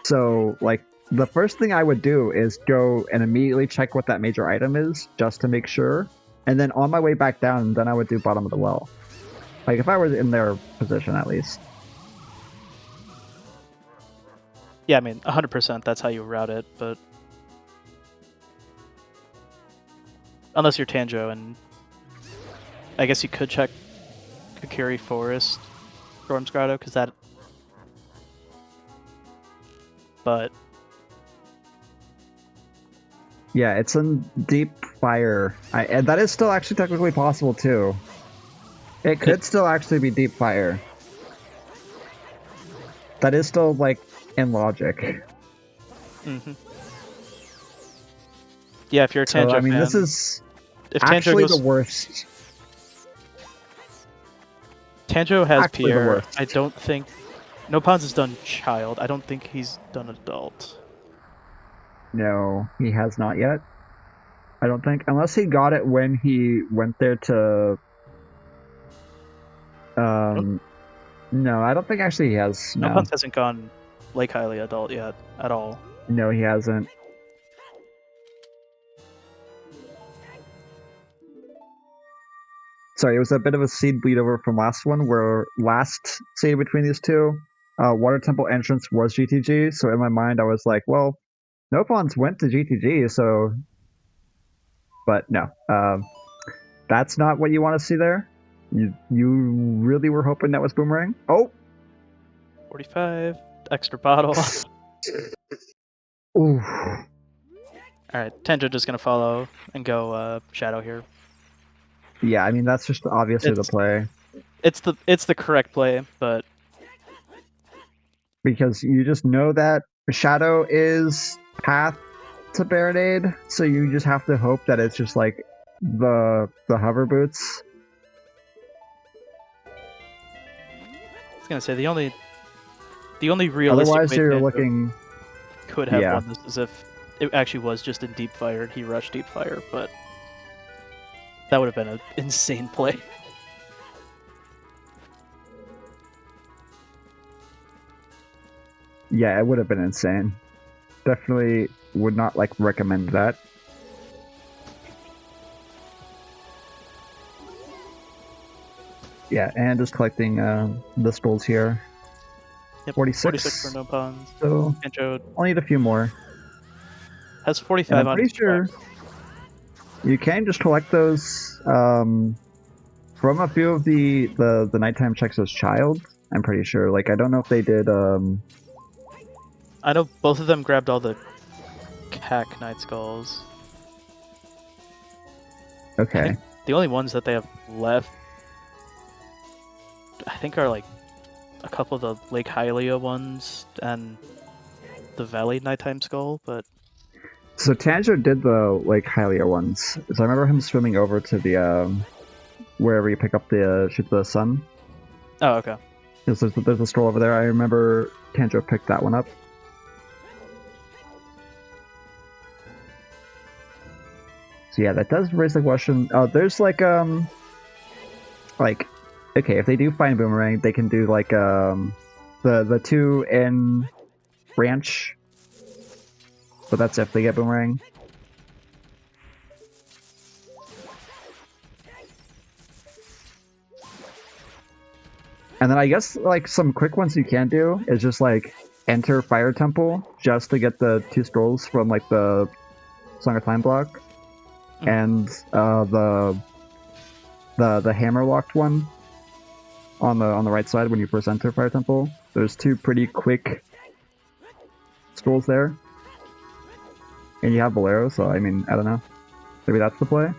So, like, the first thing I would do is go and immediately check what that major item is, just to make sure. And then on my way back down, then I would do bottom of the well. Like, if I were in their position, at least. Yeah, I mean, 100% that's how you route it, but unless you're Tanjo, and I guess you could check Kakiri Forest, Storm's Grotto, because that... But... Yeah, it's in deep fire. And that is still actually technically possible, too. It could still actually be deep fire. That is still, like, in logic. Mm-hmm. Yeah, if you're a Tanjo So, I mean, fan, this is if actually Tanjo goes, the worst. Tanjo has Actually the Pierre. worst. I don't think... Nopons has done Child. I don't think he's done Adult. No, he has not yet. I don't think. Unless he got it when he went there to... No, I don't think actually he has. No. Nopons hasn't gone Lake Hylia Adult yet, at all. No, he hasn't. Sorry, it was a bit of a seed bleed over from last one, where last seed between these two, Water Temple entrance was GTG. So in my mind, I was like, well, Nopons went to GTG, so. But no, that's not what you want to see there. You really were hoping that was Boomerang? Oh! 45, extra bottle. Ooh. Alright, Tanjo just gonna follow and go Shadow here. Yeah, I mean, that's just obviously the play. It's the correct play, but... Because you just know that Shadow is path to Baronade, so you just have to hope that it's just like the hover boots. I was gonna say the only realistic Otherwise, way you're Tanjo looking. could have won this is if it actually was just in deep fire and he rushed deep fire, but that would have been an insane play. Yeah, it would have been insane. Definitely would not like recommend that. Yeah, and just collecting the scrolls here. Yep, 46 for 46. Nopons. So Tanjo I'll need a few more. has And 45 I'm on pretty his sure tracks. you can just collect those from a few of the nighttime checks as child. I'm pretty sure. Like, I don't know if they did. I know both of them grabbed all the Cack Night Skulls. I Okay. think the only ones that they have left, I think, are like a couple of the Lake Hylia ones and the Valley Nighttime Skull, but So Tanjo did the like Hylia ones. So I remember him swimming over to the wherever you pick up the shoot the sun. oh, okay. There's a scroll over there. I remember Tanjo picked that one up. So yeah, that does raise the question. There's like okay, if they do find boomerang, they can do like the two in ranch, but that's if they get boomerang. And then I guess like some quick ones you can do is just like enter Fire Temple just to get the two scrolls from like the Song of Time block, and the hammer locked one on the right side when you first enter Fire Temple. There's two pretty quick scrolls there, and you have Bolero, so I mean I don't know, maybe that's the play.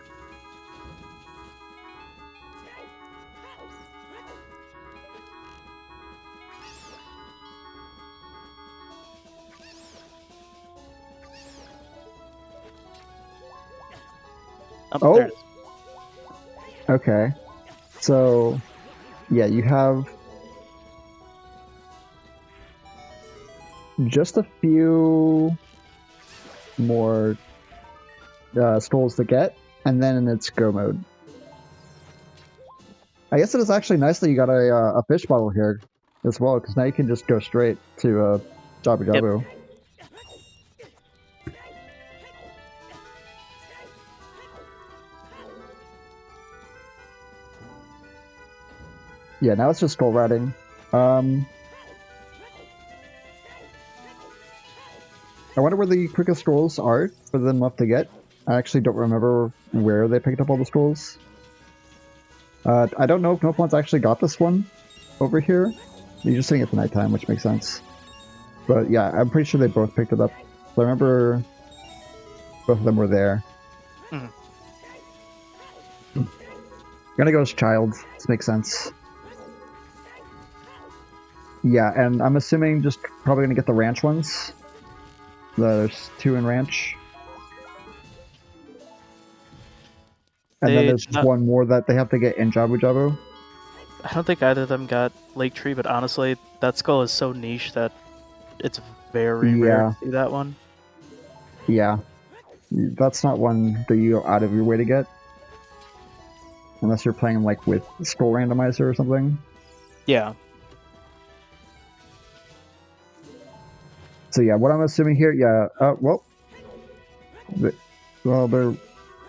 There Oh, it is. okay. So yeah, you have just a few more scrolls to get, and then it's go mode. I guess it is actually nice that you got a fish bottle here as well, because now you can just go straight to Jabu Yep. Jabu. Yeah, now it's just scroll routing. I wonder where the quickest scrolls are for them left to get. I actually don't remember where they picked up all the scrolls. I don't know if Nopons actually got this one over here. You're just saying it's nighttime, which makes sense. But yeah, I'm pretty sure they both picked it up. So I remember both of them were there. Mhm. Gonna go as child. This makes sense. Yeah, and I'm assuming just probably gonna get the ranch ones. There's two in ranch. And then They there's did just not. one more that they have to get in Jabu Jabu. I don't think either of them got Lake Tree, but honestly, that skull is so niche that it's very rare Yeah, to see that one. yeah. That's not one that you go out of your way to get. Unless you're playing like with Scroll Randomizer or something. Yeah. So yeah, what I'm assuming here, yeah, well, they're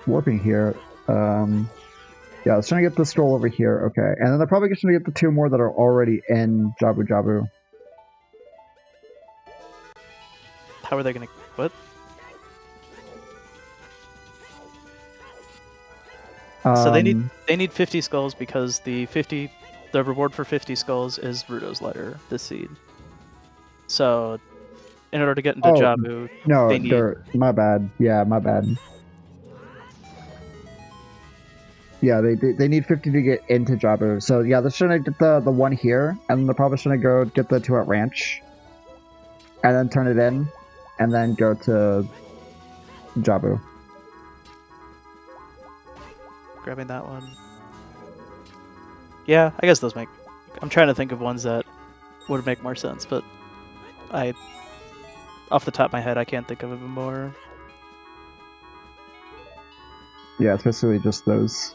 warping here. Yeah, I was trying to get the scroll over here. Okay, and then they're probably just going to get the two more that are already in Jabu Jabu. How are they gonna? What? So they Um, need 50 skulls because the reward for 50 skulls is Rudo's letter, the seed. So in order to get into oh Jabu, no, they need. my bad. Yeah, my bad. Yeah, they need 50 to get into Jabu. So yeah, they're trying to get the one here, and they're probably trying to go get the two at Ranch, and then turn it in, and then go to Jabu. Grabbing that one. Yeah, I guess those make. I'm trying to think of ones that would make more sense, but off the top of my head, I can't think of them more. Yeah, it's basically just those.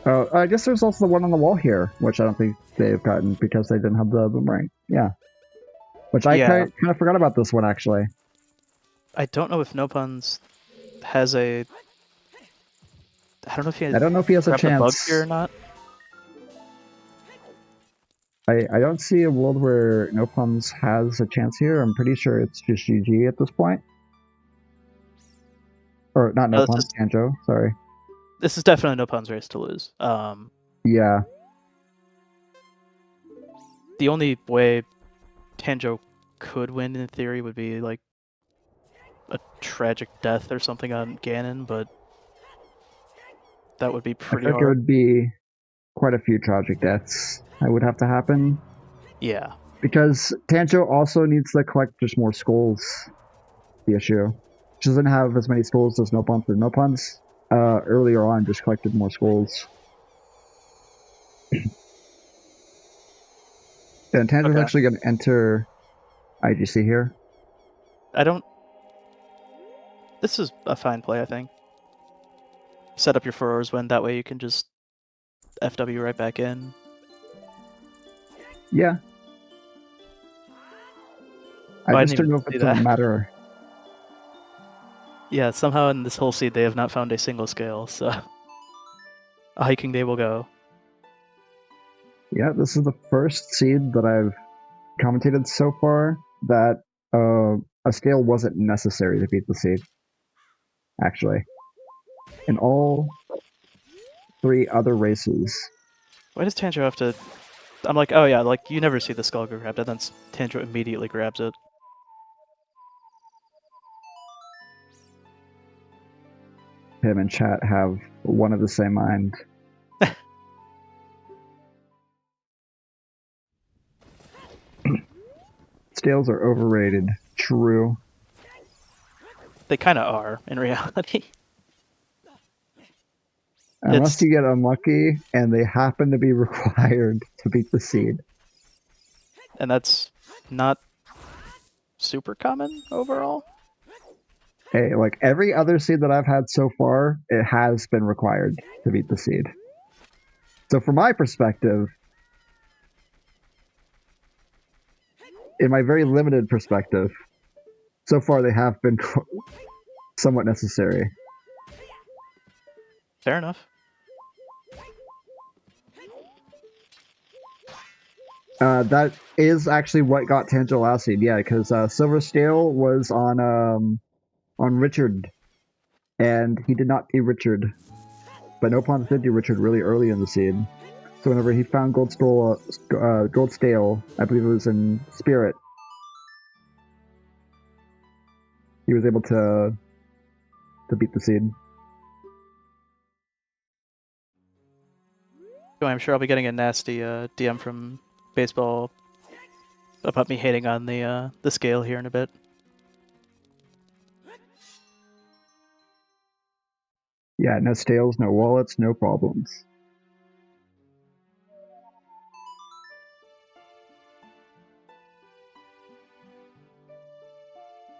Oh, I guess there's also the one on the wall here, which I don't think they've gotten because they didn't have the boomerang. Yeah. Which I Yeah, kind of forgot about this one, actually. I don't know if Nopons has a. I don't know if he I don't know if he has a grabbed the bug here or chance. not. I don't see a world where Nopons has a chance here. I'm pretty sure it's just GG at this point. Or not No, Nopons, Tanjo, sorry. this is definitely Nopons' race to lose. Yeah. The only way Tanjo could win in theory would be like a tragic death or something on Ganon, but that would be I pretty think it hard. would be quite a few tragic deaths that would have to happen. Yeah. Because Tanjo also needs to collect just more skulls. The issue. She doesn't have as many skulls as Nopons, but Nopons earlier on just collected more skulls. And Tanjo's Okay. actually going to enter IGC here. I don't. This is a fine play, I think. Set up your furrows when that way you can just FW right back in. Yeah. I I just didn't don't even know if see it's a that. matter. Yeah, somehow in this whole seed they have not found a single scale, so a hiking day will go. Yeah, this is the first seed that I've commentated so far that a scale wasn't necessary to beat the seed. Actually, in all three other races, Why does Tanjo have to? I'm like, oh yeah, like you never see the skull get grabbed, and then Tanjo immediately grabs it. him and chat have one of the same mind. Scales are overrated. True. They kind of are in reality. Unless It's you get unlucky and they happen to be required to beat the seed. and that's not super common overall. Hey, like every other seed that I've had so far, it has been required to beat the seed. So from my perspective, in my very limited perspective, so far they have been somewhat necessary. Fair enough. That is actually what got Tanjo last seed, yeah, because Silver Scale was on Richard, and he did not do Richard, but Nopons did do Richard really early in the seed. So whenever he found Gold Scale, I believe it was in Spirit, he was able to beat the seed. So I'm sure I'll be getting a nasty DM from baseball about me hating on the scale here in a bit. Yeah, no scales, no wallets, no problems.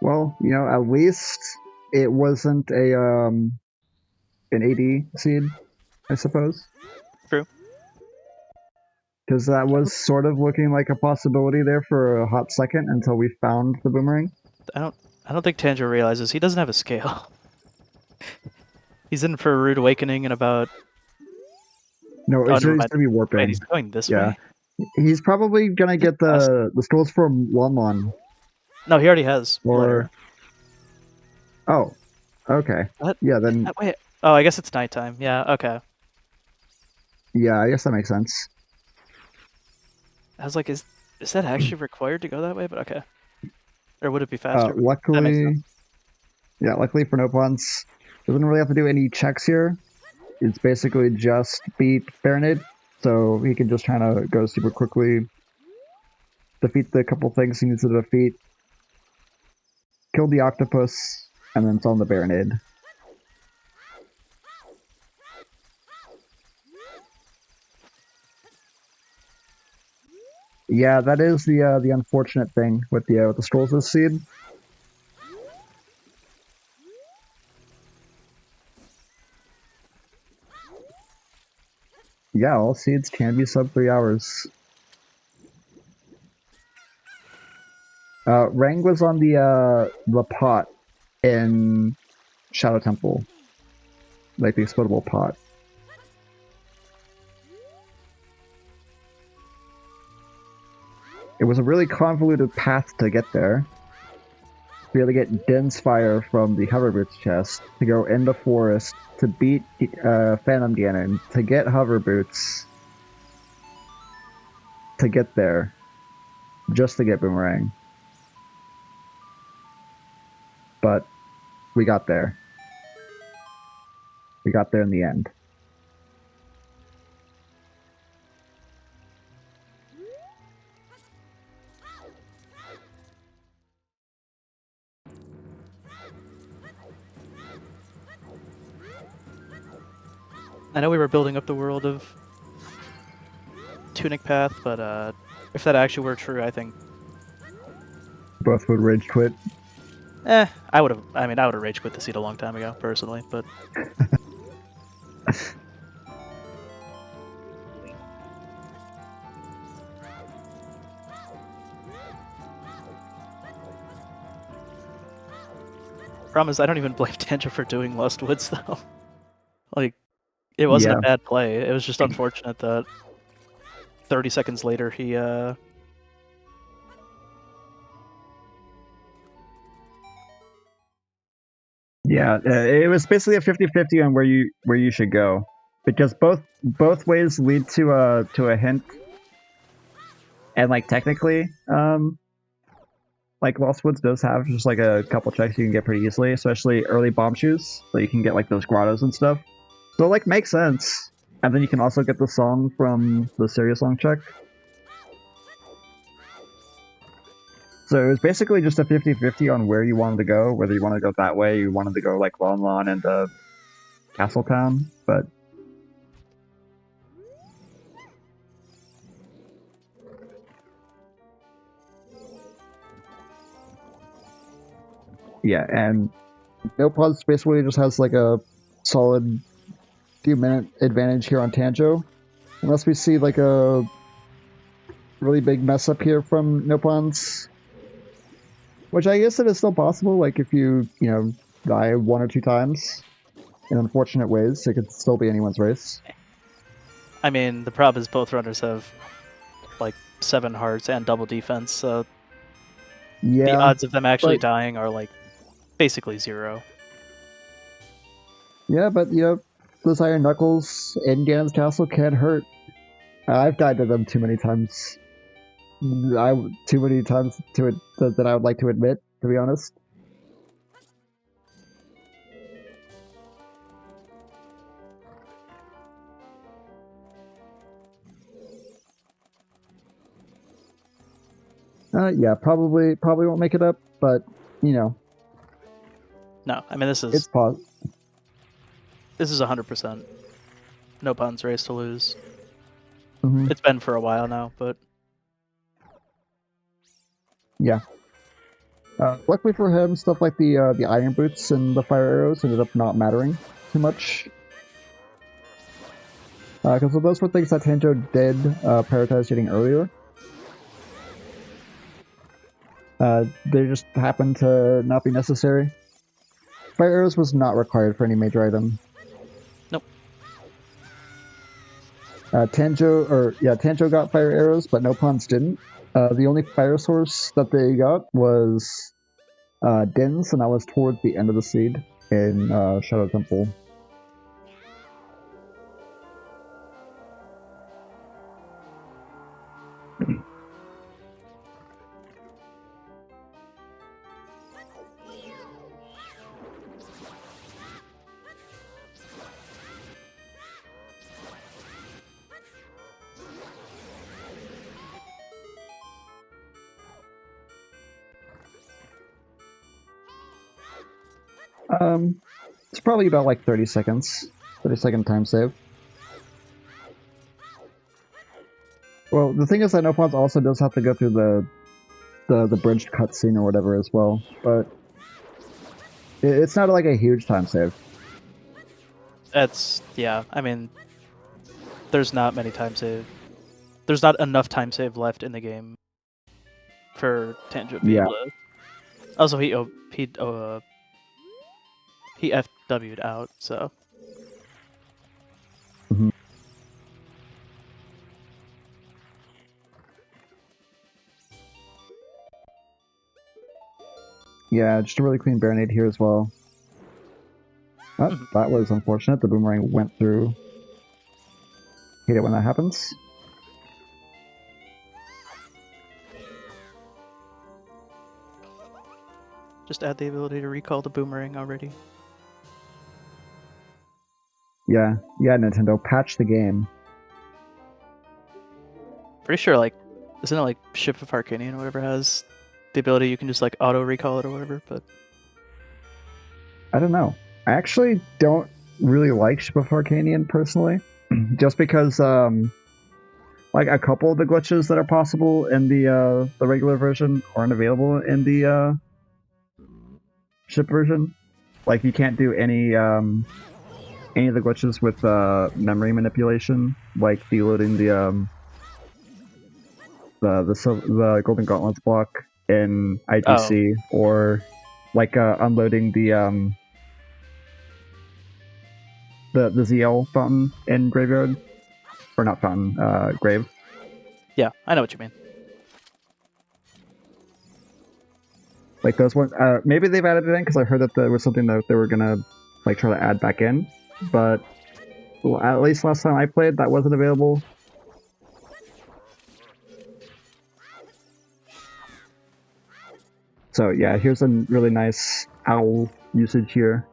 Well, you know, at least it wasn't an AD seed, I suppose. True. Because that was sort of looking like a possibility there for a hot second until we found the boomerang. I don't think Tanjiro realizes he doesn't have a scale. He's in for a rude awakening in about. No, Oh, he's never going mind. to be Wait, warping. he's going this Yeah. way? He's probably going to get the skulls from Lon. No, he already has. Or. Oh, okay. What? Yeah, then. Wait. Oh, I guess it's nighttime. Yeah, okay. Yeah, I guess that makes sense. I was like, is that actually required to go that way? But okay. Or would it be faster? But that makes Luckily. sense. Yeah, luckily for Nopons, doesn't really have to do any checks here. It's basically just beat Baronid, so he can just kind of go super quickly, defeat the couple things he needs to defeat, kill the octopus, and then it's on the Baronid. Yeah, that is the unfortunate thing with the scrolls this seed. Yeah, all seeds can be sub 3 hours. Rang was on the pot in Shadow Temple, like the explodable pot. It was a really convoluted path to get there. We had to get Din's Fire from the Hoverboots chest, to go in the forest, to beat Phantom Ganon, to get Hoverboots, to get there, just to get Boomerang. But we got there. We got there in the end. I know we were building up the world of Tunic Path, but if that actually were true, I think Both would rage quit. I would have. I mean, I would have rage quit the seed a long time ago, personally. But problem is, I don't even blame Tanjo for doing Lost Woods though. Like, it wasn't a bad play. It was just unfortunate that 30 seconds later he Yeah, it was basically a 50-50 on where you should go, because both ways lead to a hint, and like technically, like Lost Woods does have just like a couple checks you can get pretty easily, especially early bomb shoes, so you can get like those grottos and stuff. So it like makes sense, and then you can also get the song from the Serious Song check. So it was basically just a 50-50 on where you wanted to go, whether you wanted to go that way, you wanted to go like Lon Lon and Castle Town, but yeah, and Nopons basically just has like a solid few-minute advantage here on Tanjo, unless we see like a really big mess up here from Nopons. Which I guess it is still possible, like if you die 1 or 2 times in unfortunate ways, it could still be anyone's race. I mean, the problem is both runners have like 7 hearts and double defense, so Yeah, the odds of them actually dying are like basically 0. Yeah, but those Iron Knuckles in Ganon's Castle can hurt. I've died to them too many times. Too many times to it that I would like to admit, to be honest. Yeah, probably won't make it up, but No, I mean this is possible. This is 100% Nopons race to lose. Mm-hmm. It's been for a while now, but yeah. Luckily for him, stuff like the iron boots and the fire arrows ended up not mattering too much. Because those were things that Tanjo did prioritize getting earlier. They just happened to not be necessary. Fire arrows was not required for any major item. Nope. Tanjo got fire arrows, but Nopons didn't. The only fire source that they got was Din's, and that was towards the end of the seed in Shadow Temple. It's probably about like 30 seconds. 30-second time save. Well, the thing is that Nopons also does have to go through the bridged cutscene or whatever as well, but it's not like a huge time save. yeah, I mean, there's not many time save. There's not enough time save left in the game for Tanjo to be able to. Also, he he FW'd out, so. Mhm. Yeah, just a really clean Baronade here as well. Oh, that was unfortunate. The boomerang went through. Hate it when that happens. Just add the ability to recall the boomerang already. Yeah, Nintendo, patch the game. Pretty sure, like, isn't it like Ship of Arcanian or whatever has the ability you can just like auto recall it or whatever? But I don't know. I actually don't really like Ship of Arcanian personally, just because like a couple of the glitches that are possible in the regular version aren't available in the ship version. Like you can't do any of the glitches with memory manipulation, like deloading the Golden Gauntlets block in IGC, or like unloading the ZL fountain in Graveyard, or not fountain, grave. yeah, I know what you mean. Like those ones, maybe they've added it in because I heard that there was something that they were gonna like try to add back in, but at least last time I played, that wasn't available. So yeah, here's a really nice owl usage here.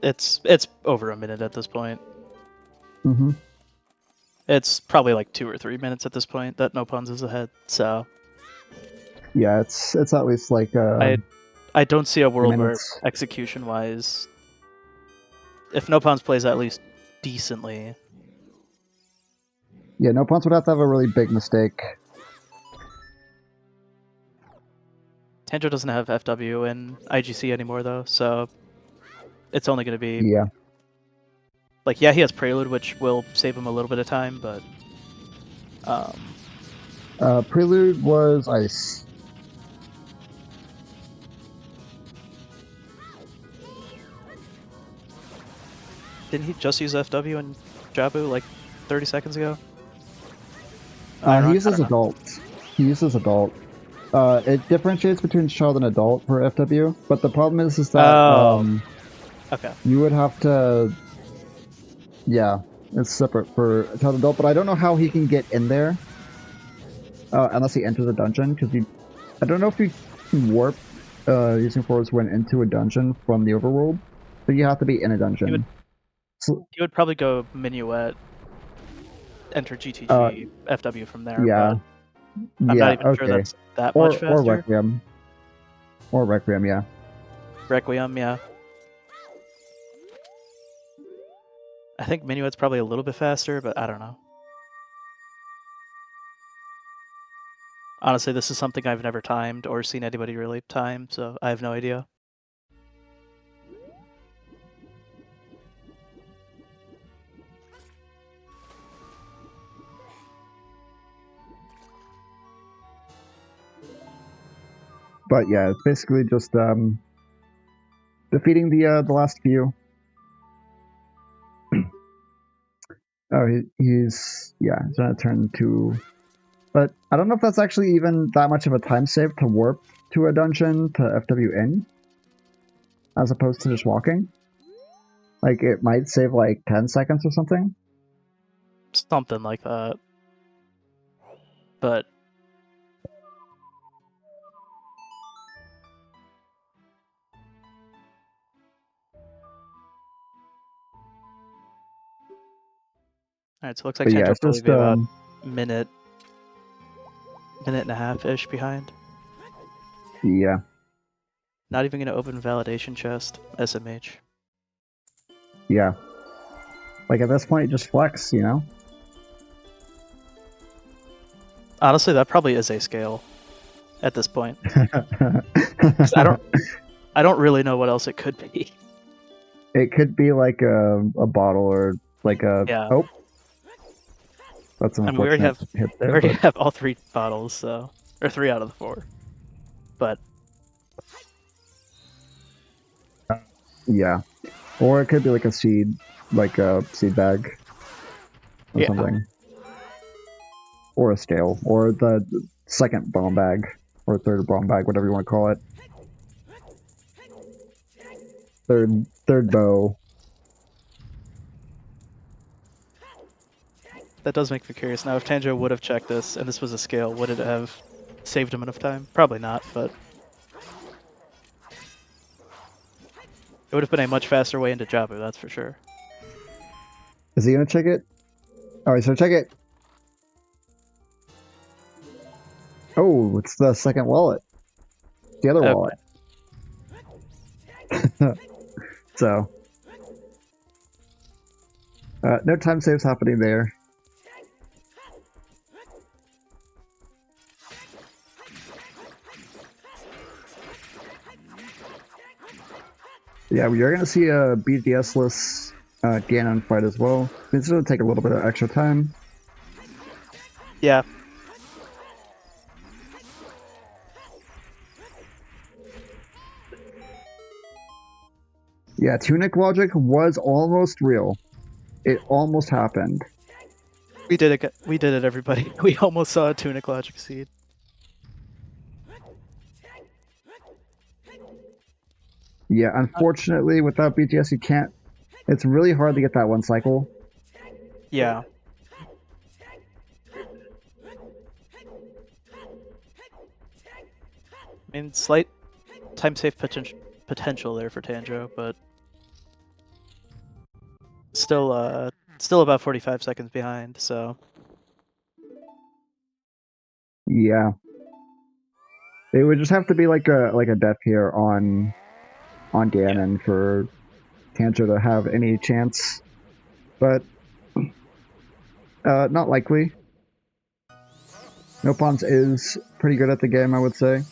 It's over a minute at this point. Mm-hmm. It's probably like 2 or 3 minutes at this point that Nopons is ahead. So yeah, it's at least like I don't see a world minutes. where execution wise, if Nopons plays at least decently. Yeah, Nopons would have to have a really big mistake. Tanjo doesn't have FW in IGC anymore though, so it's only going to be like, yeah, he has Prelude, which will save him a little bit of time, but Prelude was ice. didn't he just use FW in Jabu like 30 seconds ago? He uses adult. He uses adult. It differentiates between child and adult for FW, but the problem is that okay, you would have to. Yeah, it's separate for child and adult, but I don't know how he can get in there unless he enters a dungeon. Because I don't know if you can warp using Forwards Wind into a dungeon from the overworld, but you have to be in a dungeon. You would probably go Minuet, enter GTG, FW from there. Yeah. But I'm not even sure that's that much faster. Or Requiem. Or Requiem, yeah. Requiem, yeah. I think Minuet's probably a little bit faster, but I don't know. Honestly, this is something I've never timed or seen anybody really time, so I have no idea. But yeah, it's basically just defeating the last few. Oh, he's gonna turn to, but I don't know if that's actually even that much of a time save to warp to a dungeon to FW in, as opposed to just walking. Like it might save like 10 seconds or something. Something like that. But alright, so it looks like Tanjo will probably be about minute and a half-ish behind. Yeah. Not even gonna open validation chest, SMH. Yeah. Like at this point, just flex, you know? Honestly, that probably is a scale at this point. I don't really know what else it could be. It could be like a bottle or like a... Yeah. Oh. That's an I mean, we already unfortunate hit we there. already But have all 3 bottles, so or 3 out of the 4. But yeah, or it could be like a seed bag or yeah, something, or a scale, or the second bomb bag or third bomb bag, whatever you want to call it. Third bow. that does make me curious. Now, if Tanjo would have checked this and this was a scale, would it have saved him enough time? Probably not, but it would have been a much faster way into Jabu, that's for sure. Is he gonna check it? All right, so check it. Oh, it's the second wallet. The other Okay. wallet. So, no time saves happening there. Yeah, we are going to see a BDS-less Ganon fight as well. It's going to take a little bit of extra time. Yeah. Yeah, Tunic logic was almost real. It almost happened. We did it. We did it, everybody. We almost saw a Tunic Logic Seed. Yeah, unfortunately, without BTS, you can't. It's really hard to get that one cycle. Yeah. I mean, slight time save potential there for Tanjo, but still about 45 seconds behind. So Yeah, it would just have to be like a death here on Ganon for Tanjo to have any chance, but not likely. Nopons is pretty good at the game, I would say.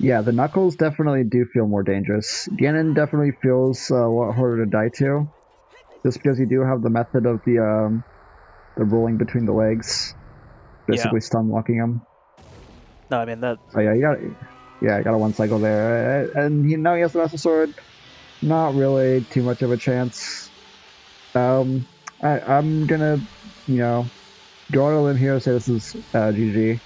Yeah, the Knuckles definitely do feel more dangerous. Ganon definitely feels a lot harder to die to, just because you do have the method of the rolling between the legs, basically stun locking him. no, I mean that. So yeah, I got a one cycle there, and now he has the Master Sword. Not really too much of a chance. I'm gonna, go on a limb here and say this is GG.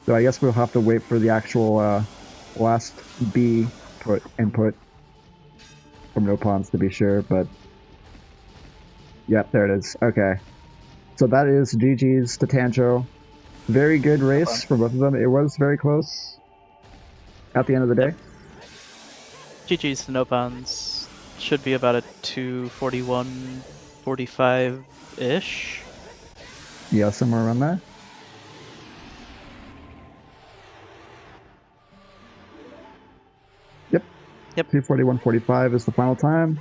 So I guess we'll have to wait for the actual last B input from Nopons to be sure, but yep, there it is. Okay. So that is GG's to Tanjo. Very good race for both of them. It was very close at the end of the day. GG's to Nopons should be about a 241, 45-ish. Yeah, somewhere around there. Yep. 241.45 is the final time.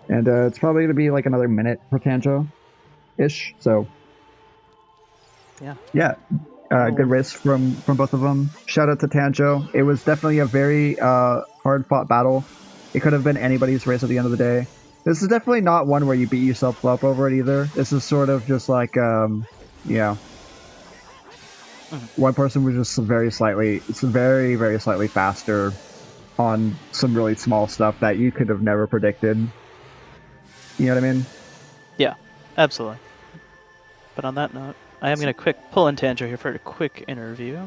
And it's probably going to be like another minute for Tanjo-ish, so... Yeah. Good race from both of them. Shout out to Tanjo. It was definitely a very hard-fought battle. It could have been anybody's race at the end of the day. This is definitely not one where you beat yourself up over it either. This is sort of just like, one person was just very, very slightly faster on some really small stuff that you could have never predicted. You know what I mean? Yeah, absolutely. But on that note, I am going to pull in Tanjo here for a quick interview.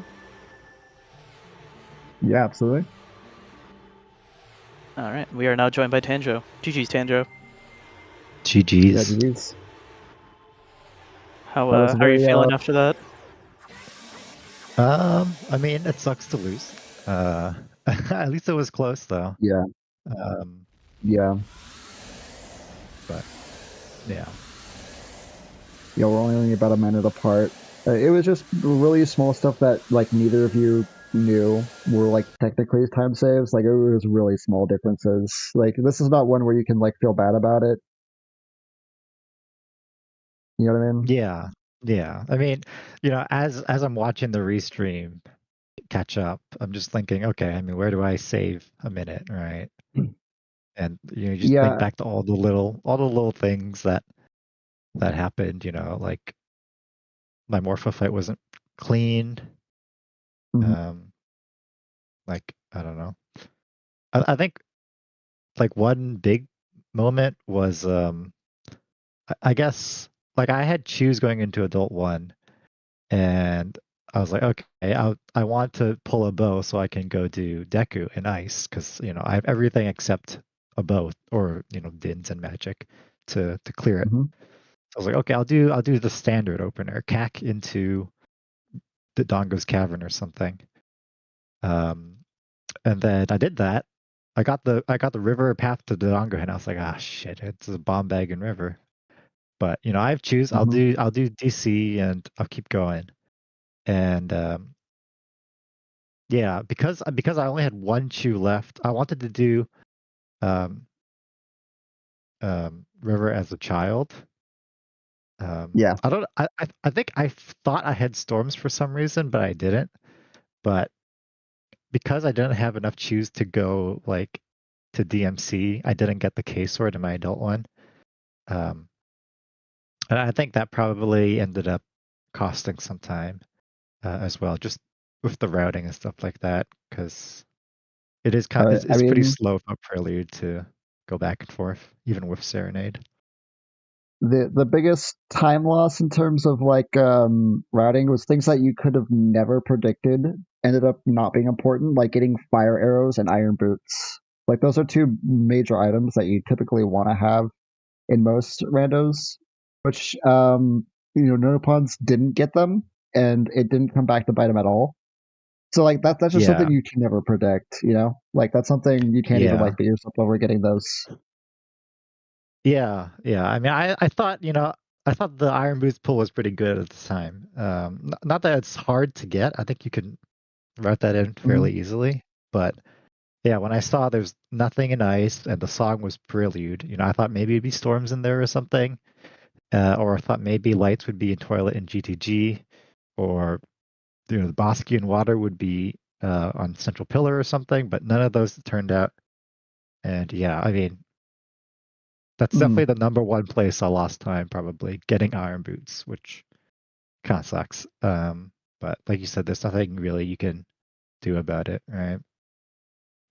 Yeah, absolutely. All right, we are now joined by Tanjo. GG's, Tanjo. GG's. Yeah, GG's. How are you feeling after that? I mean, it sucks to lose. At least it was close though. Yeah, Um, yeah, but yeah. yeah. We're only about a minute apart. It was just really small stuff that like neither of you knew were like technically time saves. Like it was really small differences. Like this is not one where you can like feel bad about it. You know what I mean? Yeah. Yeah. I mean, as I'm watching the restream catch up, I'm just thinking, okay, I mean, where do I save a minute, right? And you just think Yeah. back to all the little things that happened, like my Morpho fight wasn't clean. Mhm. Um, like I don't know. I think like one big moment was I guess like I had choose going into adult one, and I was like, okay, I want to pull a bow so I can go do Deku and Ice because I have everything except a bow or Dins and Magic to clear it. Mhm. So I was like, okay, I'll do the standard opener, cack into the Dongo's Cavern or something. Um, and then I did that. I got the river path to Dongo, and I was like, ah, shit, it's a bomb bag and river. But I have choose. I'll Mhm. do I'll do DC and I'll keep going. And yeah, because I only had one chew left, I wanted to do um, river as a child. Yeah. I don't. I think I thought I had storms for some reason, but I didn't. But because I didn't have enough chews to go like to DMC, I didn't get the K sword in my adult one. Um, and I think that probably ended up costing some time as well, just with the routing and stuff like that, because it is kind I it's pretty mean, slow for Prelude to go back and forth, even with Serenade. the biggest time loss in terms of like routing was things that you could have never predicted ended up not being important, like getting fire arrows and iron boots. Like those are two major items that you typically want to have in most randos, which Nopons didn't get them, and it didn't come back to bite them at all. So like that's just Yeah, something you can never predict, you know? Like that's something you can't even yeah, like beat yourself over getting those. yeah, yeah. I mean, I thought I thought the Iron Boots pull was pretty good at the time. Not that it's hard to get. I think you can route that in Mhm. fairly easily. But yeah, when I saw there's nothing in ice and the song was Prelude, I thought maybe it'd be storms in there or something. Or I thought maybe lights would be in Toilet and GTG, or the Bosky water would be on Central Pillar or something, but none of those turned out. And yeah, I mean, that's Mm. definitely the number one place I lost time, probably getting Iron Boots, which kind of sucks. But like you said, there's nothing really you can do about it, right?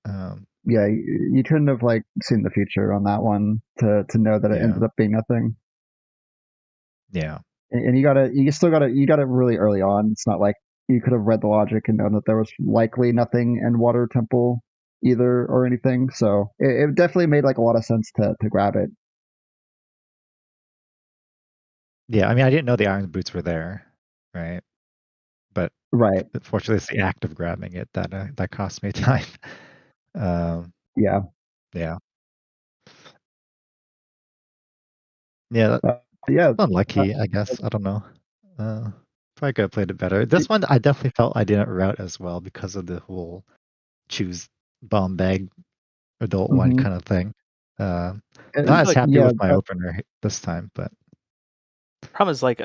Um, Yeah, you couldn't have like seen the future on that one to know that it yeah, ended up being nothing. yeah, And you got it really early on. It's not like you could have read the logic and known that there was likely nothing in Water Temple either or anything. So it definitely made like a lot of sense to grab it. yeah. I mean, I didn't know the Iron Boots were there, right? But Right. fortunately, it's the act of grabbing it that cost me time. Um, Yeah. yeah, yeah. Yeah. Uh, Unlucky, I guess. I don't know. Probably could have played it better. This one, I definitely felt I didn't route as well because of the whole choose bomb bag adult one mhm. kind of thing. Uh, I And Not feel as like happy yeah, with my opener this time, but problem is like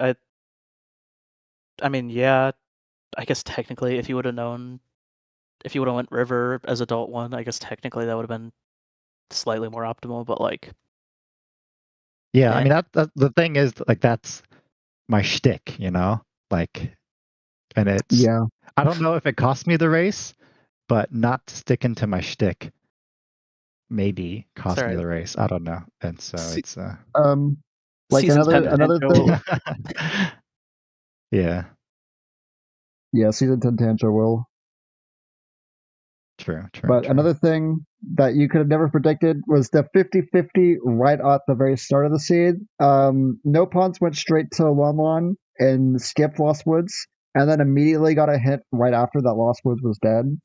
I mean, yeah, I guess technically if you would have known if you would have went river as adult one, I guess technically that would have been slightly more optimal, but like yeah, I eh, mean that the thing is like that's my shtick, like, and it's yeah. I don't know if it cost me the race, but not sticking to my shtick maybe it's cost me alright. the race. I don't know, and so Se- it's Like season 10 another Tanjo thing. will yeah, Yeah, season 10 Tantra will. true, true, But true. another thing that you could have never predicted was the 50-50 right at the very start of the seed. No Pawns went straight to Lon and skipped Lost Woods, and then immediately got a hint right after that Lost Woods was dead.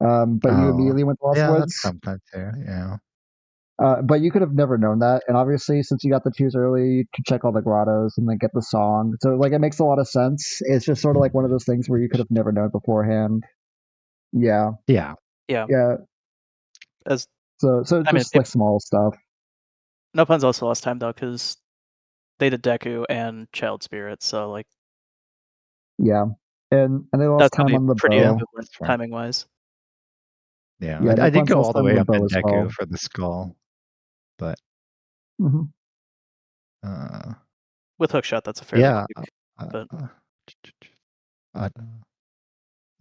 But you immediately went to Lost yeah, Woods. that's sometimes too. Yeah. But you could have never known that, and obviously, since you got to choose early, you could check all the grottos and then get the song. So, like, it makes a lot of sense. It's just sort of like one of those things where you could have never known beforehand. Yeah, Yeah. Yeah. yeah. As So I mean, just like small stuff. Nopons also lost time though because they did Deku and Child Spirit, so like Yeah, and they lost that's time probably on the pretty bow. equivalent That's right. timing wise. Yeah. Yeah, I did Nopons go lost all the time on way the up bow in as Deku well. for the skull, but Hmm. With hookshot, that's a fairly yeah. quick. But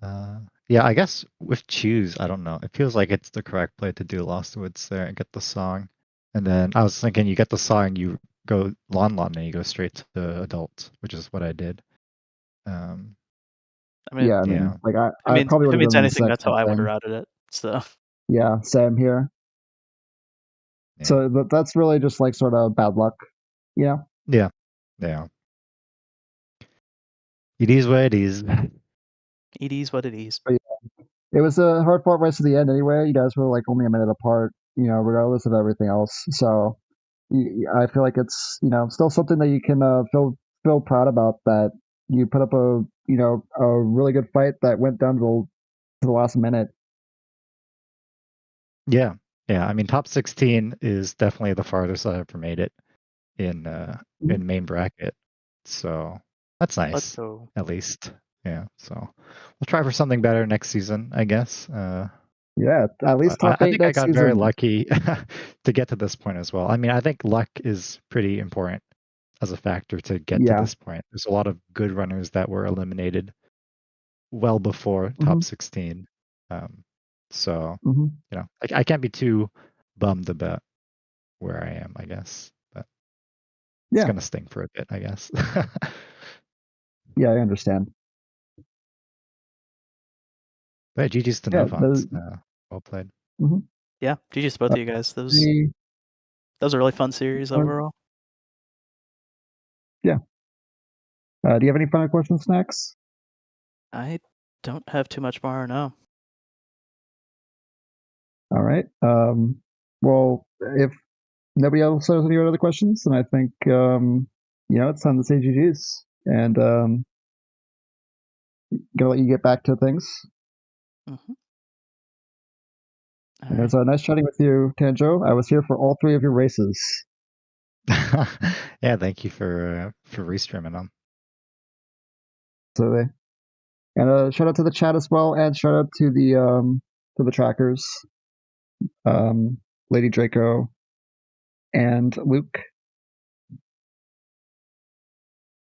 Uh, yeah, I guess with choose, I don't know. It feels like it's the correct play to do Lost Woods there and get the song. And then I was thinking you get the song, you go Lon Lon, and you go straight to the adult, which is what I did. Um, I mean, Yeah, I yeah. mean, like I I mean, probably if would it have means done the anything, exact that's how same I would have thing. routed it. So Yeah, same here. Yeah. So that's really just like sort of bad luck. Yeah. Yeah. Yeah. It is what it is. it is what it is. But yeah, it was a hard fought race to the end anyway. You guys were like only a minute apart, regardless of everything else. So I feel like it's still something that you can feel proud about, that you put up a really good fight that went down to the last minute. Yeah. Yeah. I mean, top 16 is definitely the farthest I ever made it Mhm. in main bracket. So that's Let's nice, go. at least. Yeah. So we'll try for something better next season, I guess. Yeah, at least top I 8 think I next got very season. lucky to get to this point as well. I mean, I think luck is pretty important as a factor to get to Yeah. this point. There's a lot of good runners that were eliminated well before Hmm. top 16. So, Hmm. I can't be too bummed about where I am, I guess. But it's Yeah. going to sting for a bit, I guess. Yeah, I understand. But GG's to Yeah. Nopons. Well played. Mhm. Yeah, GG's to both of you guys. The- That was a really fun series overall. Yeah. Do you have any final questions, Snacks? I don't have too much more now. All right. Well, if nobody else has any other questions, then I think it's time to say GG's, and gonna let you get back to things. Mm-hmm. And it was nice chatting with you, Tanjo. I was here for all 3 of your races. Yeah, thank you for restreaming them. So and shout out to the chat as well, and shout out to the trackers, Lady Draco and Luke.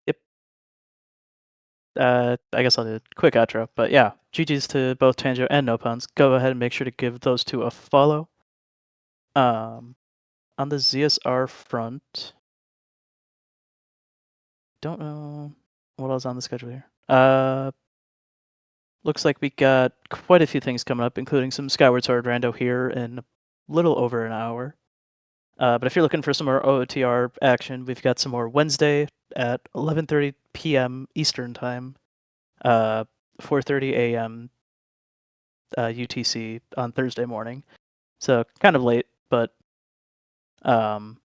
Yep. I guess I'll do a quick outro, but yeah, GG's to both Tanjo and Nopons. Go ahead and make sure to give those two a follow. On the ZSR front, don't know what else on the schedule here. Looks like we got quite a few things coming up, including some Skyward Sword rando here in a little over an hour. But if you're looking for some more OOTR action, we've got some more Wednesday at 11:30 p.m. Eastern Time, 4:30 a.m. UTC on Thursday morning. So kind of late, but that'll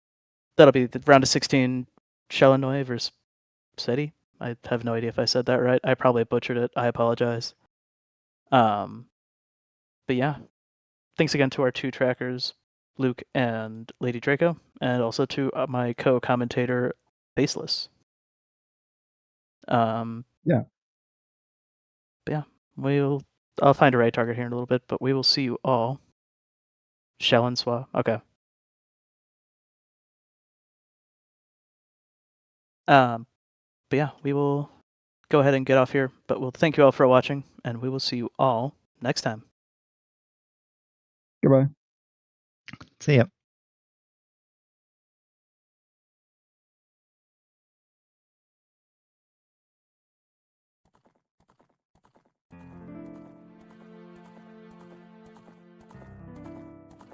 be the round of 16 Shelanoy versus SETI. I have no idea if I said that right. I probably butchered it. I apologize. But yeah, thanks again to our 2 trackers, Luke and Lady Draco, and also to my co-commentator, Baseless. Yeah. But yeah, I'll find a right target here in a little bit, but we will see you all. Shell and Swa. Okay. But yeah, we will go ahead and get off here, but we'll thank you all for watching, and we will see you all next time. Goodbye. See ya.